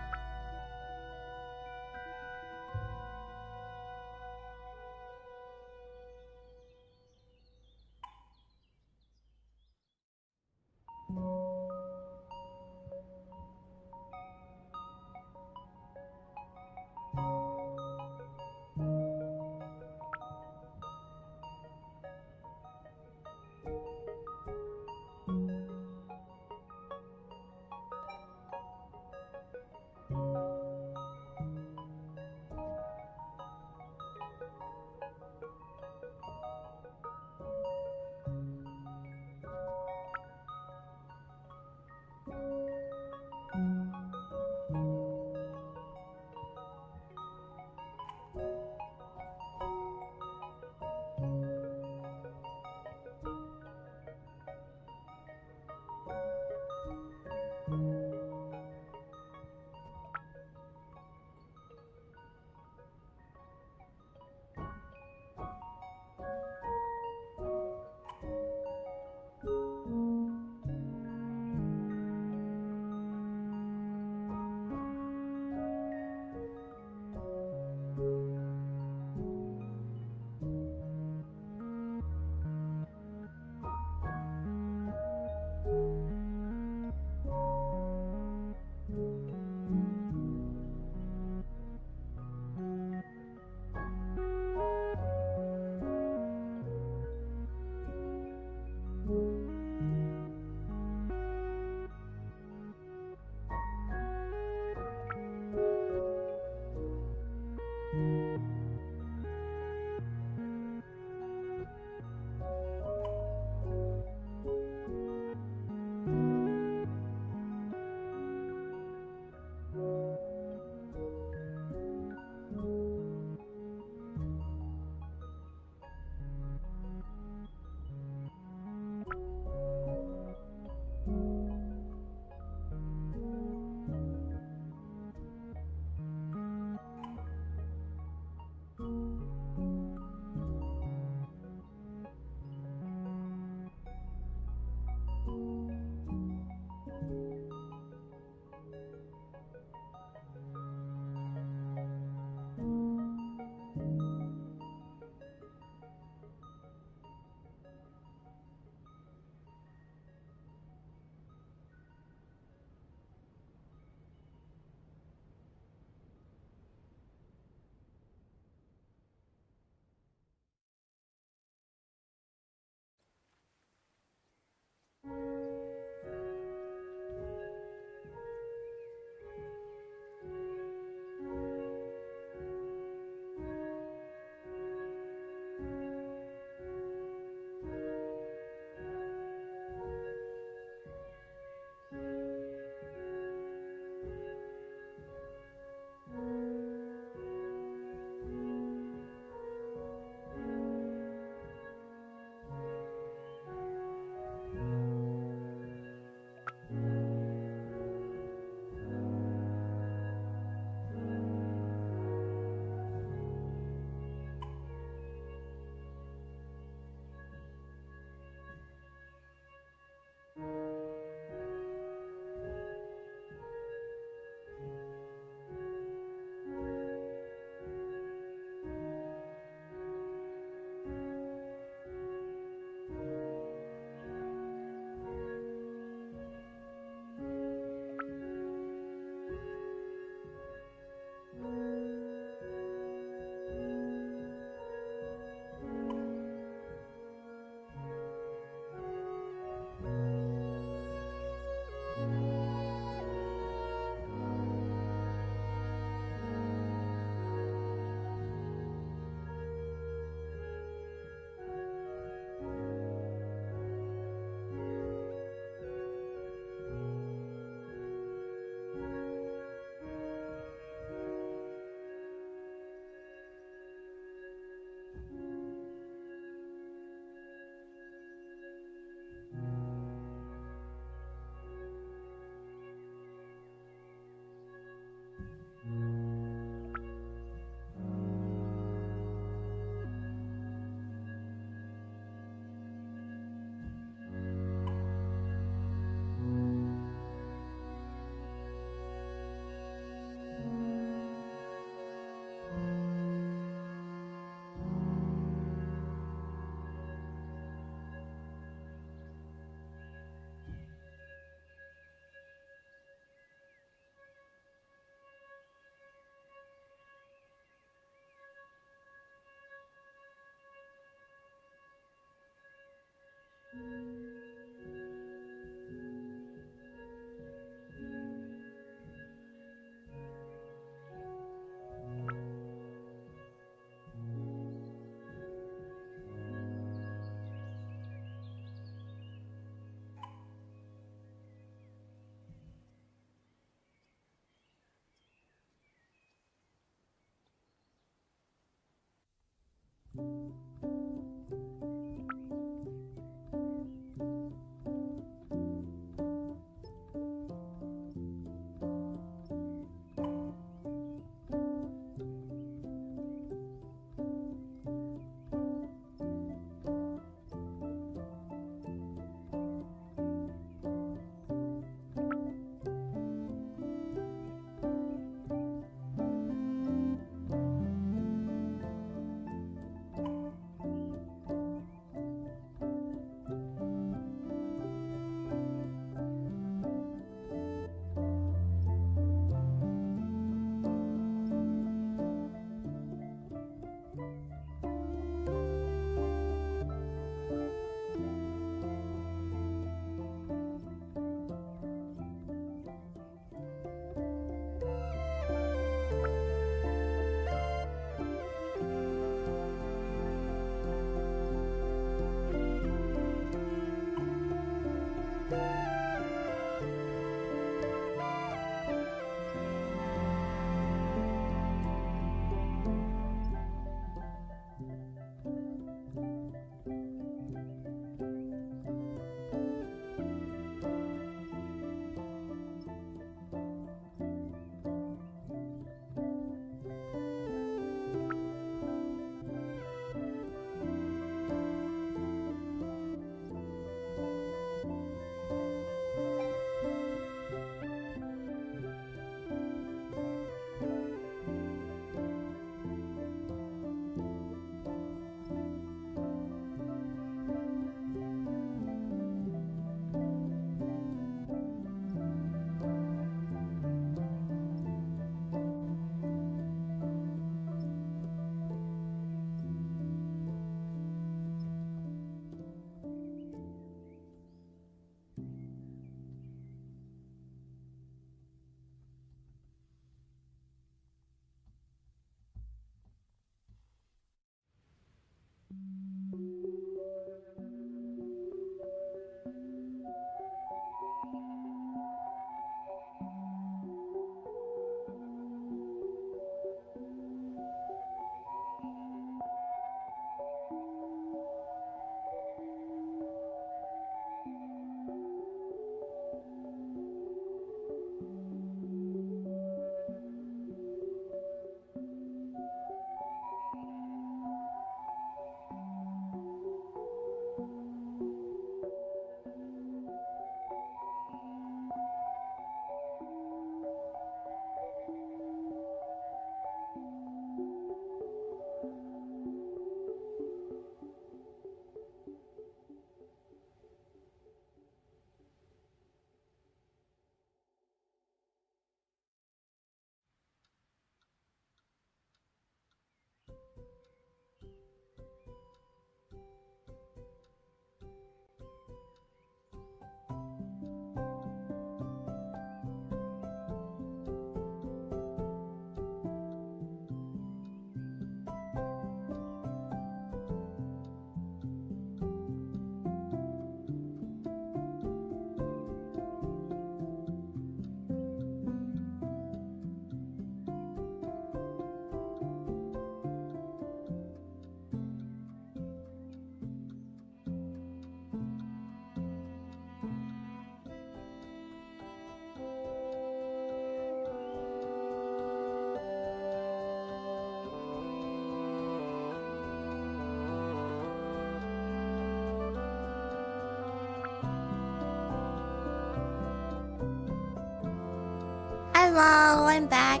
Hello, I'm back.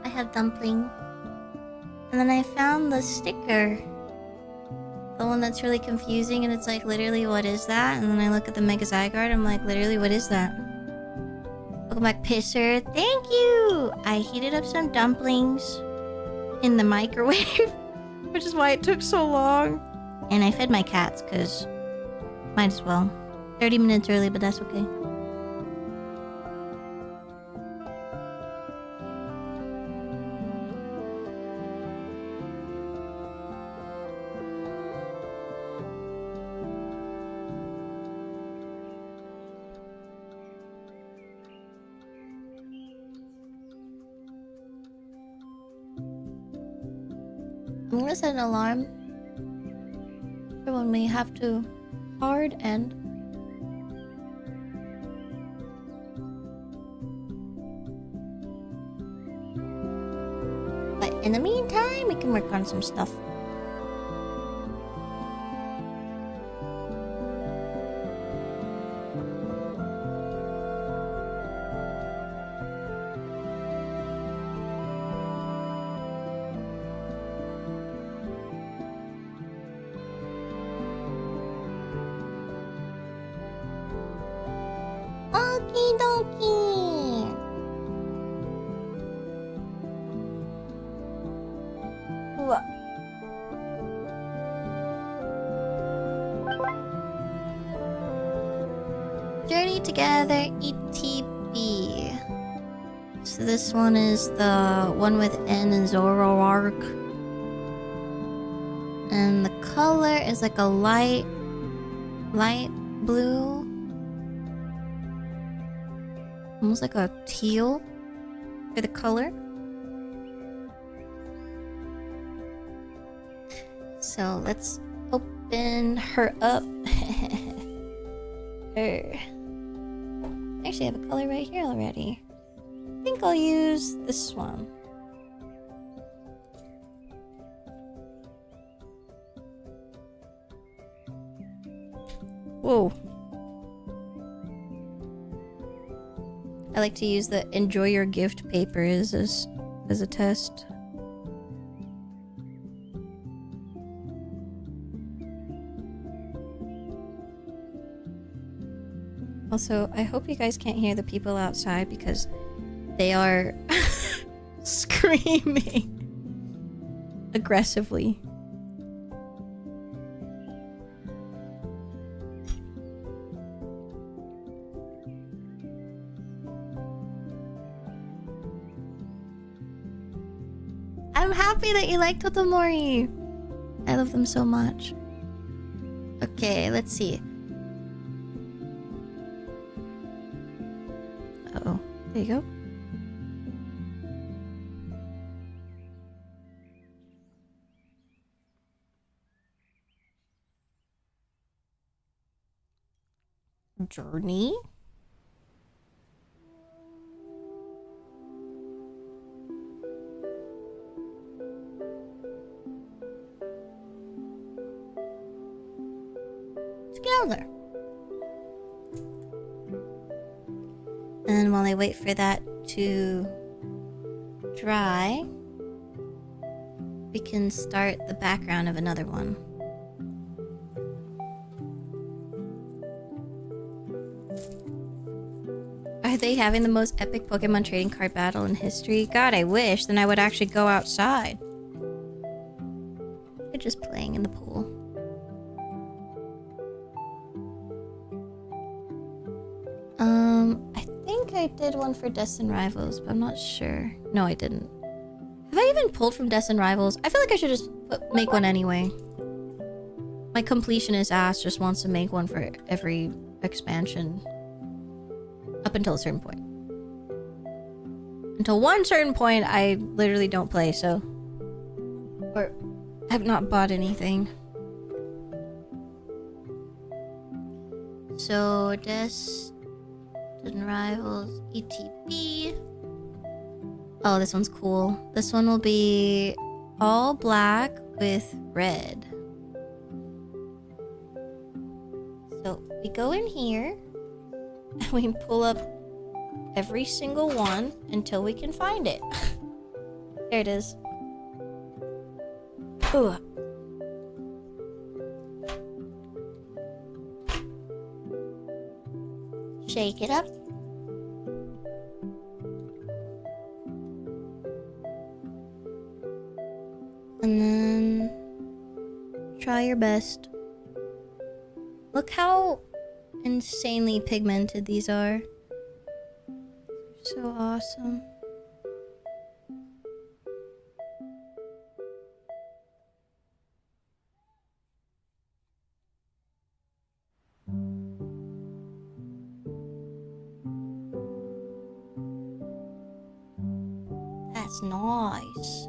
I have dumpling. And then I found the sticker. The one that's really confusing and it's like, literally, what is that? And then I look at the Mega Zygarde, I'm like, literally, what is that? Welcome back, Pisser. Thank you! I heated up some dumplings in the microwave, which is why it took so long. And I fed my cats, because might as well. 30 minutes early, but that's okay. I'm gonna set an alarm for when we have to hard end. But in the meantime, we can work on some stuff. Okie dokie. What? Journey together, ETB. So this one is the one with N and Zoroark. And the color is like a light blue. Almost like a teal for the color. So let's open her up. Her. Actually, I have a color right here already. I think I'll use this one. Whoa. I like to use the enjoy your gift paper as a test. Also, I hope you guys can't hear the people outside because they are screaming aggressively. I'm happy that you like Totomori. I love them so much. Okay, let's see. Uh-oh. There you go. Journey? Together. And while I wait for that to dry, we can start the background of another one. Are they having the most epic Pokemon trading card battle in history? God, I wish. Then I would actually go outside. They're just playing in the pool. I think I did one for Destined Rivals, but I'm not sure. No, I didn't. Have I even pulled from Destined Rivals? I feel like I should just make one anyway. My completionist ass just wants to make one for every expansion. Up until a certain point. Until one certain point, I literally don't play, so... Or have not bought anything. So, Destined Rivals, ETB. Oh, this one's cool. This one will be all black with red. So, we go in here. And we can pull up every single one until we can find it. There it is. Ooh. Shake it up. And then try your best. Look how insanely pigmented these are. So awesome. That's nice.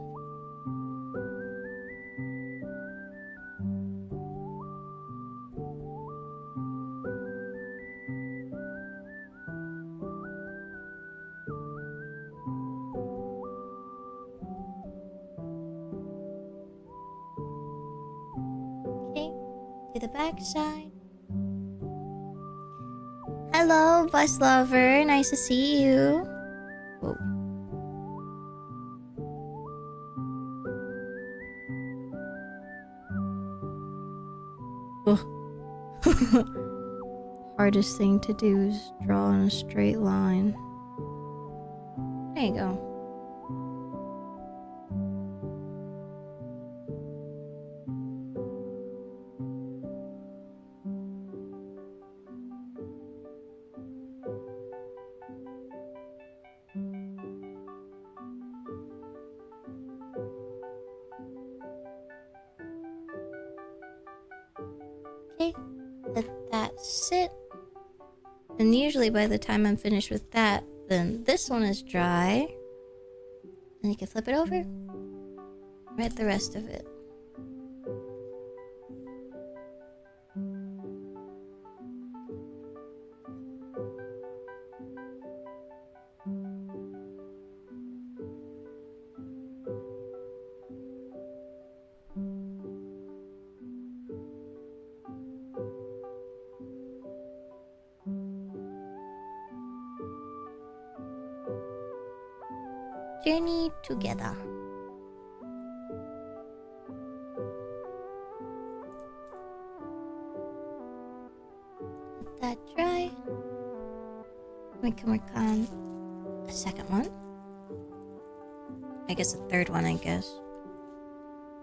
Okay, to the back side. Hello, bus lover. Nice to see you. Whoa. Hardest thing to do is draw in a straight line. There you go. Okay, let that sit. And usually by the time I'm finished with that, then this one is dry. And you can flip it over. Write the rest of it. Journey together. Let that dry. We can work on a second one. I guess a third one, I guess.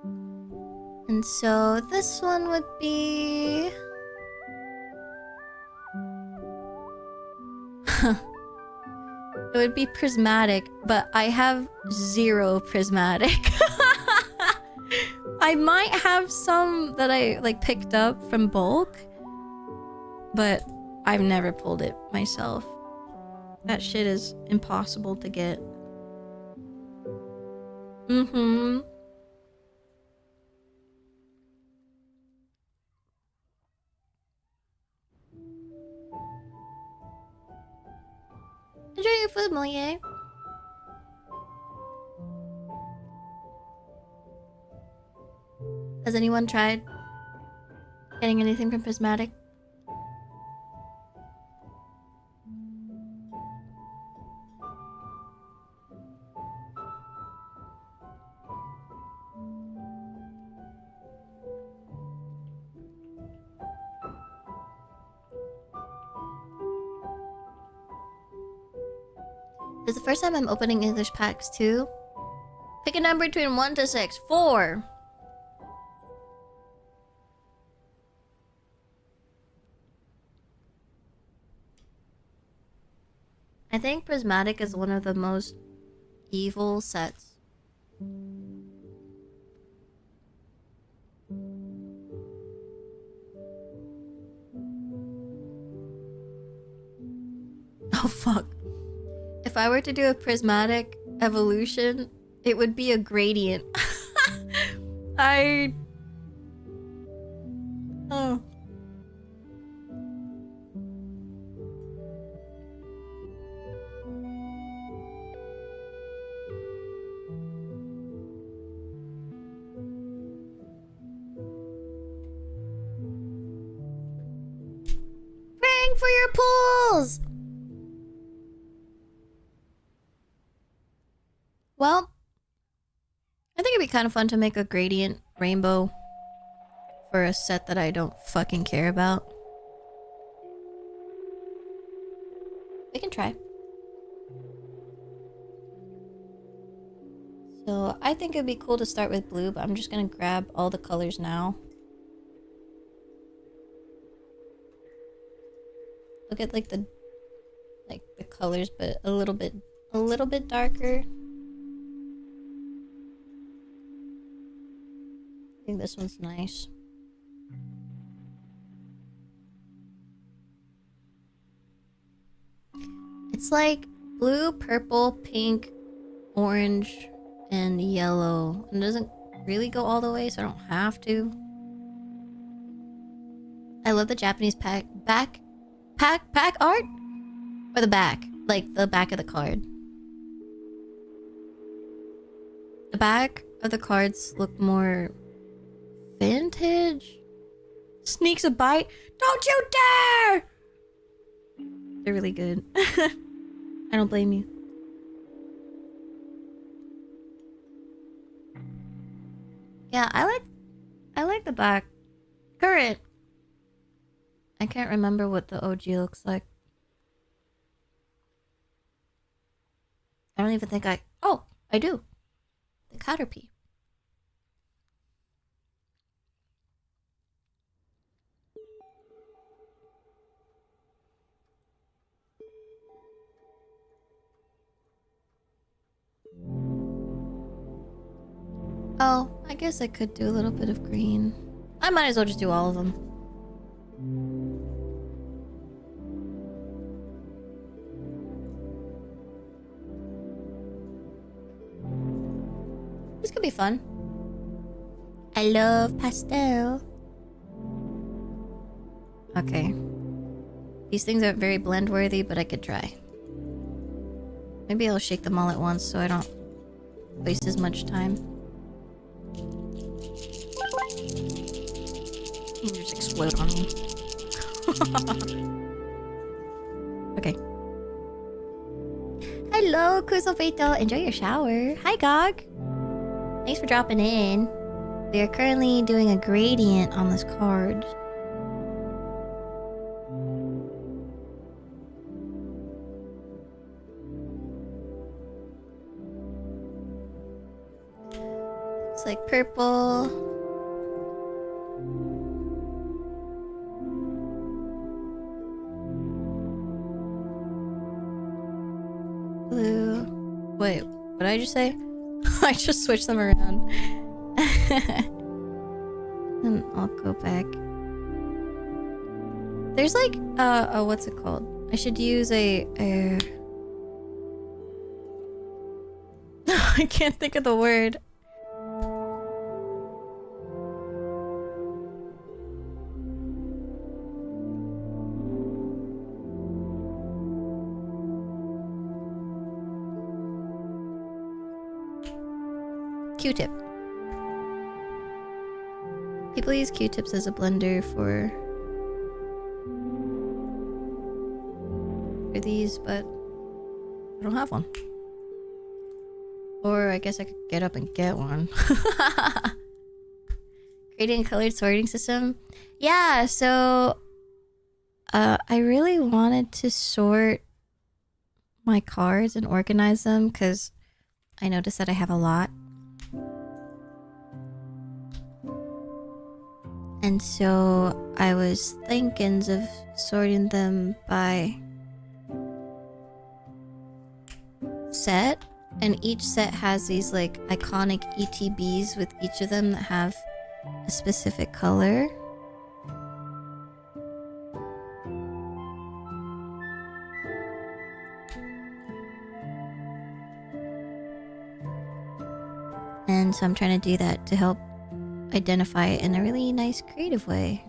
And so this one would be... It would be prismatic, but I have 0 prismatic. I might have some that I like picked up from bulk, but I've never pulled it myself. That shit is impossible to get. Mm-hmm. Enjoy your food, Maia. Has anyone tried getting anything from Prismatic? This is the first time I'm opening English packs too. Pick a number between 1 to 6. 4. I think Prismatic is one of the most evil sets. Oh fuck. If I were to do a prismatic evolution, it would be a gradient. Oh. Praying for your pools! Well, I think it'd be kind of fun to make a gradient rainbow for a set that I don't fucking care about. We can try. So I think it'd be cool to start with blue, but I'm just gonna grab all the colors now. Look at like the colors, but a little bit darker. I think this one's nice. It's like blue, purple, pink, orange, and yellow. It doesn't really go all the way, so I don't have to. I love the Japanese pack art? Or the back? Like the back of the card. The back of the cards look more vintage. Sneaks a bite. Don't you dare! They're really good. I don't blame you. Yeah, I like the back. Current. I can't remember what the OG looks like. I don't even think oh, I do. The Caterpie. Oh, I guess I could do a little bit of green. I might as well just do all of them. This could be fun. I love pastel. Okay. These things aren't very blend worthy, but I could try. Maybe I'll shake them all at once so I don't waste as much time. You just explode on me. Okay. Hello, Kusofeito. Enjoy your shower. Hi, Gog. Thanks for dropping in. We are currently doing a gradient on this card. It's like purple. Blue. Wait, what did I just say? I just switched them around. And I'll go back. There's like, oh, what's it called? I should use a I can't think of the word. Q-tip. People use Q-tips as a blender for these, but I don't have one. Or I guess I could get up and get one. Creating a colored sorting system. Yeah, so I really wanted to sort my cards and organize them because I noticed that I have a lot. And so I was thinking of sorting them by set, and each set has these like iconic ETBs with each of them that have a specific color. And so I'm trying to do that to help identify it in a really nice creative way.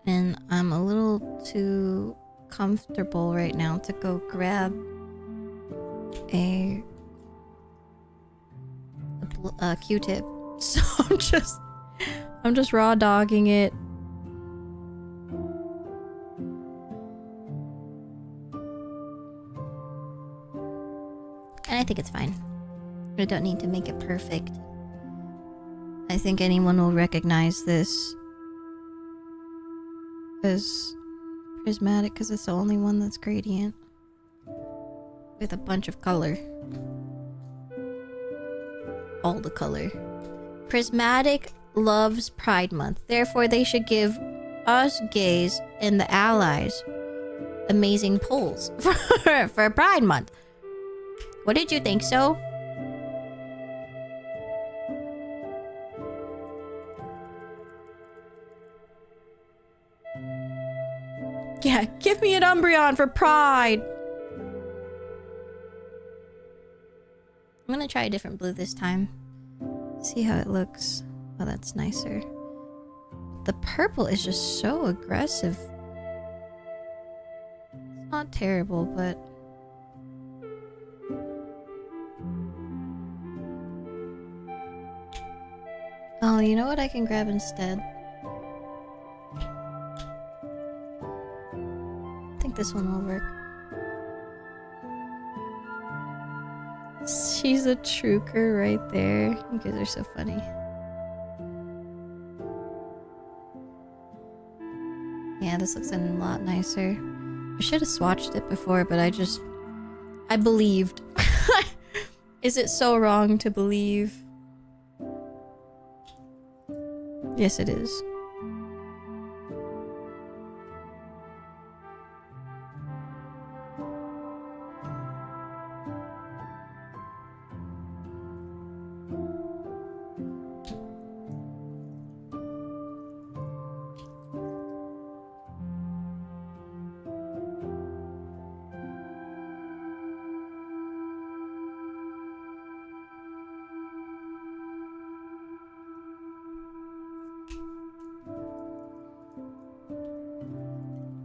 And I'm a little too comfortable right now to go grab a Q-tip. So I'm just raw dogging it. And I think it's fine. I don't need to make it perfect. I think anyone will recognize this. Because prismatic, because it's the only one that's gradient. With a bunch of color. All the color. Prismatic loves Pride Month. Therefore, they should give us gays and the allies amazing polls for Pride Month. What did you think so? Yeah, give me an Umbreon for Pride! I'm gonna try a different blue this time. See how it looks. Oh, that's nicer. The purple is just so aggressive. It's not terrible, but... Oh, you know what I can grab instead? I think this one will work. She's a truker right there. You guys are so funny. Yeah, this looks a lot nicer. I should have swatched it before, but I believed. Is it so wrong to believe? Yes, it is.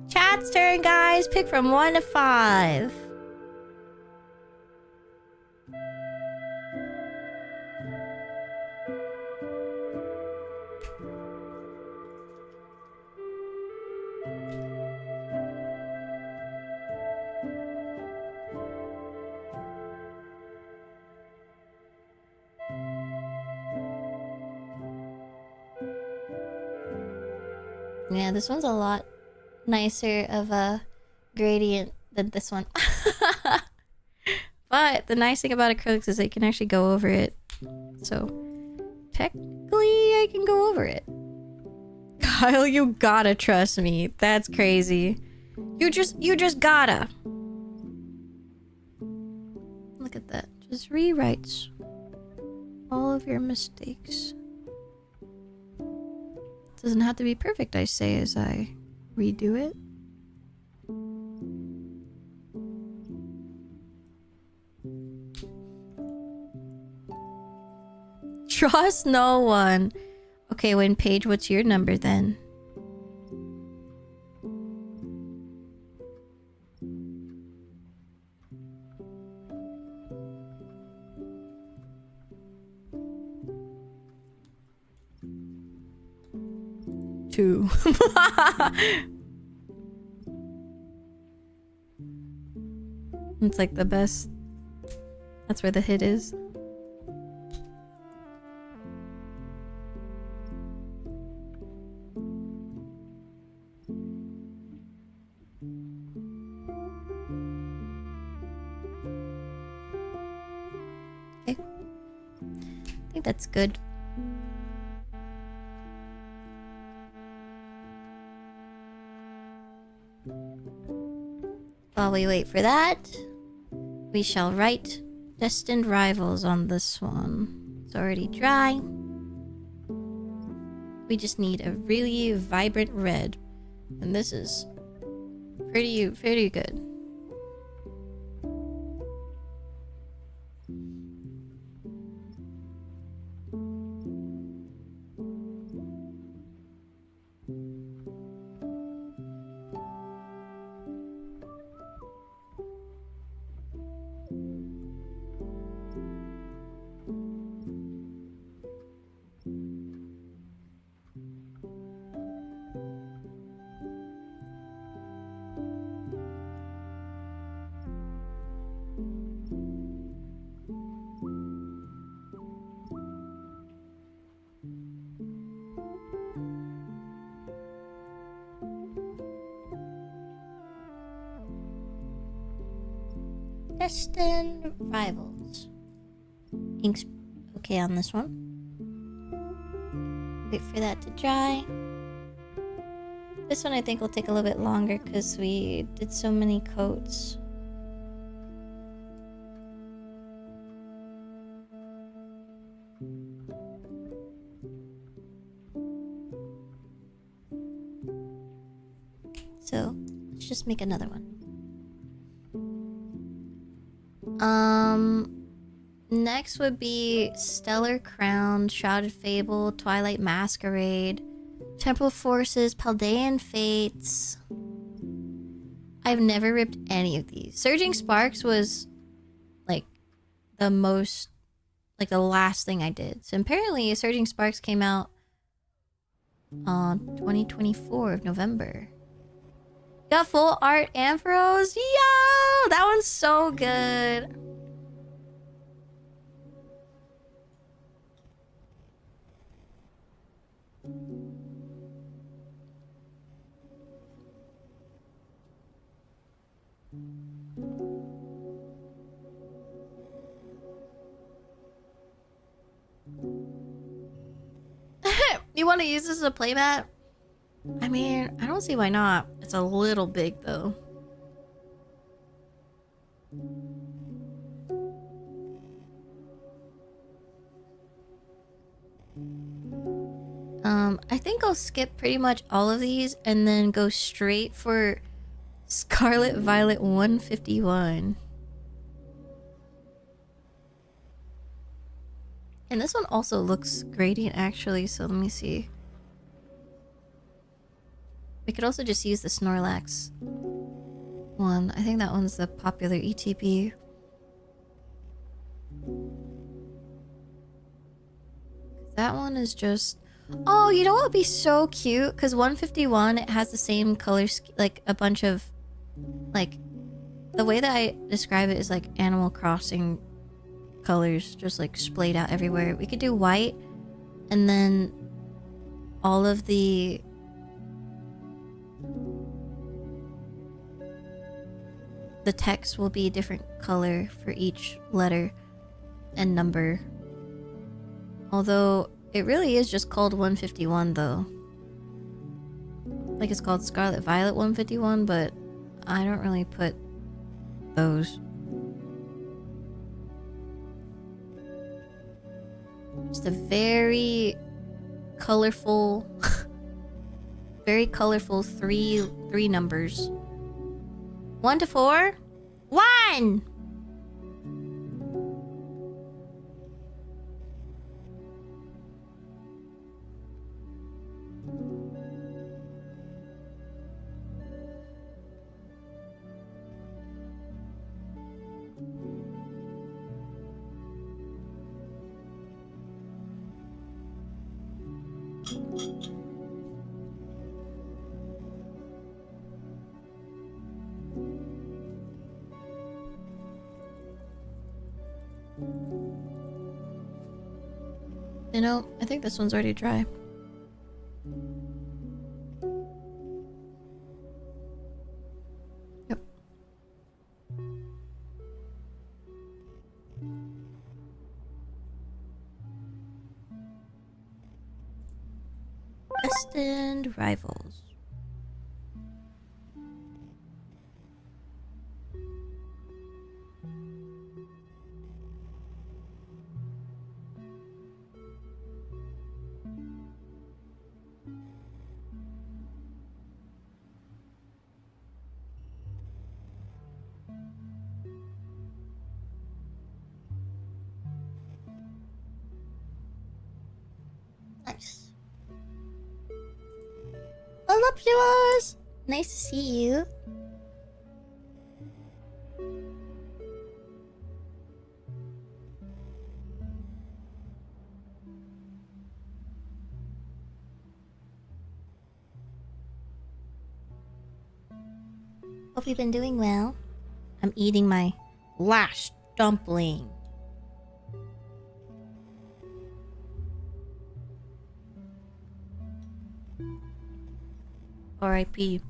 Chat's turn, guys. Pick from 1 to 5. Yeah, this one's a lot nicer of a gradient than this one. But the nice thing about acrylics is they can actually go over it. So technically I can go over it. Kyle, you gotta trust me. That's crazy. You just gotta. Look at that. Just rewrites all of your mistakes. Doesn't have to be perfect, I say as I redo it. Trust no one. Okay, Wayne Page, what's your number then? Two. It's like the best. That's where the hit is. Okay. I think that's good. While we wait for that, we shall write Destined Rivals on this one. It's already dry. We just need a really vibrant red. And this is pretty good. Preston Rivals. Ink's okay on this one. Wait for that to dry. This one I think will take a little bit longer because we did so many coats. So let's just make another one. Next would be Stellar Crown, Shrouded Fable, Twilight Masquerade, Temporal Forces, Paldean Fates. I've never ripped any of these. Surging Sparks was like the most, like the last thing I did. So apparently Surging Sparks came out on 2024 of November. Got full art Ampharos. Yo! That one's so good. You want to use this as a playmat? I mean, I don't see why not. It's a little big though. I think I'll skip pretty much all of these and then go straight for Scarlet Violet 151. And this one also looks gradient actually, so let me see. We could also just use the Snorlax one. I think that one's the popular ETB. That one is just... Oh, you know what would be so cute? Because 151, it has the same color, like a bunch of... Like, the way that I describe it is like Animal Crossing colors just like splayed out everywhere. We could do white and then all of the text will be a different color for each letter and number. Although it really is just called 151 though. Like it's called Scarlet Violet 151, but I don't really put those. Just a very colorful very colorful three numbers. 1 to 4. 1. You know, I think this one's already dry. Yep. Destined Rivals. Nice. Voluptuous! Nice to see you. Hope you've been doing well. I'm eating my last dumpling. R.I.P.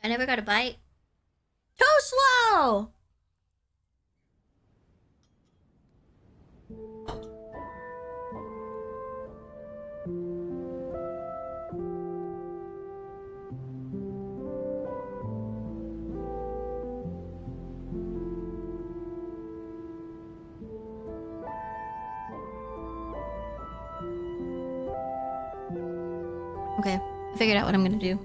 I never got a bite. Too slow! Okay, I figured out what I'm gonna do.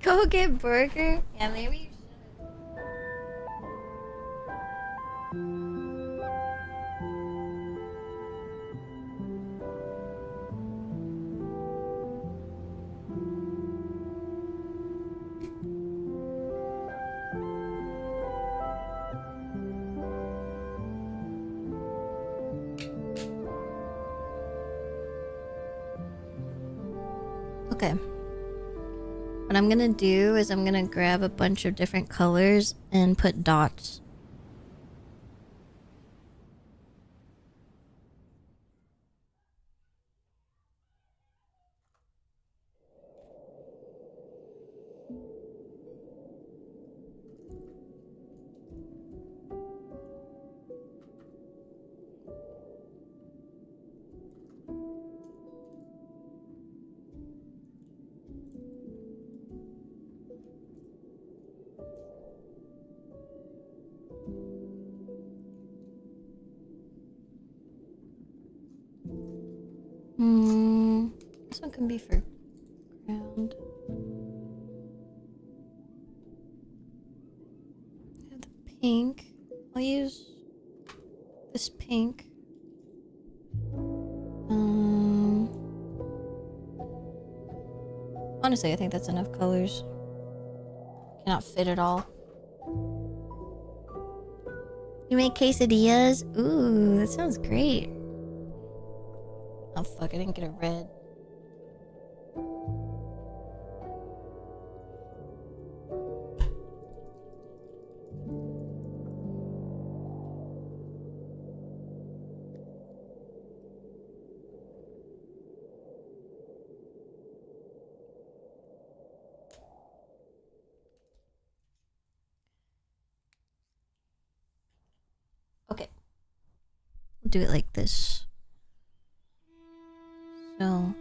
Go get burger? Yeah, maybe you should. Okay. What I'm gonna do is I'm gonna grab a bunch of different colors and put dots. This one can be for ground. I have the pink. I'll use this pink. Honestly, I think that's enough colors. Cannot fit it all. You make quesadillas? Ooh, that sounds great. Oh fuck, I didn't get a red. Okay. We'll do it like this. So...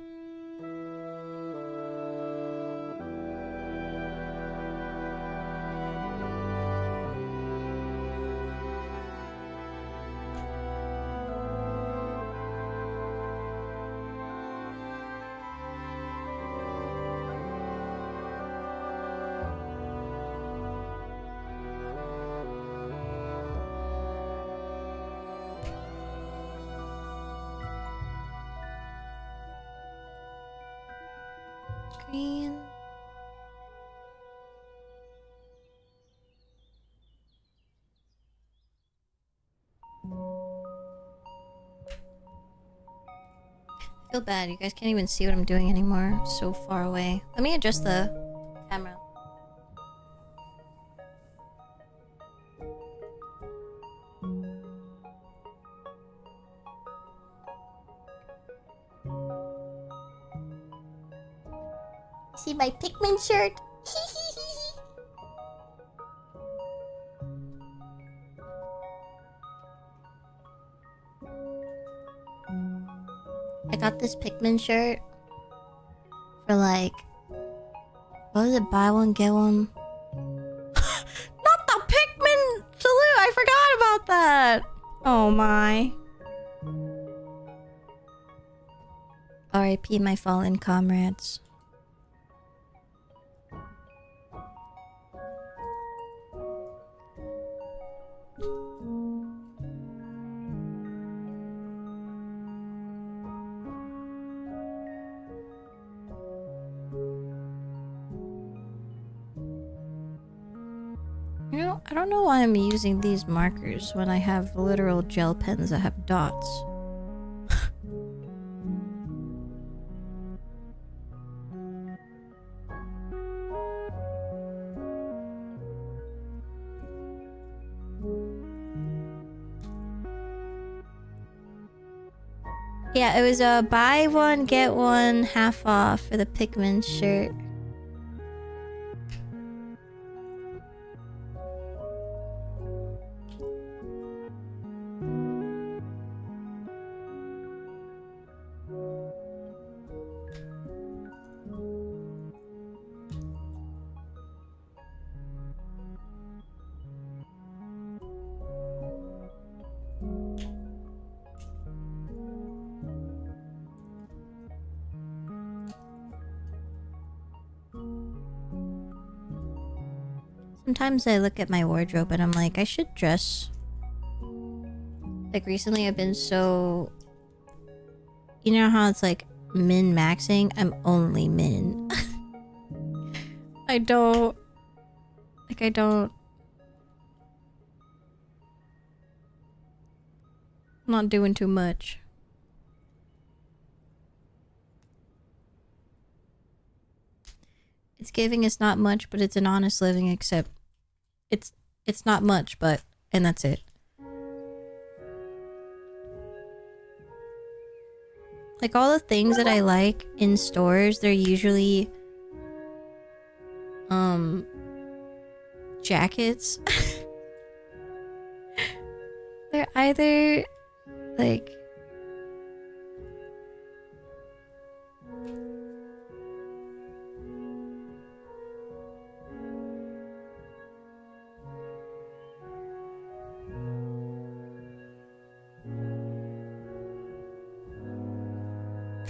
green. I feel bad. You guys can't even see what I'm doing anymore. I'm so far away. Let me adjust the camera. See my Pikmin shirt? I got this Pikmin shirt for like... What was it? Buy one, get one? Not the Pikmin salute! I forgot about that! Oh my. R.I.P. my fallen comrades. You know, I don't know why I'm using these markers when I have literal gel pens that have dots. Yeah, it was a buy one, get one half off for the Pikmin shirt. Sometimes I look at my wardrobe and I'm like, I should dress. Like recently I've been so... You know how it's like min-maxing? I'm only min. I don't... Like I don't... I'm not doing too much. It's giving us not much, but it's an honest living, except... It's not much, but... And that's it. Like all the things that I like in stores, they're usually... Jackets. They're either... Like...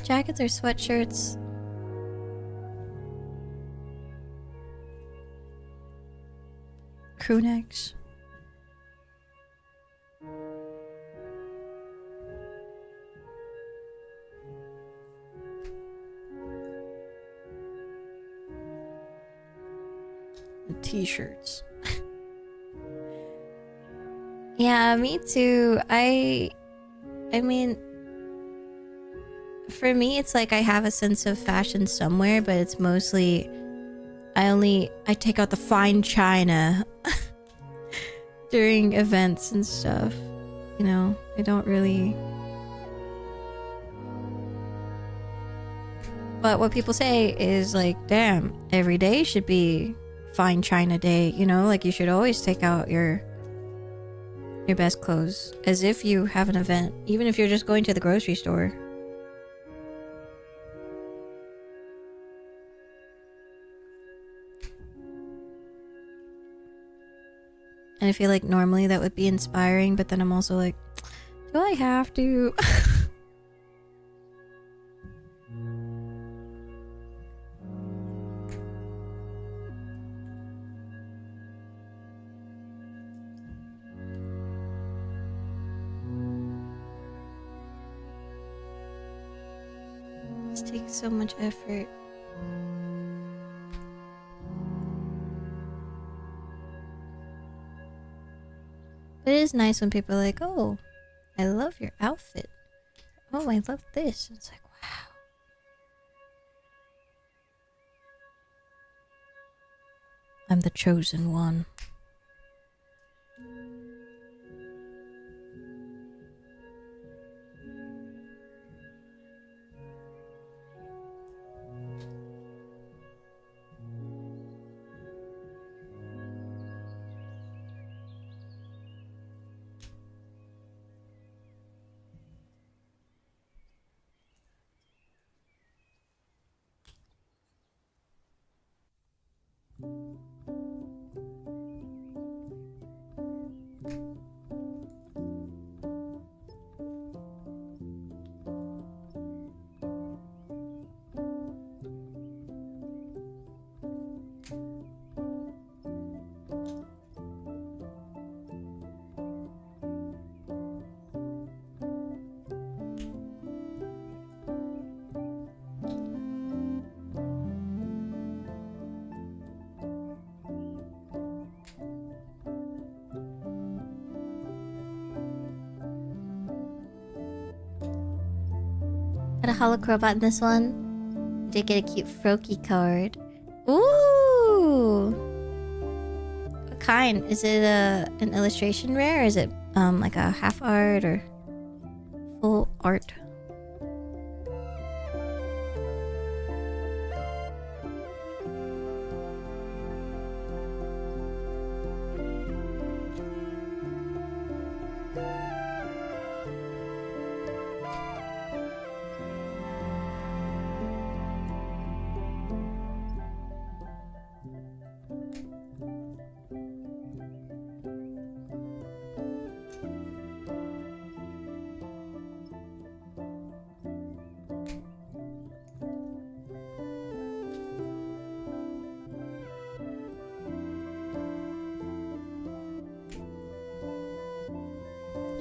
Jackets or sweatshirts. Crew necks. T-shirts. Yeah, me too. I mean, for me, it's like I have a sense of fashion somewhere, but it's mostly I take out the fine china during events and stuff. You know, I don't really. But what people say is like, damn, every day should be fine china day, you know? Like you should always take out your best clothes as if you have an event, even if you're just going to the grocery store. And I feel like normally that would be inspiring, but then I'm also like, do I have to? This takes so much effort. But it is nice when people are like, oh, I love your outfit. Oh, I love this. And it's like, wow. I'm the chosen one. Got a holocrobot in this one. Did get a cute Froakie card. Ooh! What kind? Is it an illustration rare? Or is it like a half art or full art?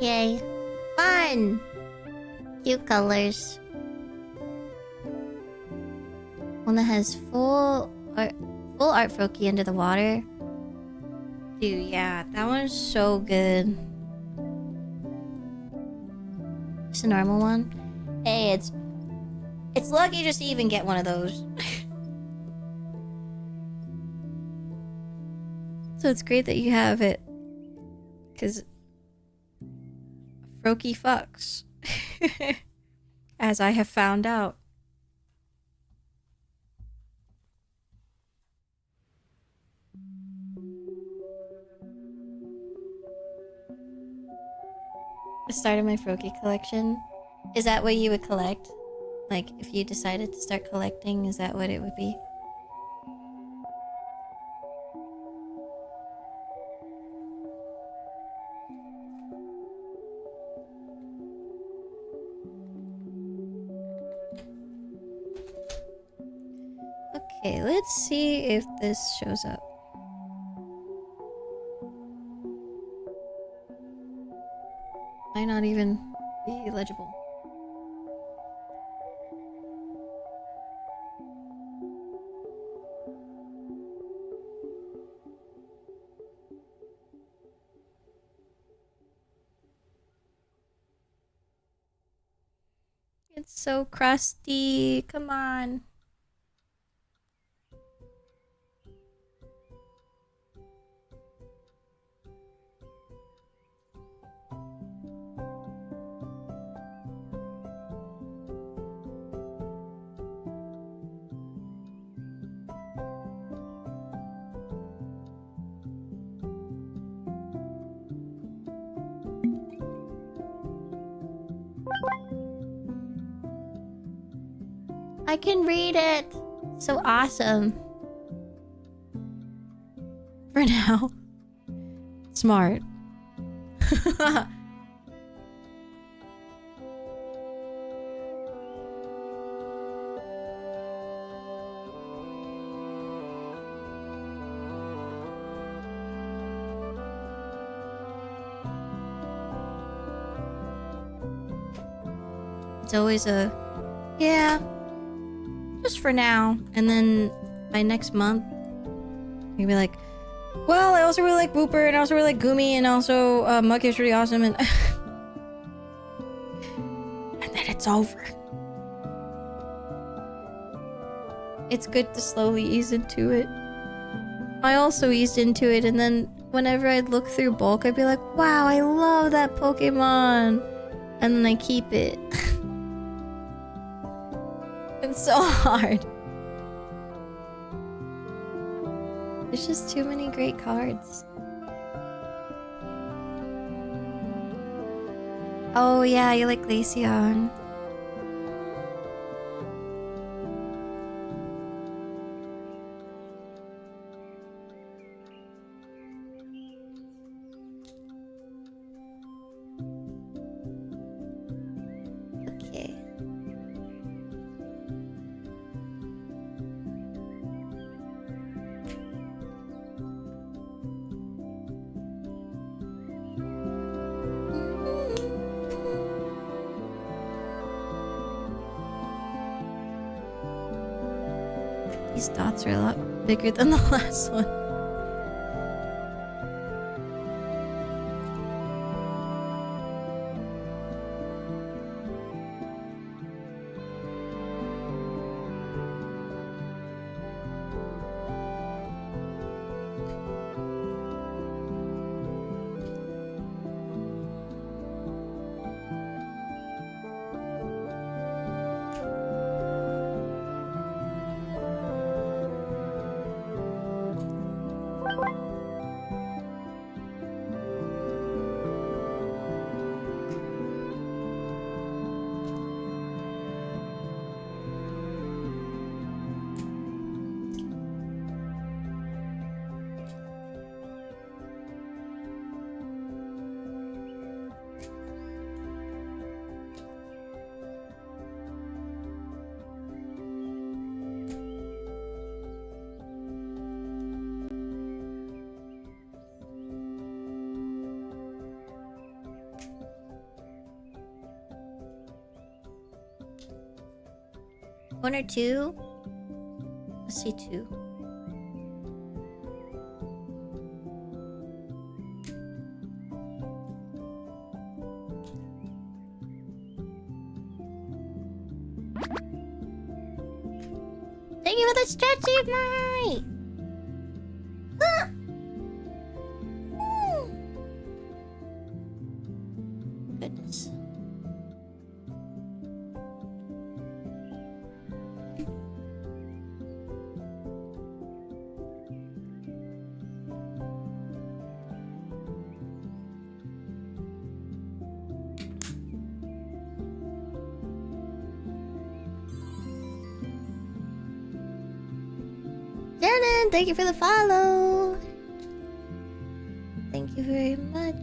Yay. Fun! Cute colors. One that has full art Froakie under the water. Dude, yeah, that one's so good. Just a normal one. Hey, it's lucky just to even get one of those. So it's great that you have it. Because Froakie fucks. As I have found out. I started my Froakie collection. Is that what you would collect? Like, if you decided to start collecting, is that what it would be? Okay, let's see if this shows up. Might not even be legible. It's so crusty. Come on. I can read it. So awesome. For now. Smart. It's always a, yeah, just for now. And then by next month, you'll be like, well, I also really like Wooper, and I also really like Gumi, and also Muggy really awesome, and and then it's over. It's good to slowly ease into it. I also eased into it, and then whenever I'd look through bulk, I'd be like, wow, I love that Pokemon. And then I keep it. It's so hard. There's just too many great cards. Oh yeah, you like Glaceon. Okay. These dots are a lot bigger than the last one. 1 or 2? Let's see 2. Thank you for the stretchy night. Goodness. Shannon, thank you for the follow. Thank you very much.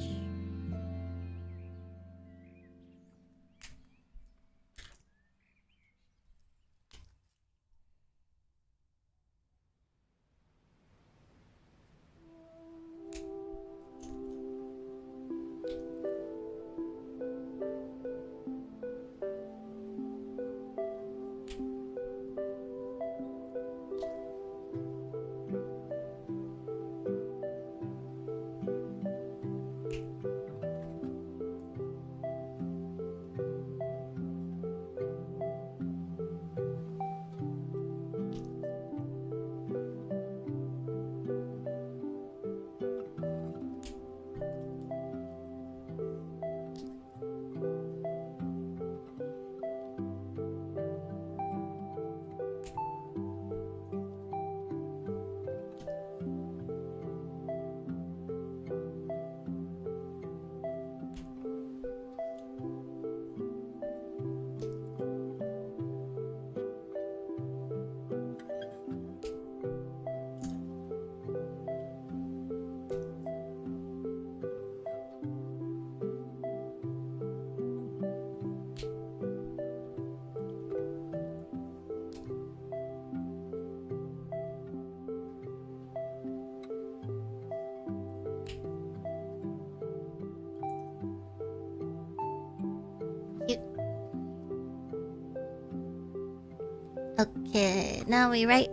Okay, now we write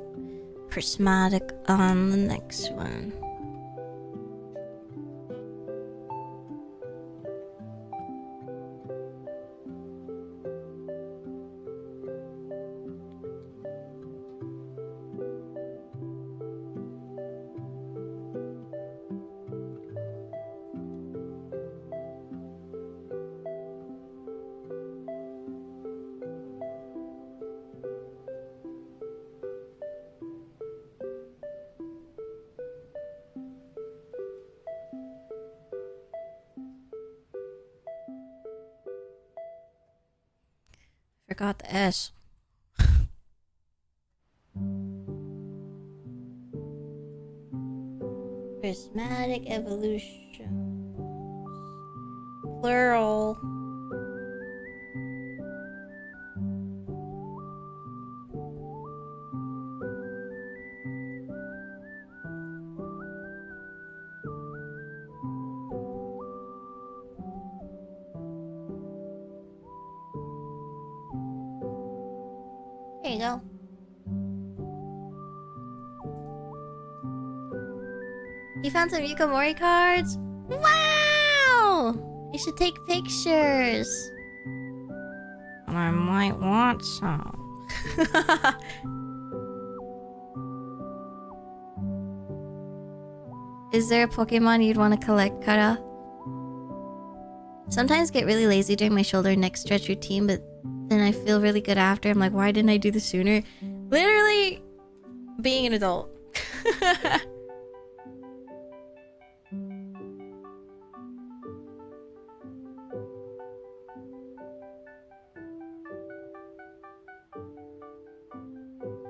prismatic on the next one. Forgot the S. Prismatic evolution. Plural. There you go. You found some Yukamori cards? Wow! You should take pictures. And I might want some. Is there a Pokemon you'd want to collect, Kara? Sometimes get really lazy during my shoulder and neck stretch routine, but then I feel really good after. I'm like, why didn't I do this sooner? Literally, being an adult.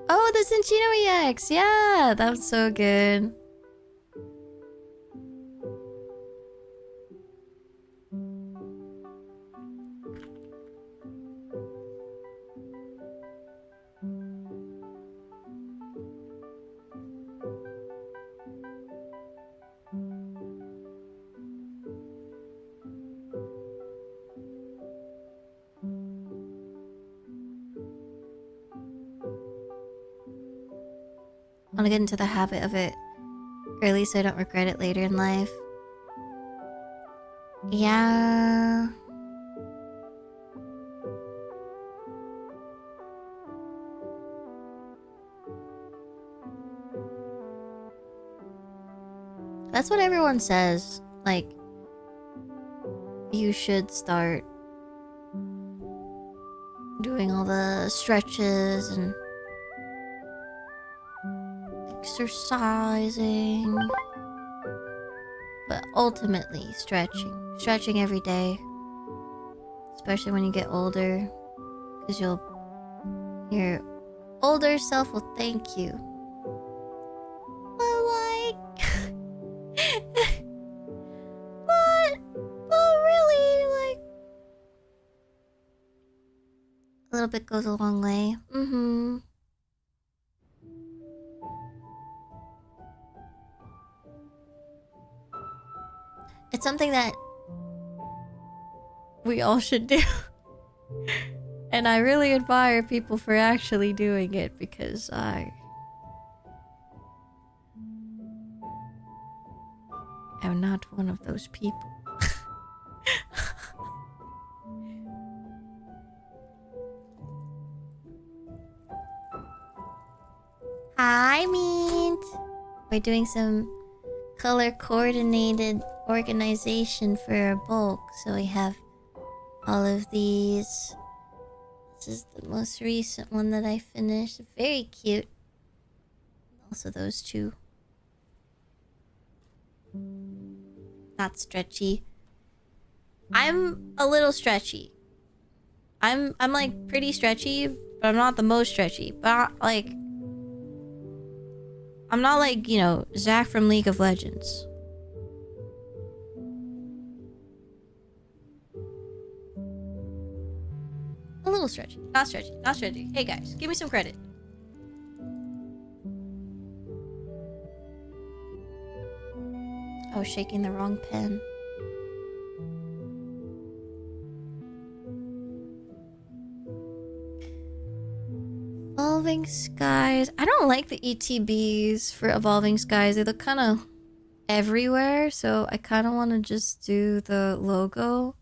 Oh, the Cinchino EX! Yeah, that was so good. want to get into the habit of it early so I don't regret it later in life. Yeah. That's what everyone says. Like, you should start doing all the stretches and exercising. But ultimately, stretching. Stretching every day. Especially when you get older. Because your older self will thank you. But like... but really, like... a little bit goes a long way. Mm-hmm. It's something that we all should do. And I really admire people for actually doing it because I am not one of those people. Hi, Mint. We're doing some color coordinated organization for our bulk. So we have all of these. This is the most recent one that I finished. Very cute. Also those two. Not stretchy. I'm a little stretchy. I'm like pretty stretchy, but I'm not the most stretchy. But like, I'm not like, you know, Zach from League of Legends. A little stretchy. Not stretchy. Not stretchy. Hey guys, give me some credit. I was shaking the wrong pen. Evolving Skies. I don't like the ETBs for Evolving Skies. They look kind of everywhere, so I kind of want to just do the logo.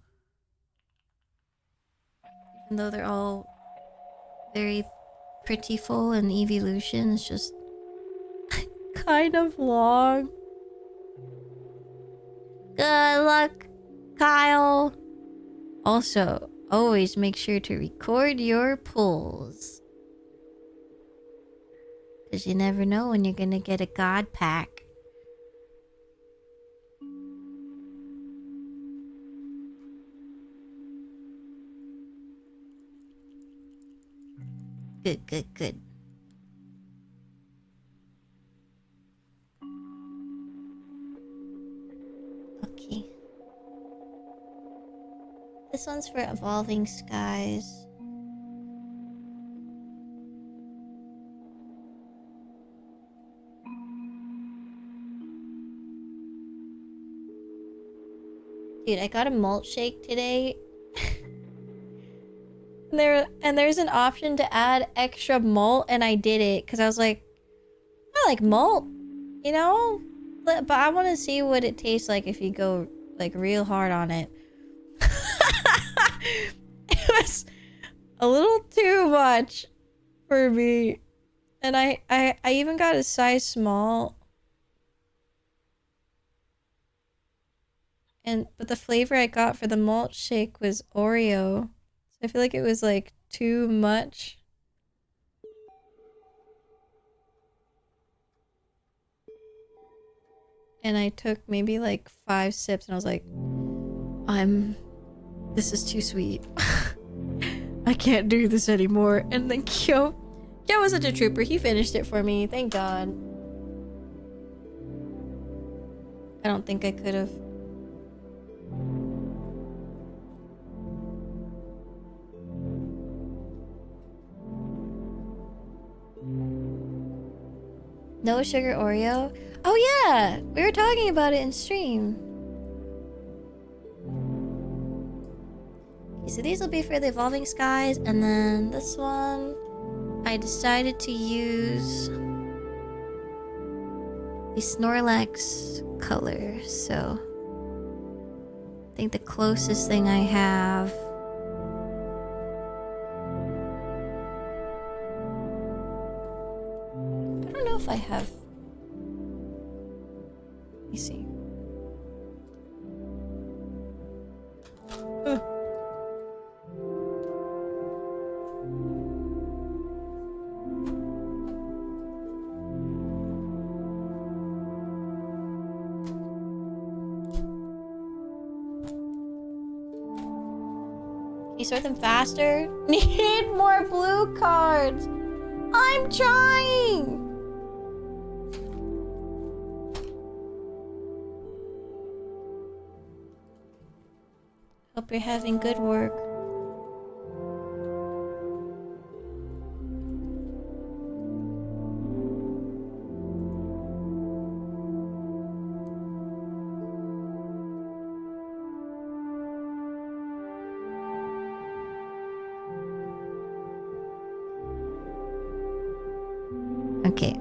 Even though they're all very prettyful and evolution, it's just kind of long. Good luck, Kyle. Also, always make sure to record your pulls. Because you never know when you're going to get a god pack. Good, good, good. Okay. This one's for Evolving Skies. Dude, I got a malt shake today. There's an option to add extra malt, and I did it because I was like, I like malt, you know? But I want to see what it tastes like if you go like real hard on it. It was a little too much for me. And I even got a size small. But the flavor I got for the malt shake was Oreo. So I feel like it was like too much. And I took maybe like 5 sips and I was like, this is too sweet. I can't do this anymore. And then Kyo was such a trooper. He finished it for me. Thank God. I don't think I could have. No sugar Oreo? Oh yeah! We were talking about it in stream. Okay, so these will be for the Evolving Skies, and then this one I decided to use the Snorlax color, so I think the closest thing I have I don't know if I have. Let me see. Can you sort them faster? Need more blue cards. I'm trying. Hope you're having good work. Okay.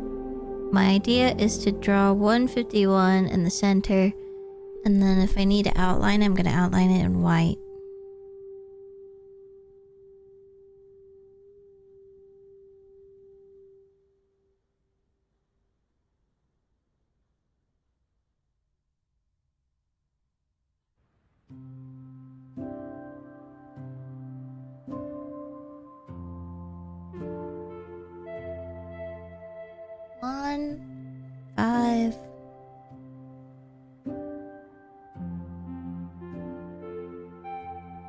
My idea is to draw 151 in the center. And then if I need to outline, I'm going to outline it in white. One, 5.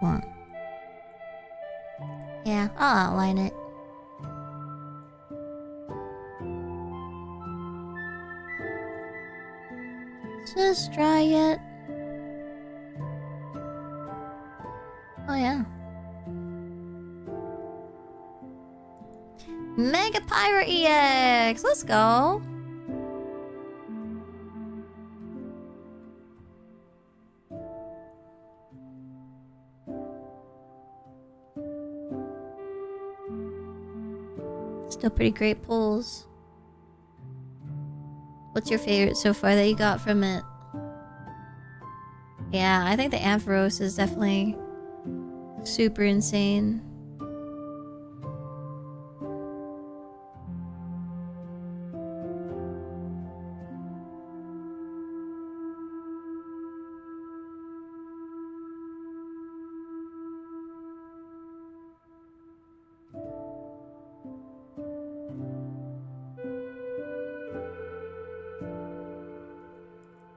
One. Yeah, I'll outline it. Just dry it. Oh yeah. Mega Pyro EX! Let's go! Still pretty great pulls. What's your favorite so far that you got from it? Yeah, I think the Ampharos is definitely super insane.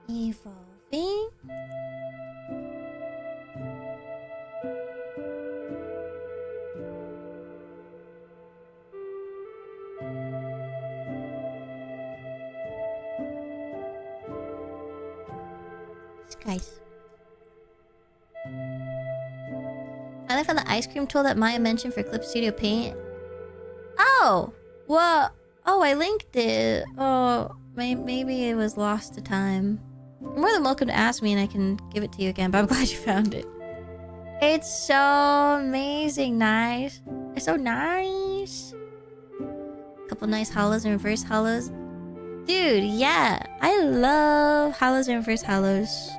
Evolving. Guys. Finally found the ice cream tool that Maya mentioned for Clip Studio Paint. Oh! Well, oh, I linked it. Oh, maybe it was lost to time. You're more than welcome to ask me and I can give it to you again, but I'm glad you found it. It's so amazing nice. It's so nice. Couple nice hollows and reverse hollows. Dude, yeah. I love hollows and reverse hollows.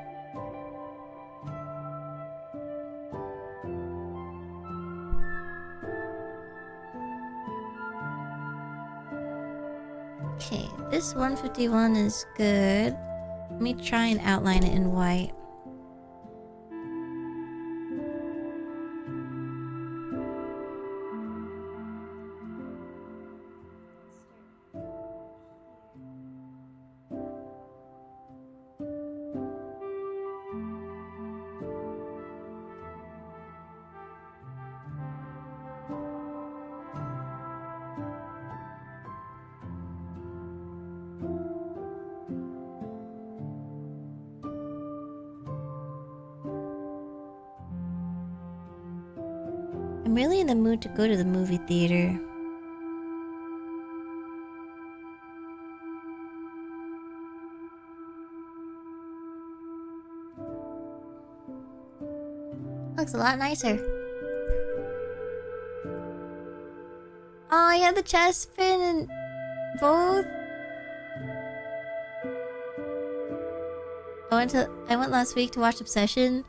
Okay, this 151 is good. Let me try and outline it in white. I'm really in the mood to go to the movie theater. Looks a lot nicer. Oh, you have the chest pin and both. I went last week to watch Obsession.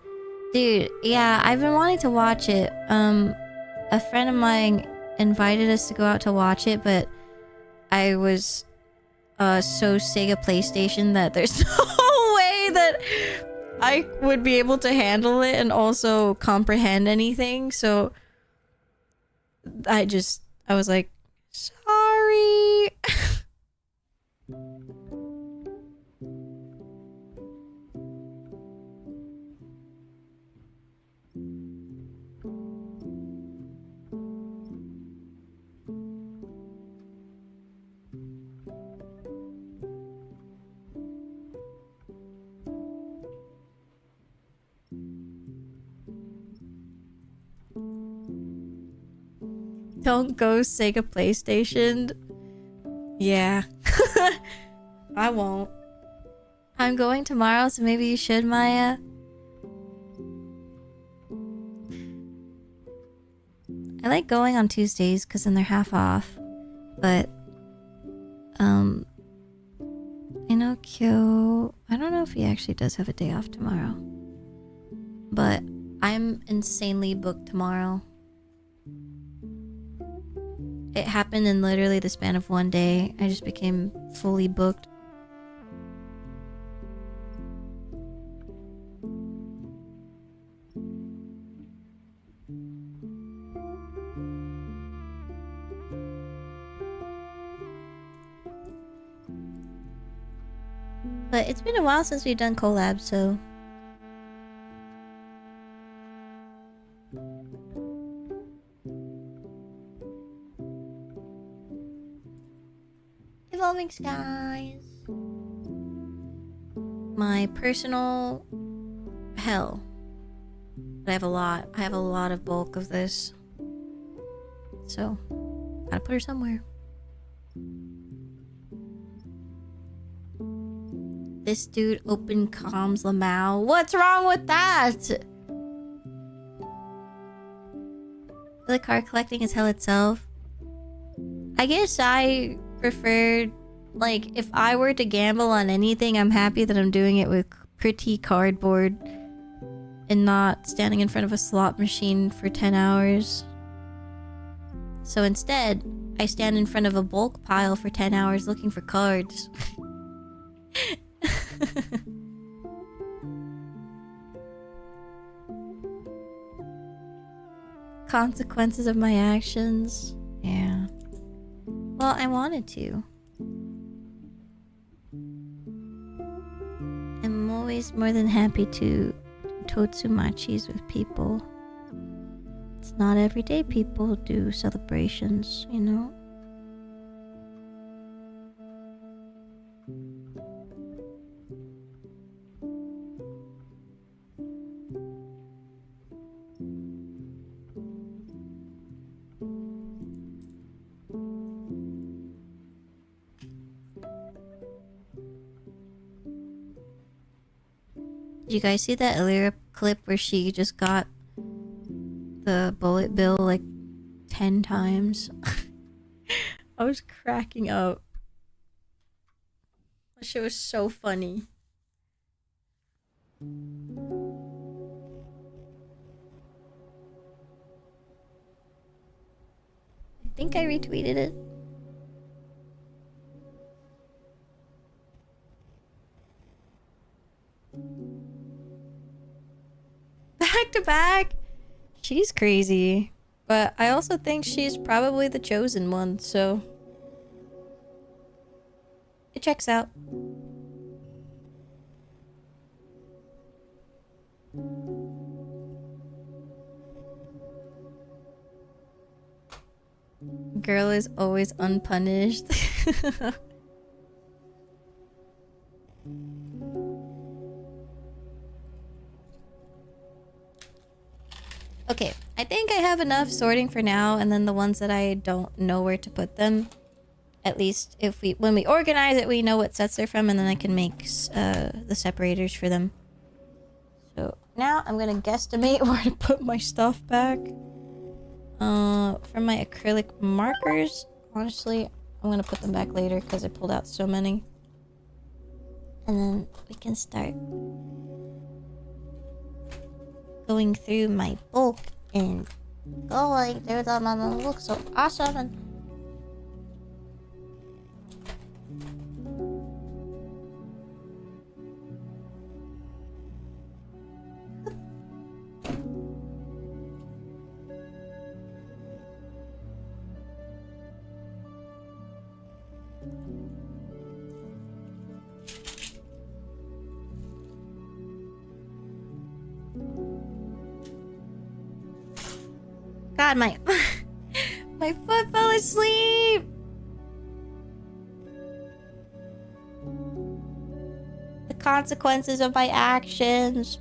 Dude, yeah, I've been wanting to watch it. A friend of mine invited us to go out to watch it, but I was so Sega PlayStation that there's no way that I would be able to handle it and also comprehend anything. So I was like, sorry. Don't go Sega PlayStation. Yeah. I won't. I'm going tomorrow, so maybe you should, Maya. I like going on Tuesdays because then they're half off. But I know Kyo, I don't know if he actually does have a day off tomorrow. But I'm insanely booked tomorrow. It happened in literally the span of one day. I just became fully booked. But it's been a while since we've done collabs, so... Evolving Skies. My personal hell. But I have a lot. I have a lot of bulk of this. So, gotta put her somewhere. This dude open comms Lamau. What's wrong with that? The card collecting is hell itself. I guess I prefer, like, if I were to gamble on anything, I'm happy that I'm doing it with pretty cardboard and not standing in front of a slot machine for 10 hours. So instead, I stand in front of a bulk pile for 10 hours looking for cards. Consequences of my actions. Yeah. Well, I wanted to. I'm always more than happy to totsumachis with people. It's not every day people do celebrations, you know? Did you guys see that earlier clip where she just got the bullet bill like 10 times? I was cracking up. That shit was so funny. I think I retweeted it. Back to back. She's crazy. But I also think she's probably the chosen one, so... it checks out. Girl is always unpunished. Okay, I think I have enough sorting for now, and then the ones that I don't know where to put them. At least if when we organize it, we know what sets they're from, and then I can make the separators for them. So now I'm gonna guesstimate where to put my stuff back. For my acrylic markers, honestly, I'm gonna put them back later because I pulled out so many. And then we can start going through my bulk and going through them, and it looks so awesome. And God, my my foot fell asleep. The consequences of my actions.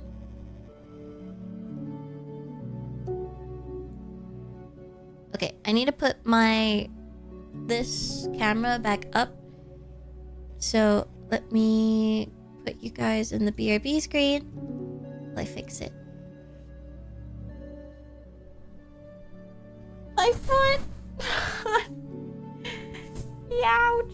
Okay, I need to put this camera back up. So let me put you guys in the BRB screen while I fix it. My foot! Ouch!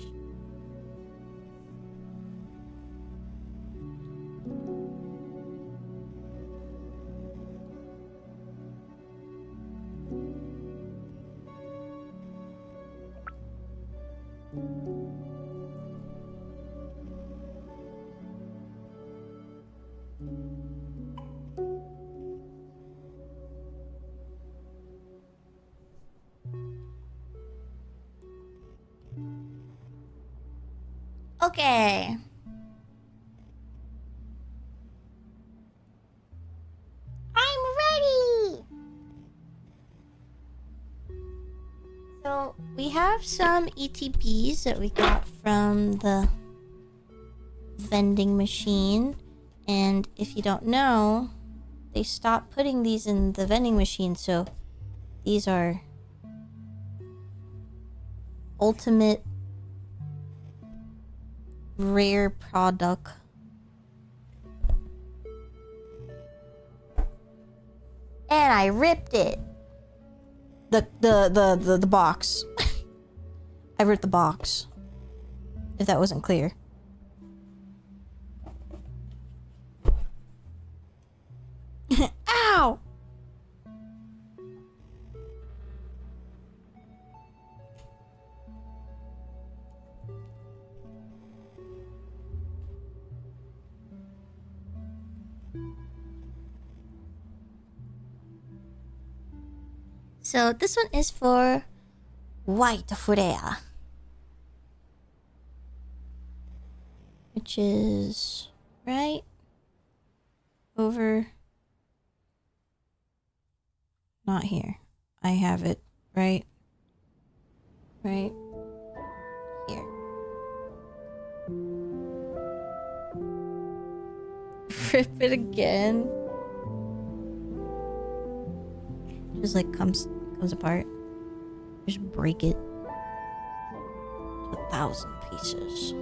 Okay. I'm ready! So, we have some ETBs that we got from the vending machine. And if you don't know, they stopped putting these in the vending machine, so these are ultimate rare product. And I ripped it. The box. I ripped the box. If that wasn't clear. Ow! So this one is for white Freya, which is right over, not here. I have it right here. Rip it again. Just like comes apart. Just break it to 1,000 pieces.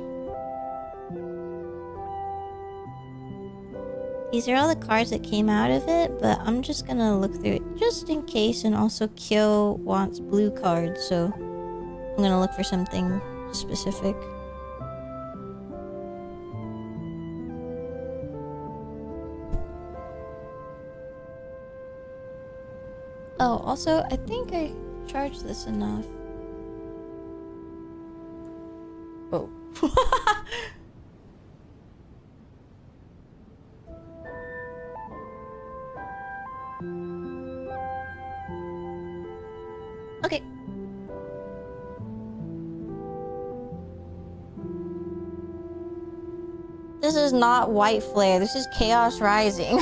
These are all the cards that came out of it, but I'm just gonna look through it just in case. And also Kyo wants blue cards, so I'm gonna look for something specific. Oh, also, I think I charged this enough. Oh. Okay. This is not White Flare. This is Chaos Rising.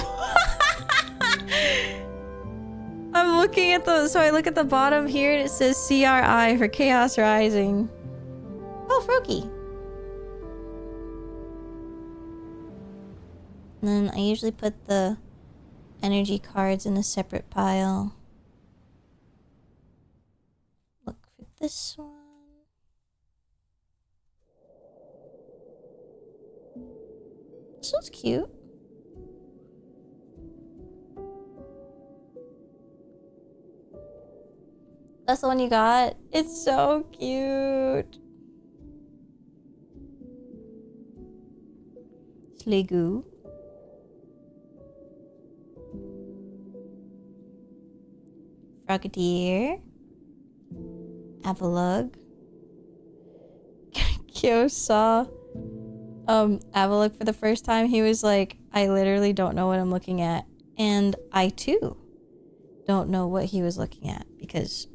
I'm looking at so I look at the bottom here and it says CRI for Chaos Rising. Oh, Froakie. And then I usually put the energy cards in a separate pile. Look for this one. This one's cute. That's the one you got? It's so cute. Legu. Frogadier. Avalug. Kyo saw Avalug for the first time. He was like, I literally don't know what I'm looking at. And I too don't know what he was looking at, because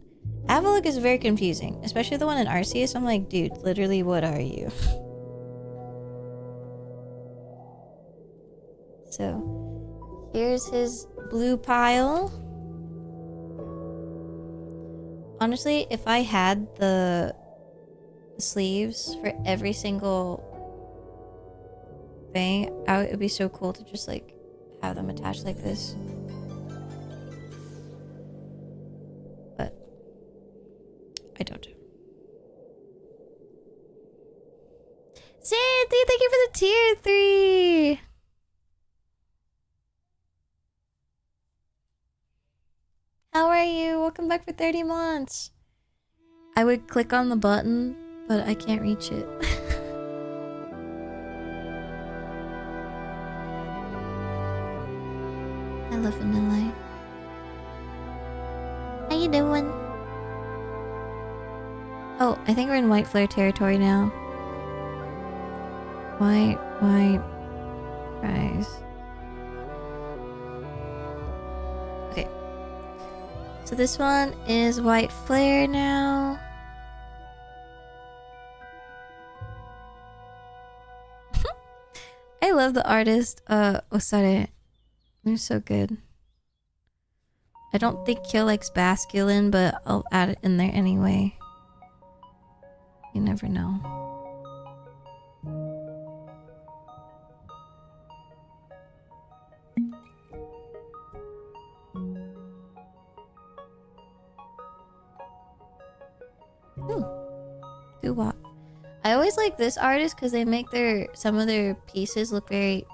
Avalug is very confusing, especially the one in Arceus. I'm like, dude, literally, what are you? So here's his blue pile. Honestly, if I had the sleeves for every single thing, it would be so cool to just like have them attached like this. But I don't. Sandy, thank you for the tier 3. How are you? Welcome back for 30 months. I would click on the button, but I can't reach it. I love vanilla. How you doing? Oh, I think we're in white flare territory now. White guys. Okay. So this one is white flare now. I love the artist, Osare. They're so good. I don't think Kyo likes masculine, but I'll add it in there anyway. You never know. Doo-wop. I always like this artist because they make some of their pieces look very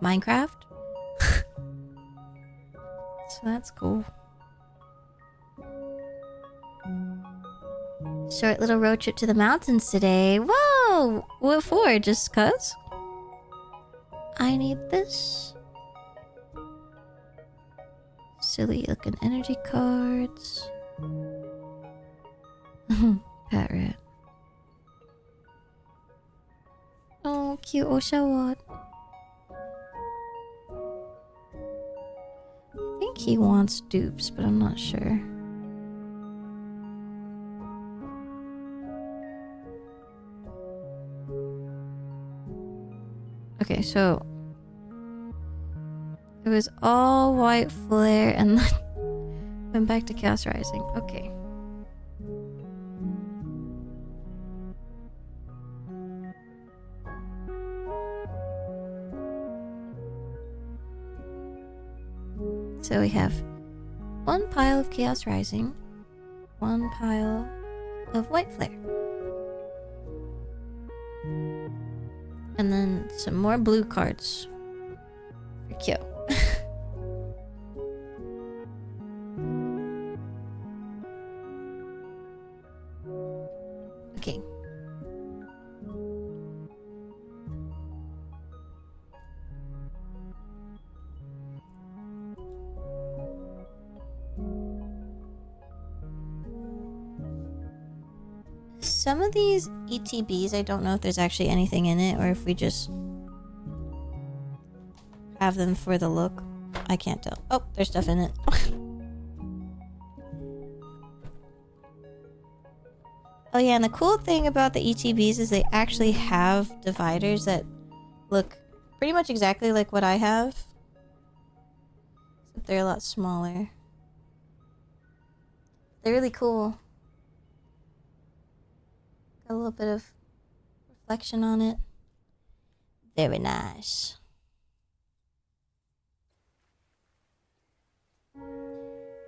Minecraft. So that's cool. Short little road trip to the mountains today. Whoa! What for? Just cuz? I need this. Silly looking energy cards. Pat rat. Oh, cute Oshawott. I think he wants dupes, but I'm not sure. Okay, so it was all white flare and then went back to Chaos Rising. Okay. So we have one pile of Chaos Rising, one pile of white flare. And then some more blue cards for Kyo. Okay. Some of these ETBs, I don't know if there's actually anything in it or if we just have them for the look. I can't tell. Oh, there's stuff in it. Oh yeah, and the cool thing about the ETBs is they actually have dividers that look pretty much exactly like what I have. Except they're a lot smaller. They're really cool. Got a little bit of reflection on it. Very nice.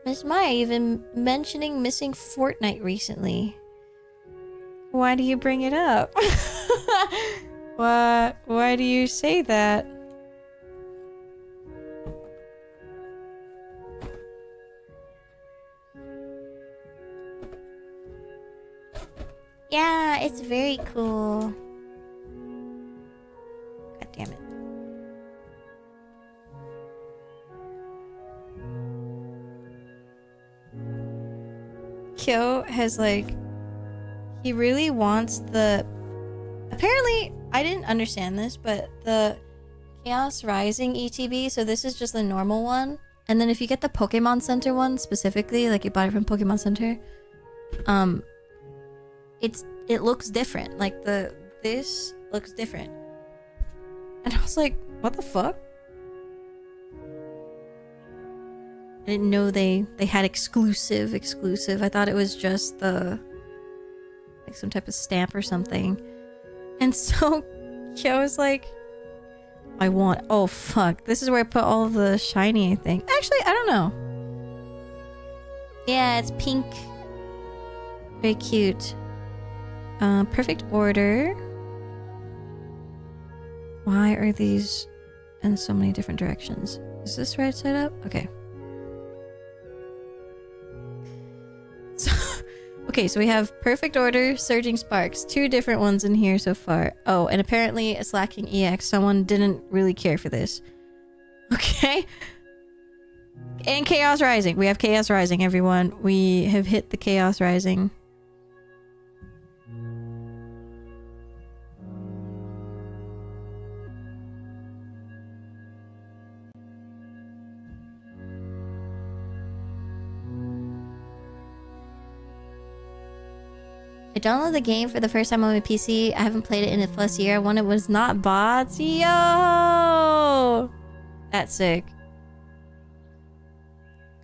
Miss Maia, you've been mentioning missing Fortnite recently. Why do you bring it up? Why do you say that? Yeah, it's very cool. God damn it. Kyo has like, he really wants the, apparently I didn't understand this, but the Chaos Rising ETB, so this is just the normal one, and then if you get the Pokemon Center one specifically, like you bought it from Pokemon Center, it looks different. Like this looks different, and I was like, what the fuck? I didn't know they had exclusive. I thought it was just the, like, some type of stamp or something. And so Kyo was like, I want, oh fuck, this is where I put all of the shiny, I think. Actually, I don't know. Yeah, it's pink. Very cute. Perfect order. Why are these in so many different directions? Is this right side up? Okay. So we have Perfect Order, Surging Sparks. 2 different ones in here so far. Oh, and apparently a Slacking EX. Someone didn't really care for this. Okay. And Chaos Rising. We have Chaos Rising, everyone. We have hit the Chaos Rising. I downloaded the game for the first time on my PC. I haven't played it in a plus year. One, it was not bots. Yo! That's sick.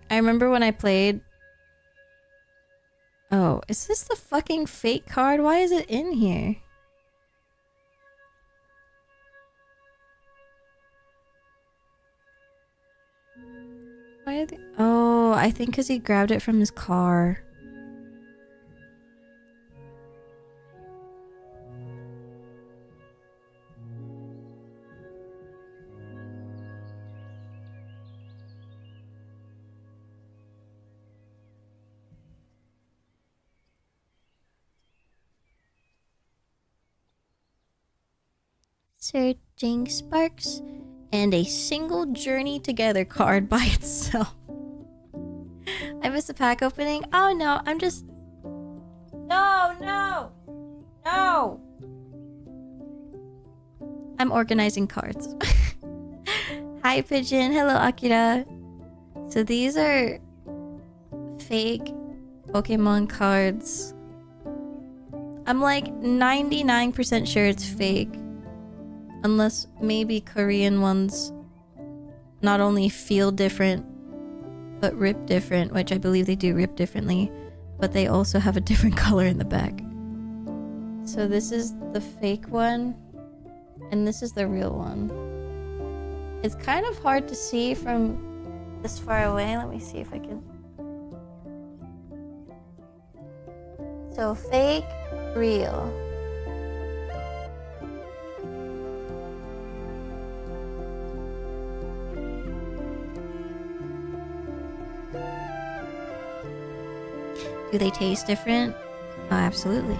I remember when I played... Oh, is this the fucking fake card? Why is it in here? Why are they... Oh, I think because he grabbed it from his car. Surging Sparks, and a single Journey Together card by itself. I missed the pack opening. Oh no, I'm just... No! I'm organizing cards. Hi Pigeon, hello Akira. So these are fake Pokemon cards. I'm like 99% sure it's fake. Unless maybe Korean ones not only feel different, but rip different, which I believe they do rip differently, but they also have a different color in the back. So this is the fake one, and this is the real one. It's kind of hard to see from this far away. Let me see if I can... So fake, real. Do they taste different? Oh, absolutely.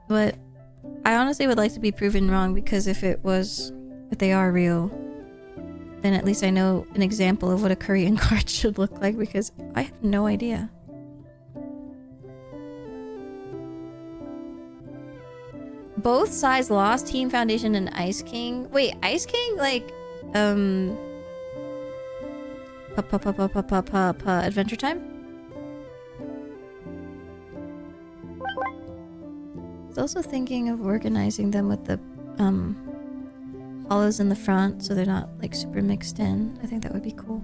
But I honestly would like to be proven wrong, because if they are real, then at least I know an example of what a Korean card should look like, because I have no idea. Both sides lost, Team Foundation and Ice King. Wait, Ice King? Like, Adventure Time? I was also thinking of organizing them with the hollows in the front, so they're not like super mixed in. I think that would be cool.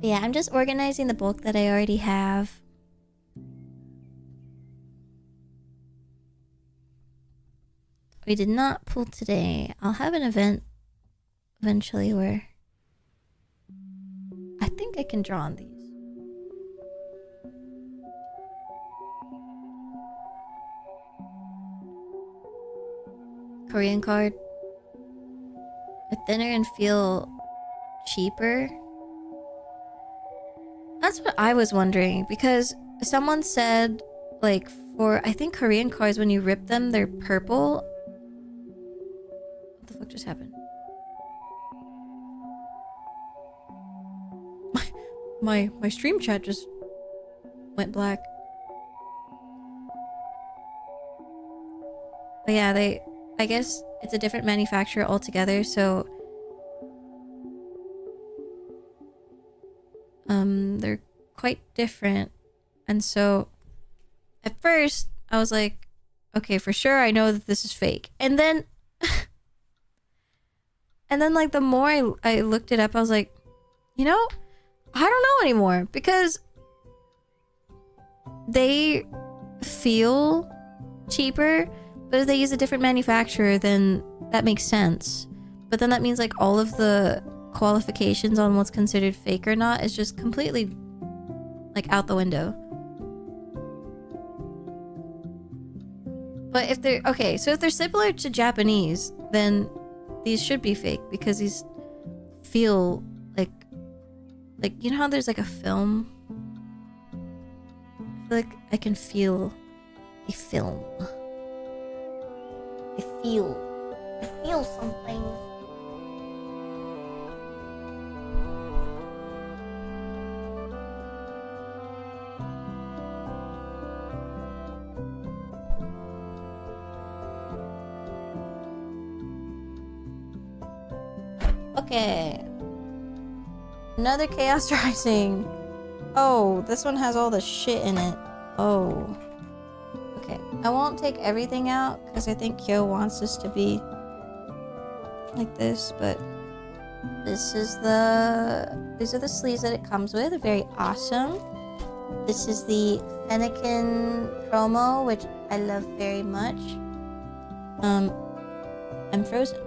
Yeah, I'm just organizing the bulk that I already have. We did not pull today. I'll have an event eventually where I think I can draw on these. Korean card. They're thinner and feel cheaper. That's what I was wondering, because someone said like for, I think, Korean cards, when you rip them, they're purple. What the fuck just happened? My stream chat just went black. But yeah, I guess it's a different manufacturer altogether, so they're quite different. And so at first I was like, okay, for sure I know that this is fake. And then like the more I looked it up, I was like, you know, I don't know anymore, because they feel cheaper, but if they use a different manufacturer, then that makes sense. But then that means like all of the qualifications on what's considered fake or not is just completely like out the window. But if they're okay, so if they're similar to Japanese, then these should be fake, because these feel like, you know how there's like a film? I feel like I can feel a film. I feel something. Okay. Another Chaos Rising. Oh, this one has all the shit in it. Oh. Okay, I won't take everything out because I think Kyo wants this to be like this, but these are the sleeves that it comes with. They're very awesome. This is the Fennekin promo, which I love very much. I'm frozen.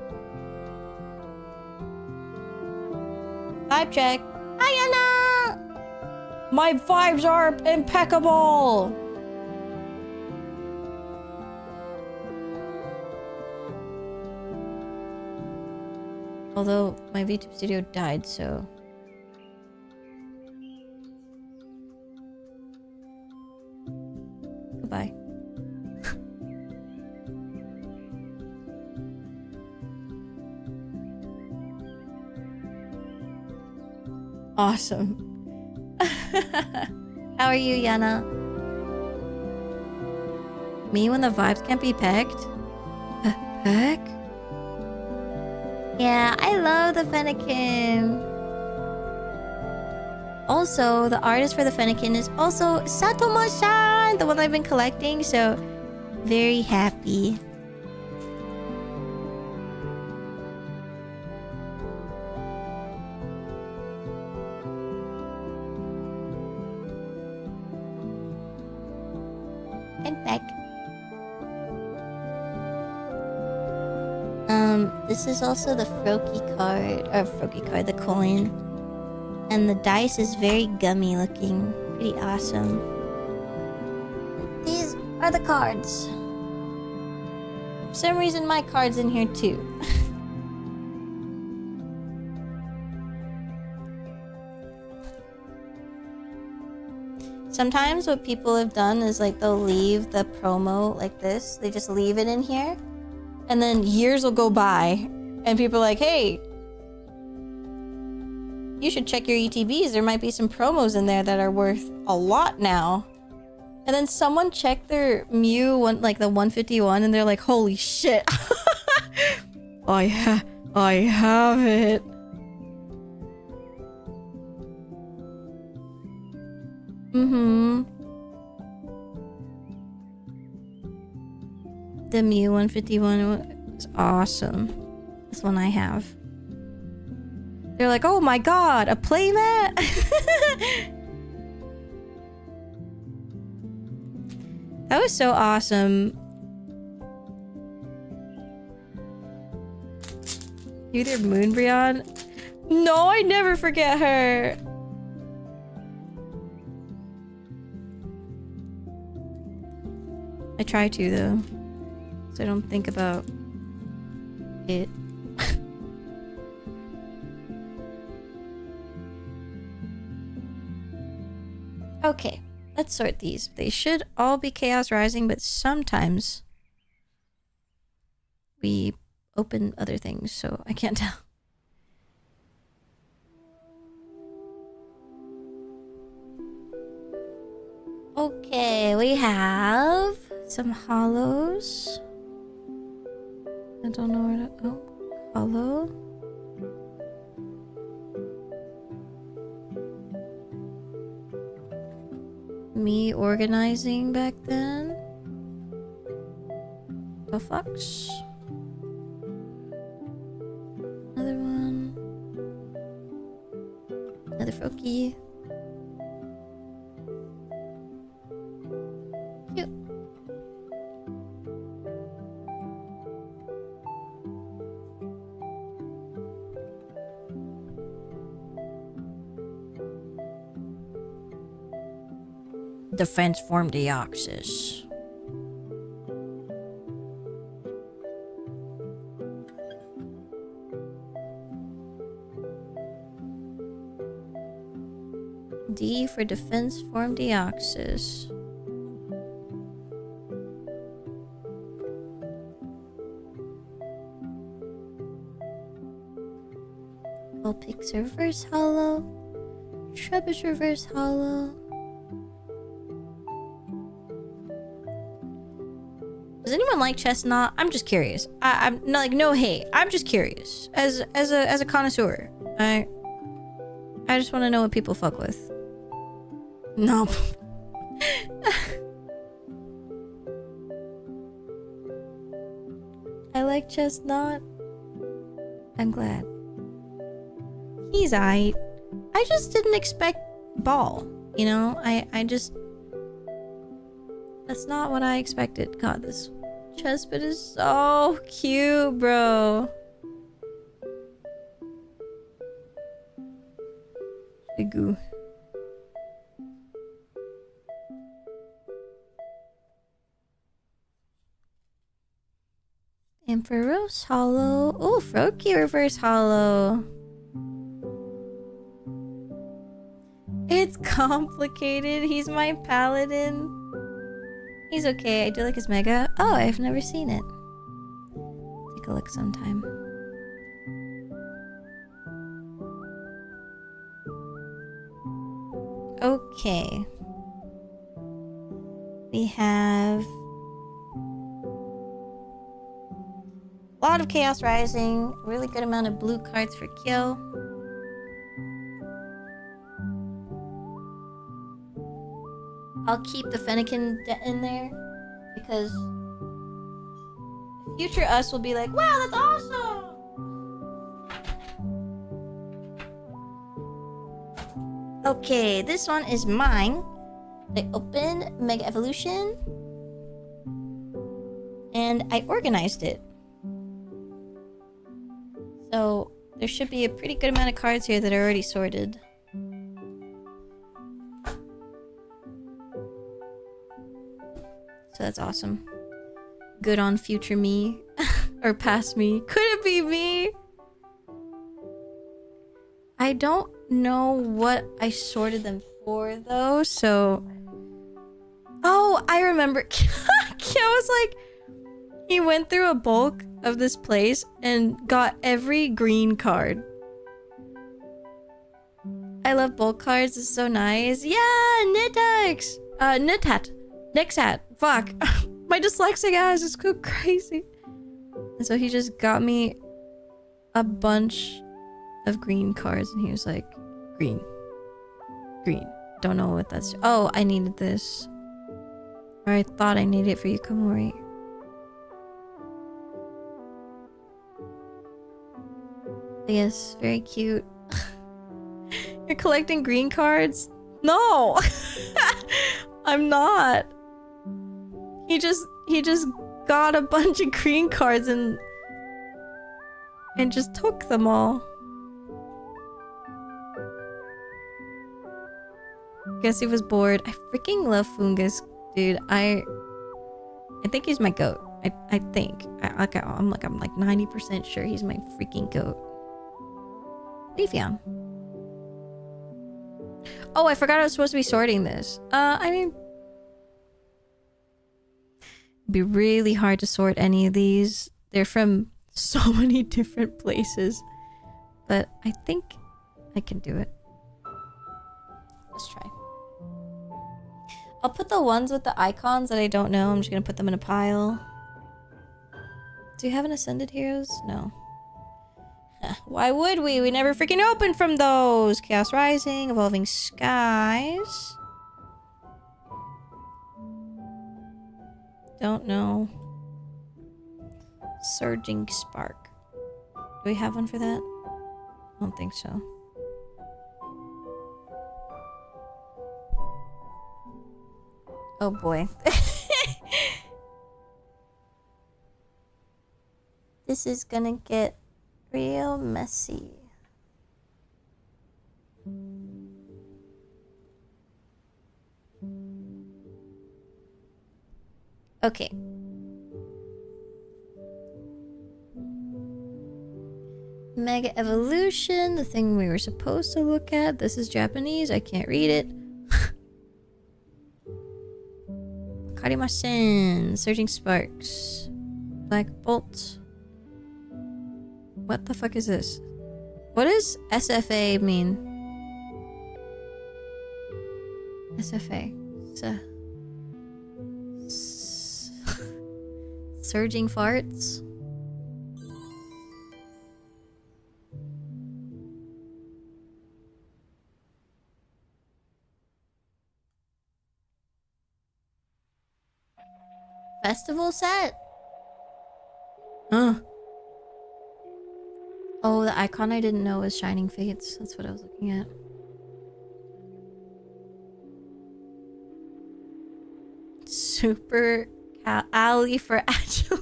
Vibe check. Hi, Anna! My vibes are impeccable! Although my VTuber studio died, so... Goodbye. Awesome. How are you, Yana? Me when the vibes can't be pegged? Peck? Yeah, I love the Fennekin. Also, the artist for the Fennekin is also Satoma-san, the one I've been collecting, so very happy. I'm back. This is also the Froki card, the coin. And the dice is very gummy looking. Pretty awesome. These are the cards. For some reason my card's in here too. Sometimes what people have done is like they'll leave the promo like this. They just leave it in here. And then years will go by and people are like, hey, you should check your ETBs. There might be some promos in there that are worth a lot now. And then someone checked their Mew one, like the 151, and they're like, holy shit. I have it. The Mew 151 is awesome. This one I have. They're like, oh my god, a playmat? That was so awesome. You there, Moonbrion? No, I never forget her. I try to, though. So I don't think about it. Okay. Let's sort these. They should all be Chaos Rising, but sometimes we open other things, so I can't tell. Okay, we have some hollows. I don't know where to... Oh, hollow. Me organizing back then. The fox. Another one. Another Froakie. Cute. Defense form deoxys. D for defense form deoxys. Vulpix reverse hollow. Trubbish reverse hollow. Does anyone like Chestnut? I'm just curious. I'm not like no hate. I'm just curious. As a connoisseur. I just want to know what people fuck with. No. I like Chestnut. I'm glad. He's aight. I just didn't expect Ball. You know? I just... That's not what I expected. God, this chestnut is so cute, bro. The goo. Emperor's hollow. Oh, Froakie reverse hollow. It's complicated. He's my paladin. He's okay. I do like his mega. Oh, I've never seen it. Take a look sometime. Okay. We have a lot of Chaos Rising. A really good amount of blue cards for kill. I'll keep the Fennekin in there because future us will be like, wow, that's awesome! Okay, this one is mine. I opened Mega Evolution and I organized it. So there should be a pretty good amount of cards here that are already sorted. So that's awesome. Good on future me. Or past me. Could it be me? I don't know what I sorted them for though, so... Oh, I remember. Kia was like... He went through a bulk of this place and got every green card. I love bulk cards. It's so nice. Yeah, Nitex! Nitat. Nexat. Fuck. My dyslexic ass is so crazy. And so he just got me a bunch of green cards and he was like, green. Green. Don't know what that's... Oh, I needed this. Or I thought I needed it for Yukamori. Yes, very cute. You're collecting green cards? No! I'm not. He just got a bunch of green cards and just took them all. Guess he was bored. I freaking love Fungus, dude. I think he's my goat. I think. I'm like 90% sure he's my freaking goat. Leafeon. Oh, I forgot I was supposed to be sorting this. I mean, it'd be really hard to sort any of these. They're from so many different places. But I think I can do it. Let's try. I'll put the ones with the icons that I don't know. I'm just gonna put them in a pile. Do you have an Ascended Heroes? No. Why would we? We never freaking opened from those. Chaos Rising, Evolving Skies. Don't know. Surging Spark. Do we have one for that? I don't think so. Oh boy. This is gonna get real messy. Okay. Mega Evolution, the thing we were supposed to look at. This is Japanese. I can't read it. Karimasen, Surging Sparks, Black Bolt. What the fuck is this? What does SFA mean? SFA. Surging Farts? Festival set? Huh. Oh, the icon I didn't know was Shining Fates. That's what I was looking at. Super alley for Angelus.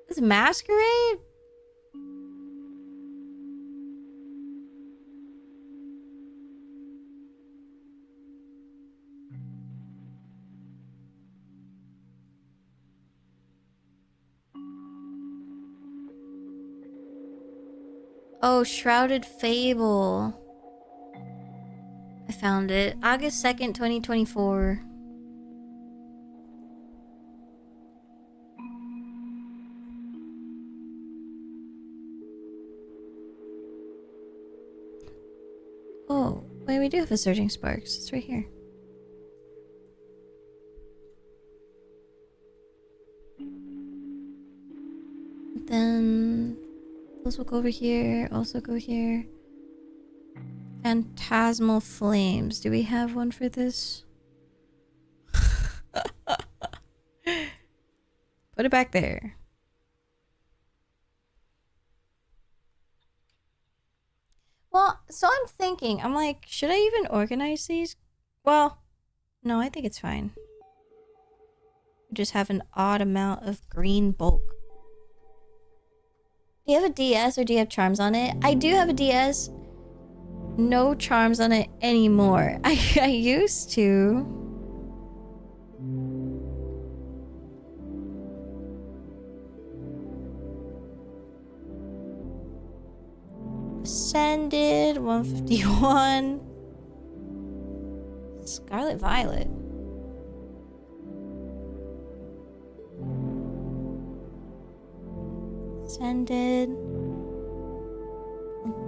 This Masquerade? Oh, Shrouded Fable. I found it. August 2nd, 2024. Oh, wait, we do have a Surging Sparks. It's right here. Then those will go over here, also go here. Phantasmal Flames. Do we have one for this? Put it back there. Well, so I'm thinking, I'm like, should I even organize these? Well, no, I think it's fine. We just have an odd amount of green bulk. Do you have a DS or do you have charms on it? I do have a DS. No charms on it anymore. I used to. Ascended 151. Scarlet Violet. Ascended.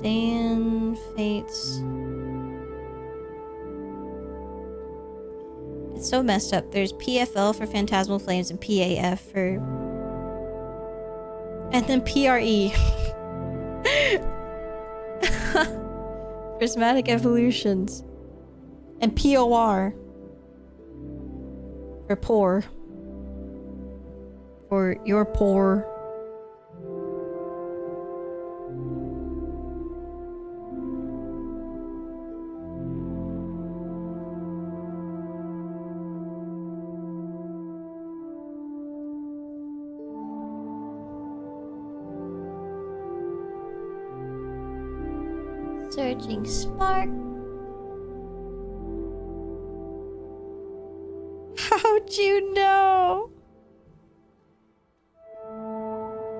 Dan Fates. It's so messed up. There's PFL for Phantasmal Flames and PAF for... And then PRE. Prismatic Evolutions. And POR. For poor. For you're poor. Surging Spark. How'd you know?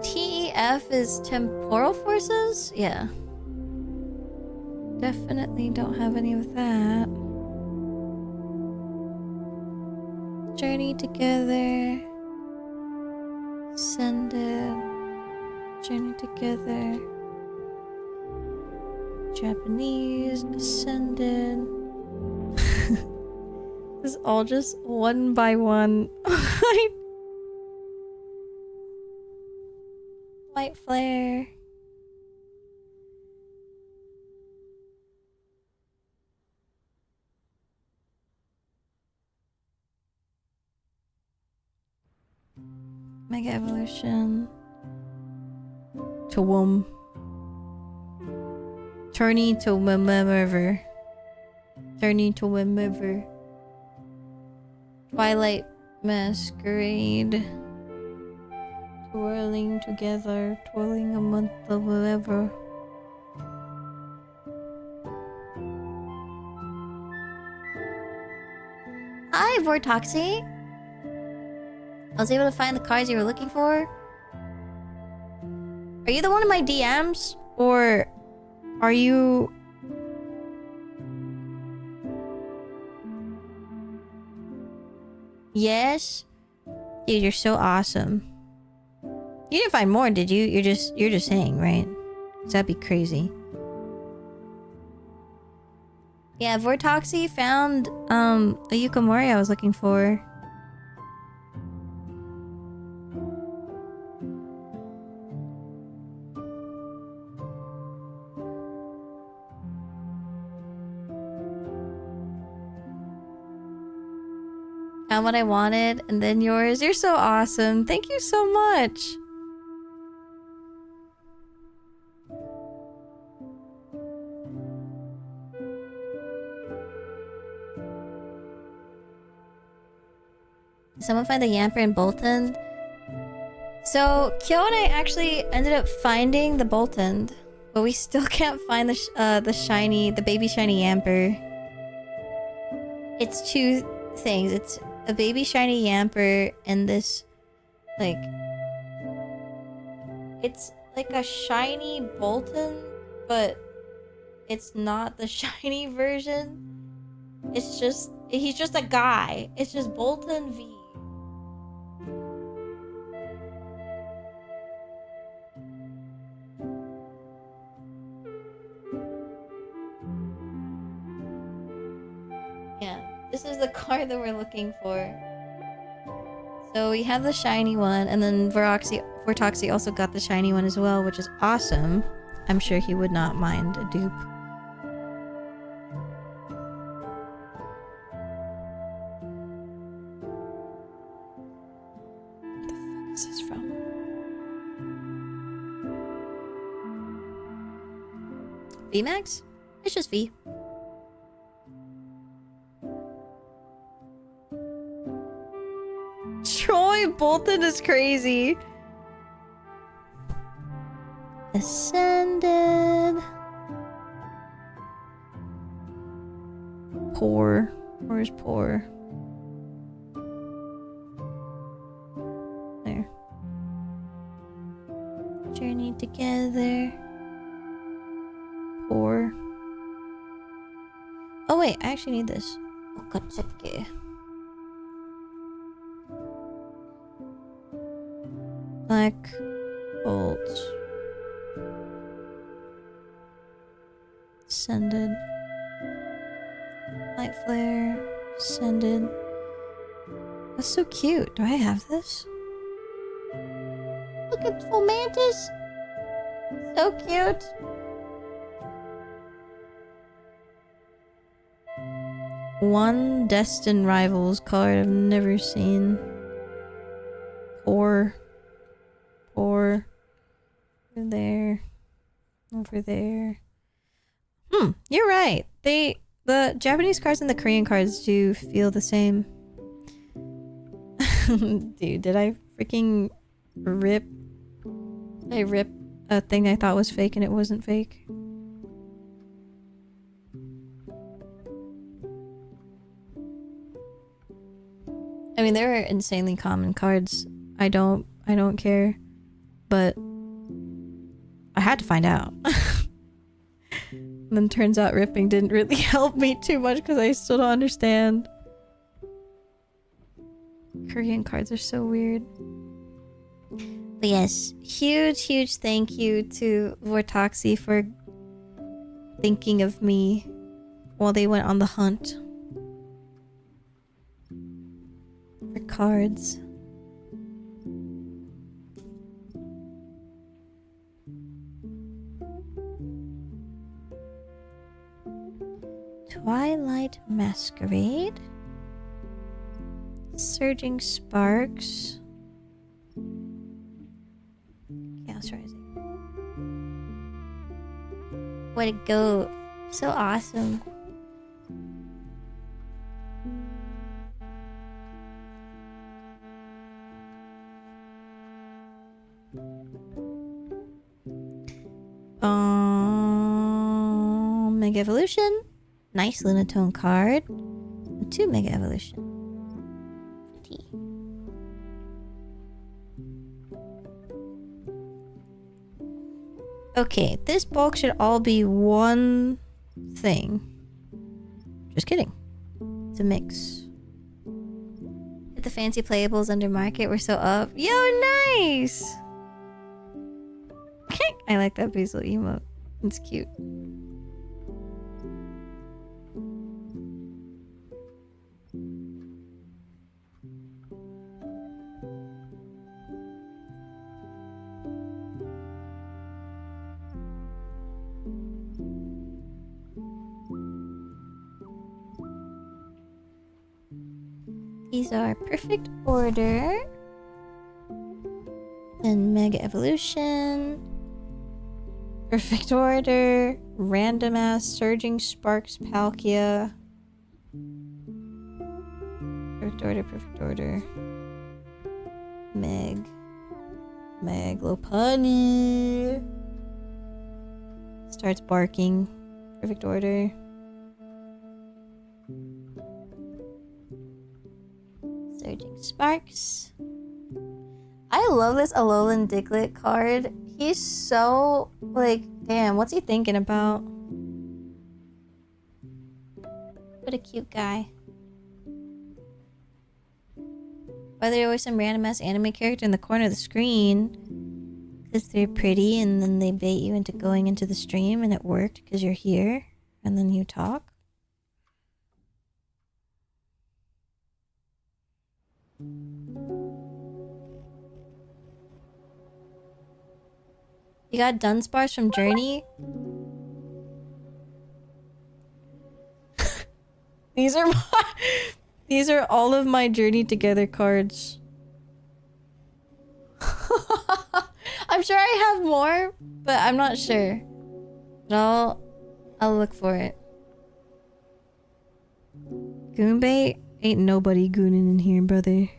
TEF F is temporal forces? Yeah. Definitely don't have any of that. Journey together. Ascended. Journey together. Japanese. Ascended. This is all just one by one. White flare. Mega evolution. To Turning to whomever. Turning to whomever. Twilight masquerade. Twirling together. Twirling a month of whatever. Hi, Vortoxy. I was able to find the cards you were looking for. Are you the one in my DMs? Or are you... Yes? Dude, you're so awesome. You didn't find more, did you? You're just saying, right? 'Cause that'd be crazy. Yeah, Vortoxy found a Yukamori I was looking for. Found what I wanted, and then yours. You're so awesome. Thank you so much. Did someone find the Yamper in Bolton? So, Kyo and I actually ended up finding the Bolton, but we still can't find the baby shiny Yamper. It's two things. It's a baby shiny Yamper and this, like... It's like a shiny Bolton, but it's not the shiny version. It's just... He's just a guy. It's just Bolton V. Yeah, this is the card that we're looking for. So we have the shiny one, and then Vortoxy also got the shiny one as well, which is awesome. I'm sure he would not mind a dupe. What the fuck is this from? VMAX? It's just V. Troy Bolton is crazy. Ascended. Poor. Where's poor? There. Journey together. Poor. Oh wait, I actually need this. Okatsuki. Black bolt. Ascended. Light flare. Ascended. That's so cute. Do I have this? Look at full mantis. So cute. One Destined Rivals card I've never seen. Or over there. Over there. You're right. The Japanese cards and the Korean cards do feel the same. Dude, did I freaking rip? I ripped a thing I thought was fake and it wasn't fake. I mean, they're insanely common cards. I don't care. But had to find out. And then turns out ripping didn't really help me too much because I still don't understand. Korean cards are so weird. But yes, huge thank you to Vortoxy for thinking of me while they went on the hunt for cards. Twilight Masquerade. Surging Sparks. Chaos Rising. Way to go. So awesome. Mega Evolution. Nice Lunatone card. 2 Mega Evolution. T. Okay, this bulk should all be one thing. Just kidding. It's a mix. The fancy playables under market were so up. Yo, nice! I like that basil emote. It's cute. These are Perfect Order. Then Mega Evolution. Perfect Order. Random Ass Surging Sparks Palkia. Perfect Order. Meg Lopunny. Starts barking. Perfect Order. Surging Sparks. I love this Alolan Diglett card. He's so, like, damn, what's he thinking about? What a cute guy. Why there always some random ass anime character in the corner of the screen? Because they're pretty and then they bait you into going into the stream and it worked because you're here and then you talk. You got Dunsparce from Journey? These are all of my Journey Together cards. I'm sure I have more, but I'm not sure. But I'll look for it. Goonbait? Ain't nobody gooning in here, brother.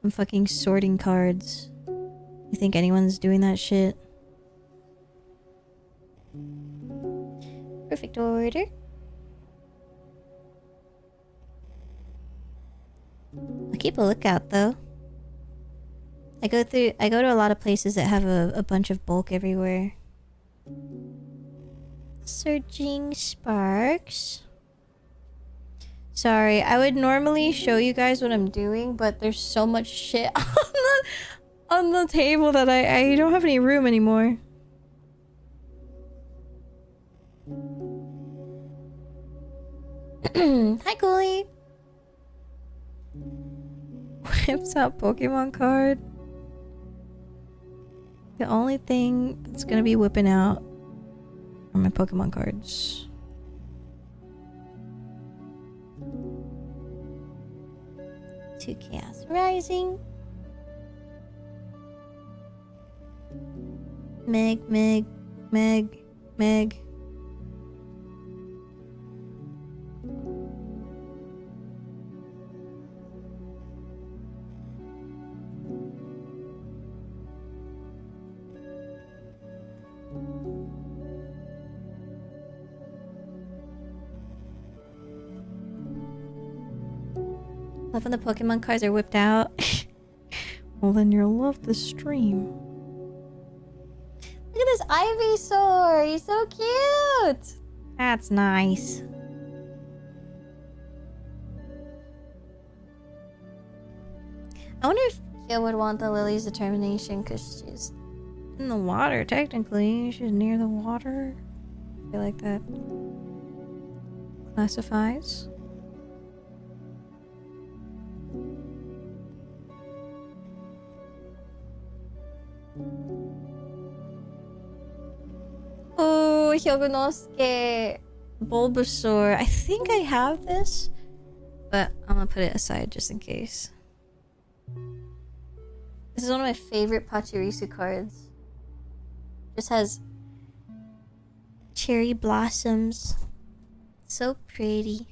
I'm fucking sorting cards. You think anyone's doing that shit? Perfect Order. I'll keep a lookout though. I go to a lot of places that have a bunch of bulk everywhere. Surging Sparks. Sorry, I would normally show you guys what I'm doing, but there's so much shit on the table that I don't have any room anymore. Hi, Cooley. Whips out Pokemon card. The only thing that's gonna be whipping out are my Pokemon cards. Two Chaos Rising. Meg. Love when the Pokemon cards are whipped out. Well, then you'll love the stream. Look at this Ivysaur! He's so cute! That's nice. I wonder if Kyo would want the Lily's determination because she's in the water, technically. She's near the water. I feel like that classifies. Oh, Hyogunosuke. Bulbasaur. I think I have this, but I'm gonna put it aside just in case. This is one of my favorite Pachirisu cards. Just has cherry blossoms. So pretty.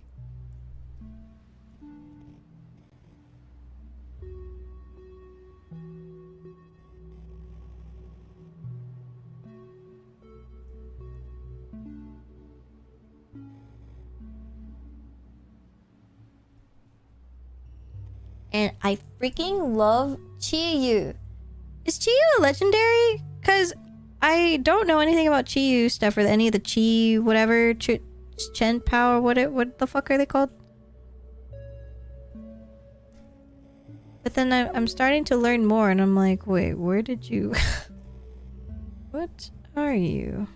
And I freaking love Chiyu. Is Chiyu a legendary? Because I don't know anything about Chiyu stuff or any of the Chi whatever Chen power. What the fuck are they called? But then I'm starting to learn more, and I'm like, wait, where did you? What are you?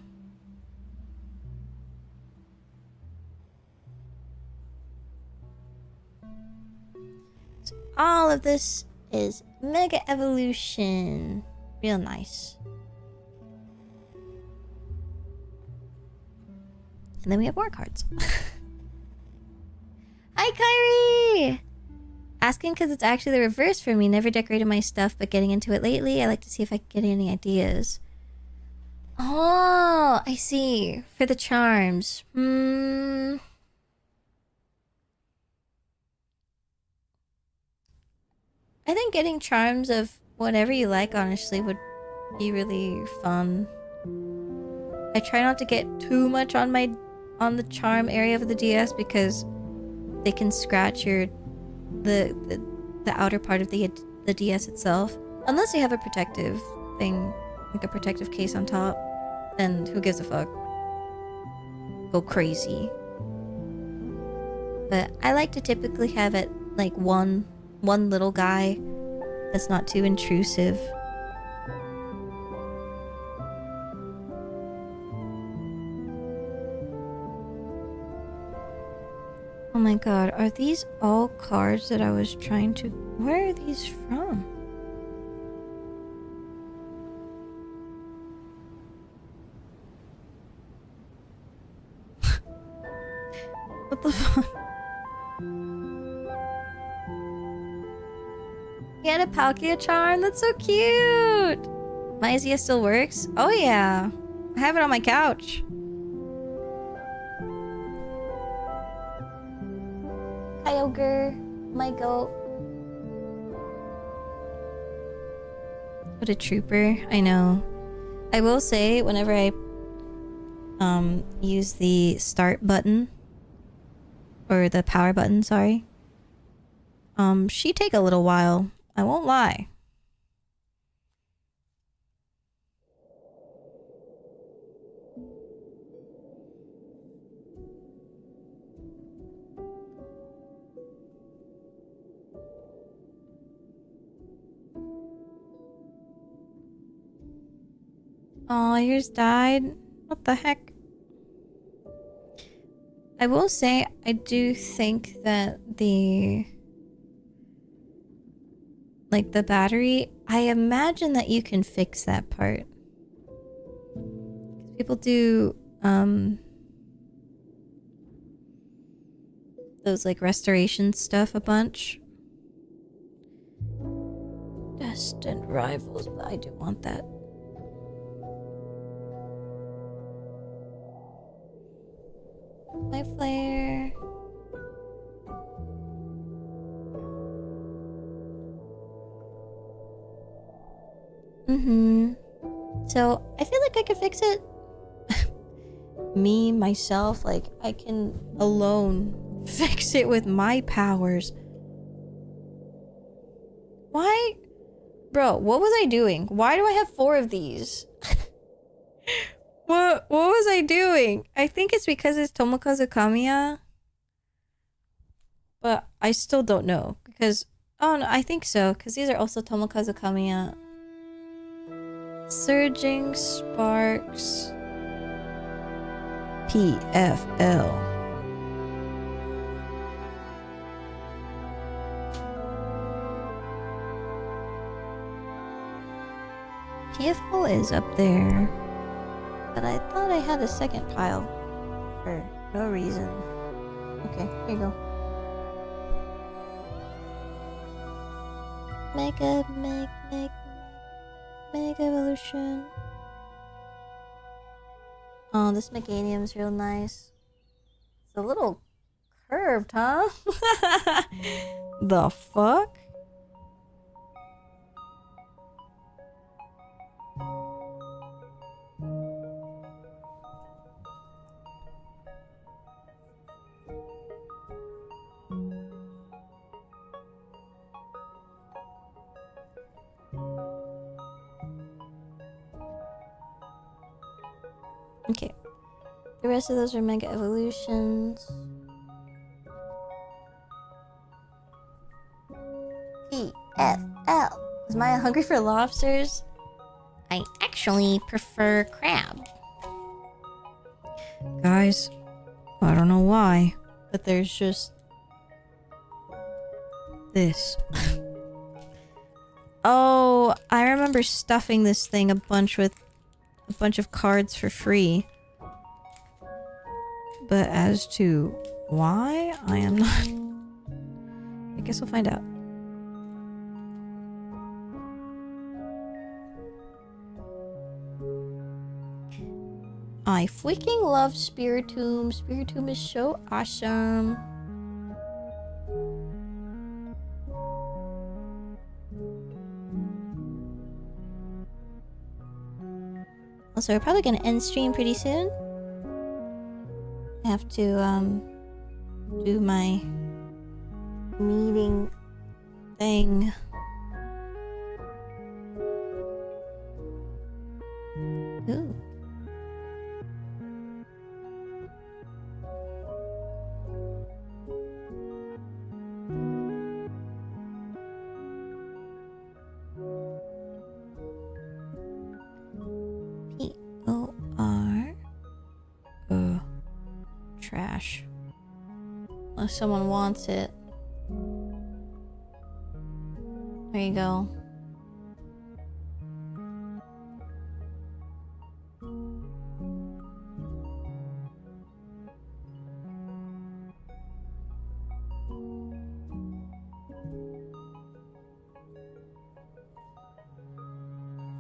So all of this is Mega Evolution. Real nice. And then we have more cards. Hi, Kyrie! Asking because it's actually the reverse for me. Never decorated my stuff, but getting into it lately. I like to see if I can get any ideas. Oh, I see. For the charms. I think getting charms of whatever you like, honestly, would be really fun. I try not to get too much on the charm area of the DS because they can scratch the outer part of the DS itself. Unless you have a protective thing, like a protective case on top, then who gives a fuck? Go crazy. But I like to typically have it like one little guy that's not too intrusive. Oh my god, are these all cards that I was trying to... Where are these from? What the fuck? He had a Palkia charm? That's so cute! Maia still works? Oh yeah. I have it on my couch. Kyogre, my goat. What a trooper. I know. I will say, whenever I use the start button, or the power button, sorry, she take a little while. I won't lie. Oh, yours died? What the heck? I will say, I do think that the battery, I imagine that you can fix that part. People do, those, like, restoration stuff a bunch. Destined Rivals, but I do want that. My flare. So, I feel like I could fix it. Me, myself, like, I can alone fix it with my powers. Bro, what was I doing? Why do I have 4 of these? What was I doing? I think it's because it's Tomokazu Kamiya. But I still don't know. Because... Oh, no, I think so. Because these are also Tomokazu Kamiya. Surging Sparks... PFL. PFL is up there. But I thought I had a second pile. For no reason. Okay, here you go. Mega Evolution. Oh, this Meganium's real nice. It's a little curved, huh? The fuck? Okay. The rest of those are Mega Evolutions. PFL. Is Maya hungry for lobsters? I actually prefer crab. Guys, I don't know why, but there's just this. Oh, I remember stuffing this thing a bunch with a bunch of cards for free. But as to why, I am not... I guess we'll find out. I freaking love Spiritomb. Spiritomb is so awesome. Also, we're probably gonna end stream pretty soon. I have to do my meeting thing. Ooh. P-O-R. Trash. Unless someone wants it. There you go.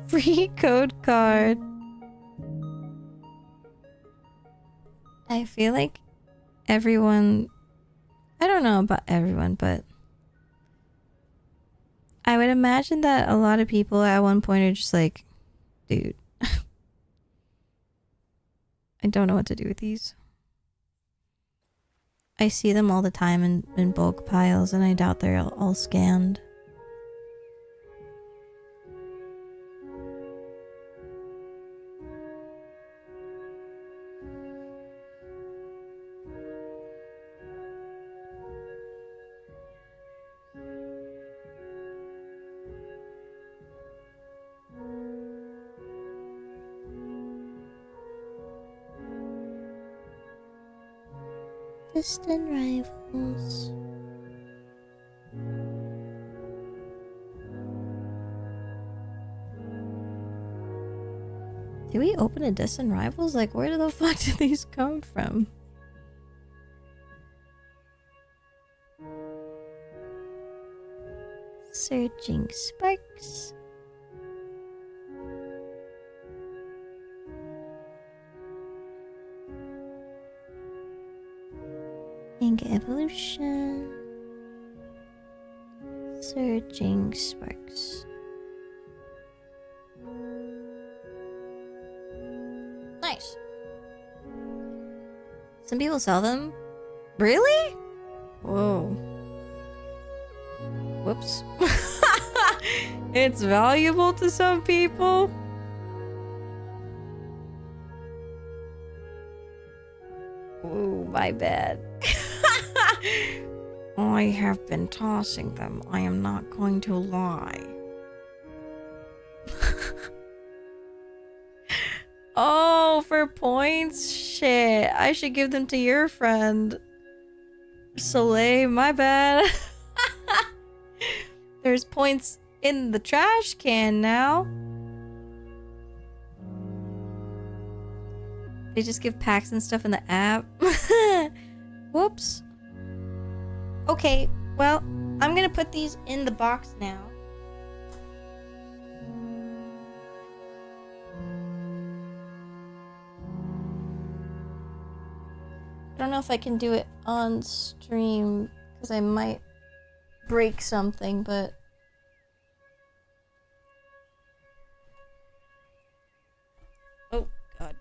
Free code card. I feel like everyone... I don't know about everyone, but... I would imagine that a lot of people at one point are just like, dude, I don't know what to do with these. I see them all the time in bulk piles, and I doubt they're all scanned. Distant rivals. Did we open a distant rivals? Like, where the fuck did these come from? Searching sparks. Mega Evolution. Searching sparks. Nice. Some people sell them. Really? Whoa. Whoops. It's valuable to some people. Ooh, my bad. I have been tossing them. I am not going to lie. Oh, for points? Shit. I should give them to your friend. Soleil, my bad. There's points in the trash can now. They just give packs and stuff in the app. Whoops. Okay, well, I'm gonna put these in the box now. I don't know if I can do it on stream because I might break something, but oh god.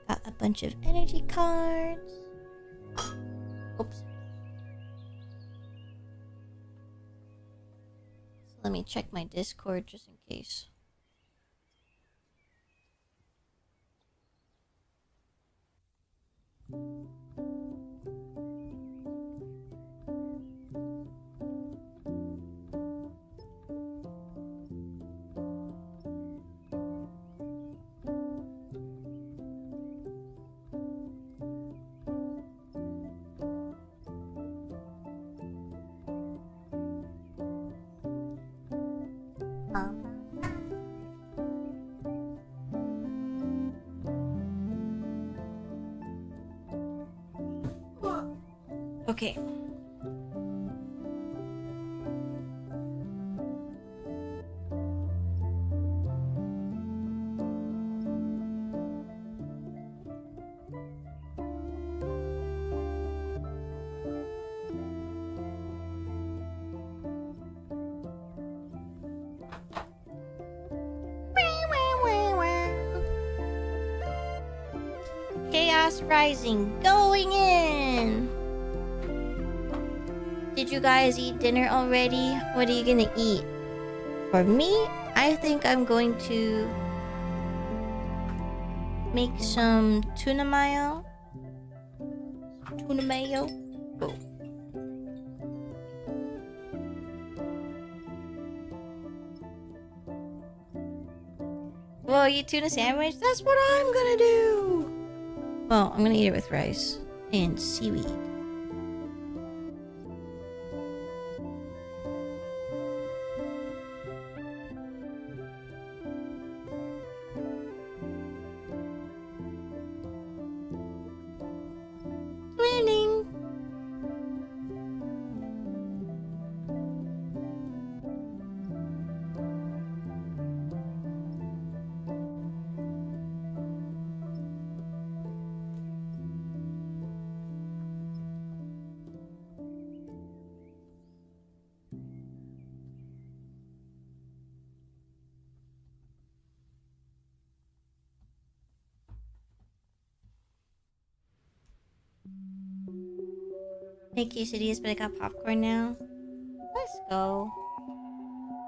Got a bunch of energy cards. Oops. So let me check my Discord just in case. Okay. Chaos Rising going in. Did you guys eat dinner already? What are you gonna eat? For me, I think I'm going to make some tuna mayo. Tuna mayo. Oh. Well, you tuna sandwich? That's what I'm gonna do. Well, I'm gonna eat it with rice and seaweed. Winning. Make quesadillas, but I got popcorn now. Let's go.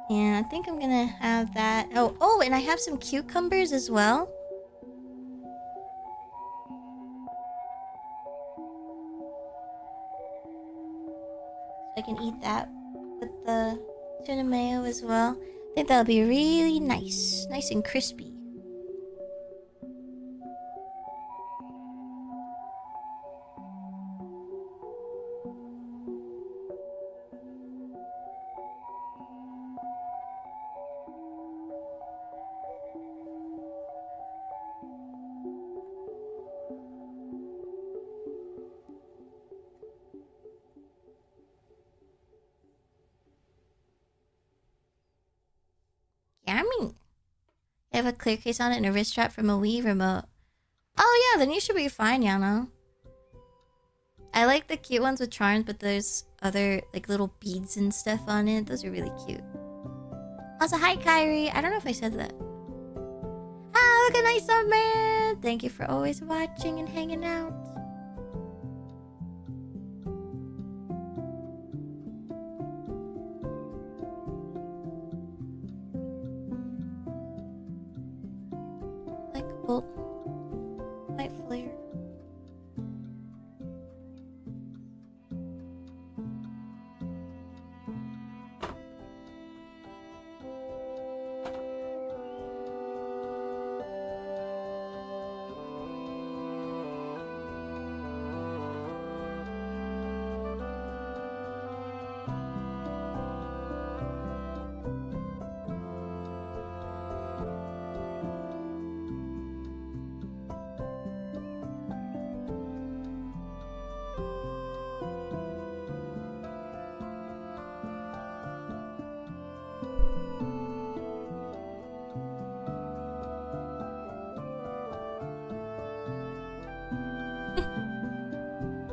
Yeah, I think I'm gonna have that. Oh, and I have some cucumbers as well. So I can eat that with the tuna mayo as well. I think that'll be really nice. Nice and crispy. Yummy. I have a clear case on it and a wrist strap from a Wii remote. Oh yeah, then you should be fine, Yana. I like the cute ones with charms, but there's other like little beads and stuff on it. Those are really cute. Also, hi Kyrie. I don't know if I said that. good night, Summer. Thank you for always watching and hanging out. Like a bolt, light flare.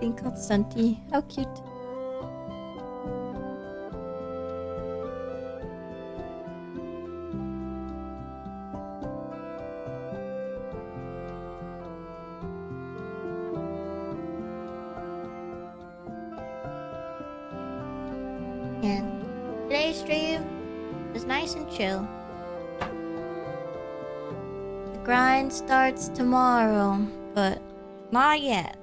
Being called Stunty. How cute. And today's stream is nice and chill. The grind starts tomorrow, but not yet.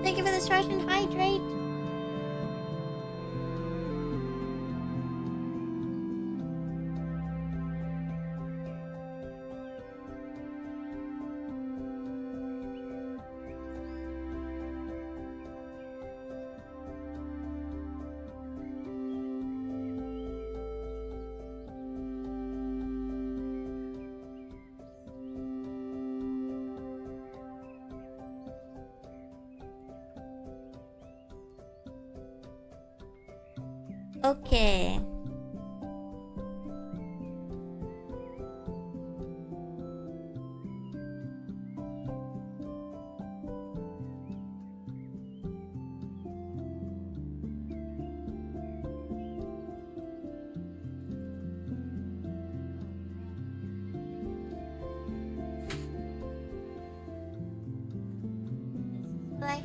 Thank you for the stretch and hydrate. Okay. What I have.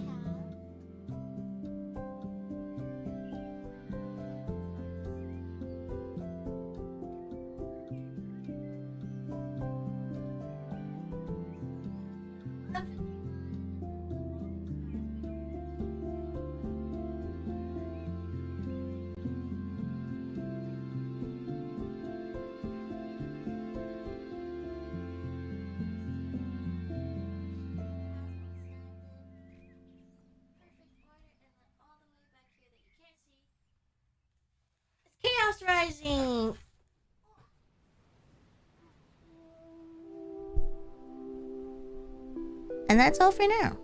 Chaos Rising. And that's all for now.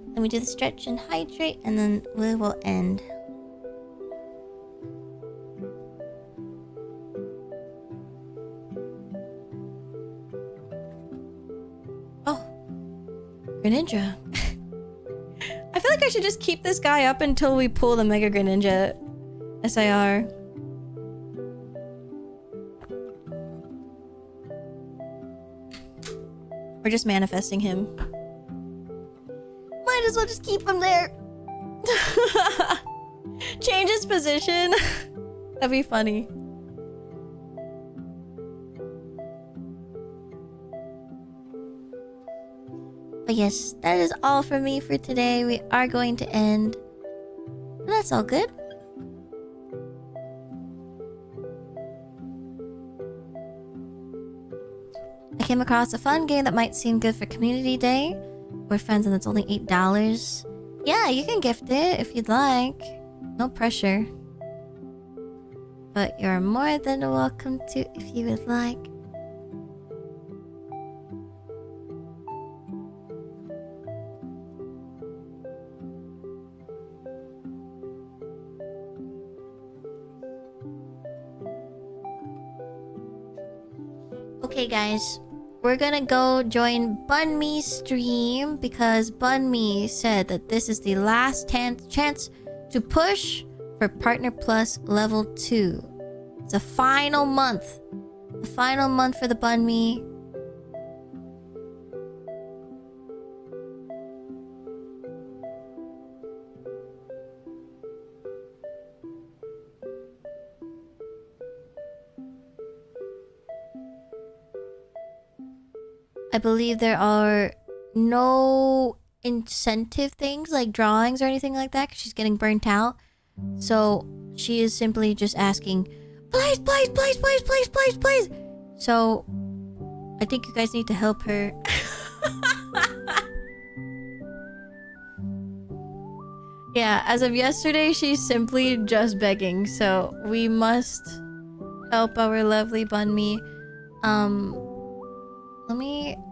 Let me do the stretch and hydrate, and then we will end. Oh, Greninja. I feel like I should just keep this guy up until we pull the Mega Greninja SIR. We're just manifesting him. Might as well just keep him there. Change his position. That'd be funny. But yes, that is all from me for today. We are going to end. That's all good. I came across a fun game that might seem good for Community Day. We're friends and it's only $8. Yeah, you can gift it if you'd like. No pressure. But you're more than welcome to if you would like. Okay guys, we're gonna go join Bun Me's stream because Bun Me said that this is the last chance to push for Partner Plus level 2. It's a final month. The final month for the Bun Me. I believe there are no incentive things like drawings or anything like that because she's getting burnt out. So she is simply just asking, please, please, please, please, please, please, please. So I think you guys need to help her. Yeah, as of yesterday, she's simply just begging. So we must help our lovely Bun Me.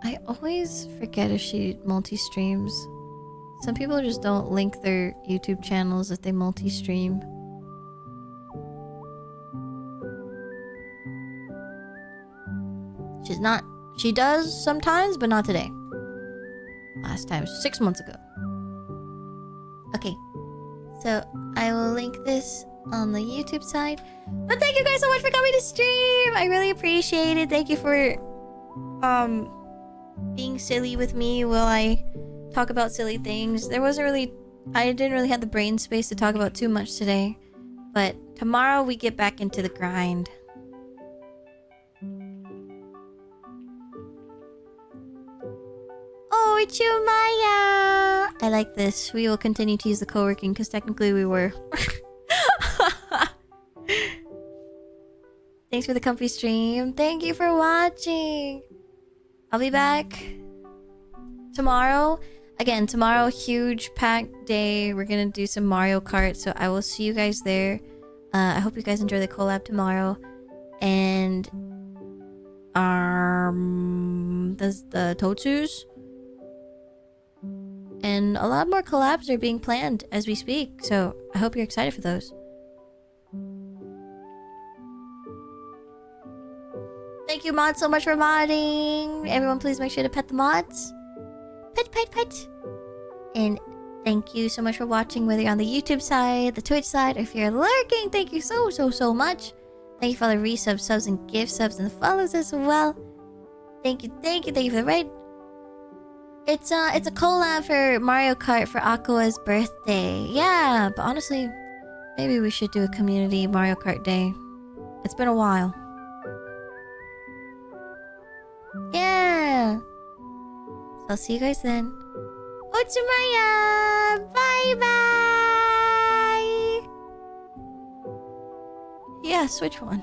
I always forget if she multi-streams. Some people just don't link their YouTube channels if they multi-stream. She's not. She does sometimes, but not today. Last time, 6 months ago. Okay. So, I will link this on the YouTube side. But thank you guys so much for coming to stream! I really appreciate it. Thank you for being silly with me while I talk about silly things. I didn't really have the brain space to talk about too much today. But tomorrow we get back into the grind. Oh, ichimaia! I like this. We will continue to use the co-working because technically we were. Thanks for the comfy stream. Thank you for watching. I'll be back tomorrow. Again, tomorrow, huge packed day. We're gonna do some Mario Kart, so I will see you guys there. I hope you guys enjoy the collab tomorrow. And there's the Totsus. And a lot more collabs are being planned as we speak, so I hope you're excited for those. Thank you, mods, so much for modding. Everyone, please make sure to pet the mods. Pet, pet, pet. And thank you so much for watching, whether you're on the YouTube side, the Twitch side, or if you're lurking. Thank you so, so, so much. Thank you for all the resubs, subs, and gift subs, and the follows as well. Thank you, thank you, thank you for the raid. It's a collab for Mario Kart for Aqua's birthday. Yeah, but honestly, maybe we should do a community Mario Kart day. It's been a while. Yeah. So I'll see you guys then. Ichimaia! Bye bye! Yeah, switch one.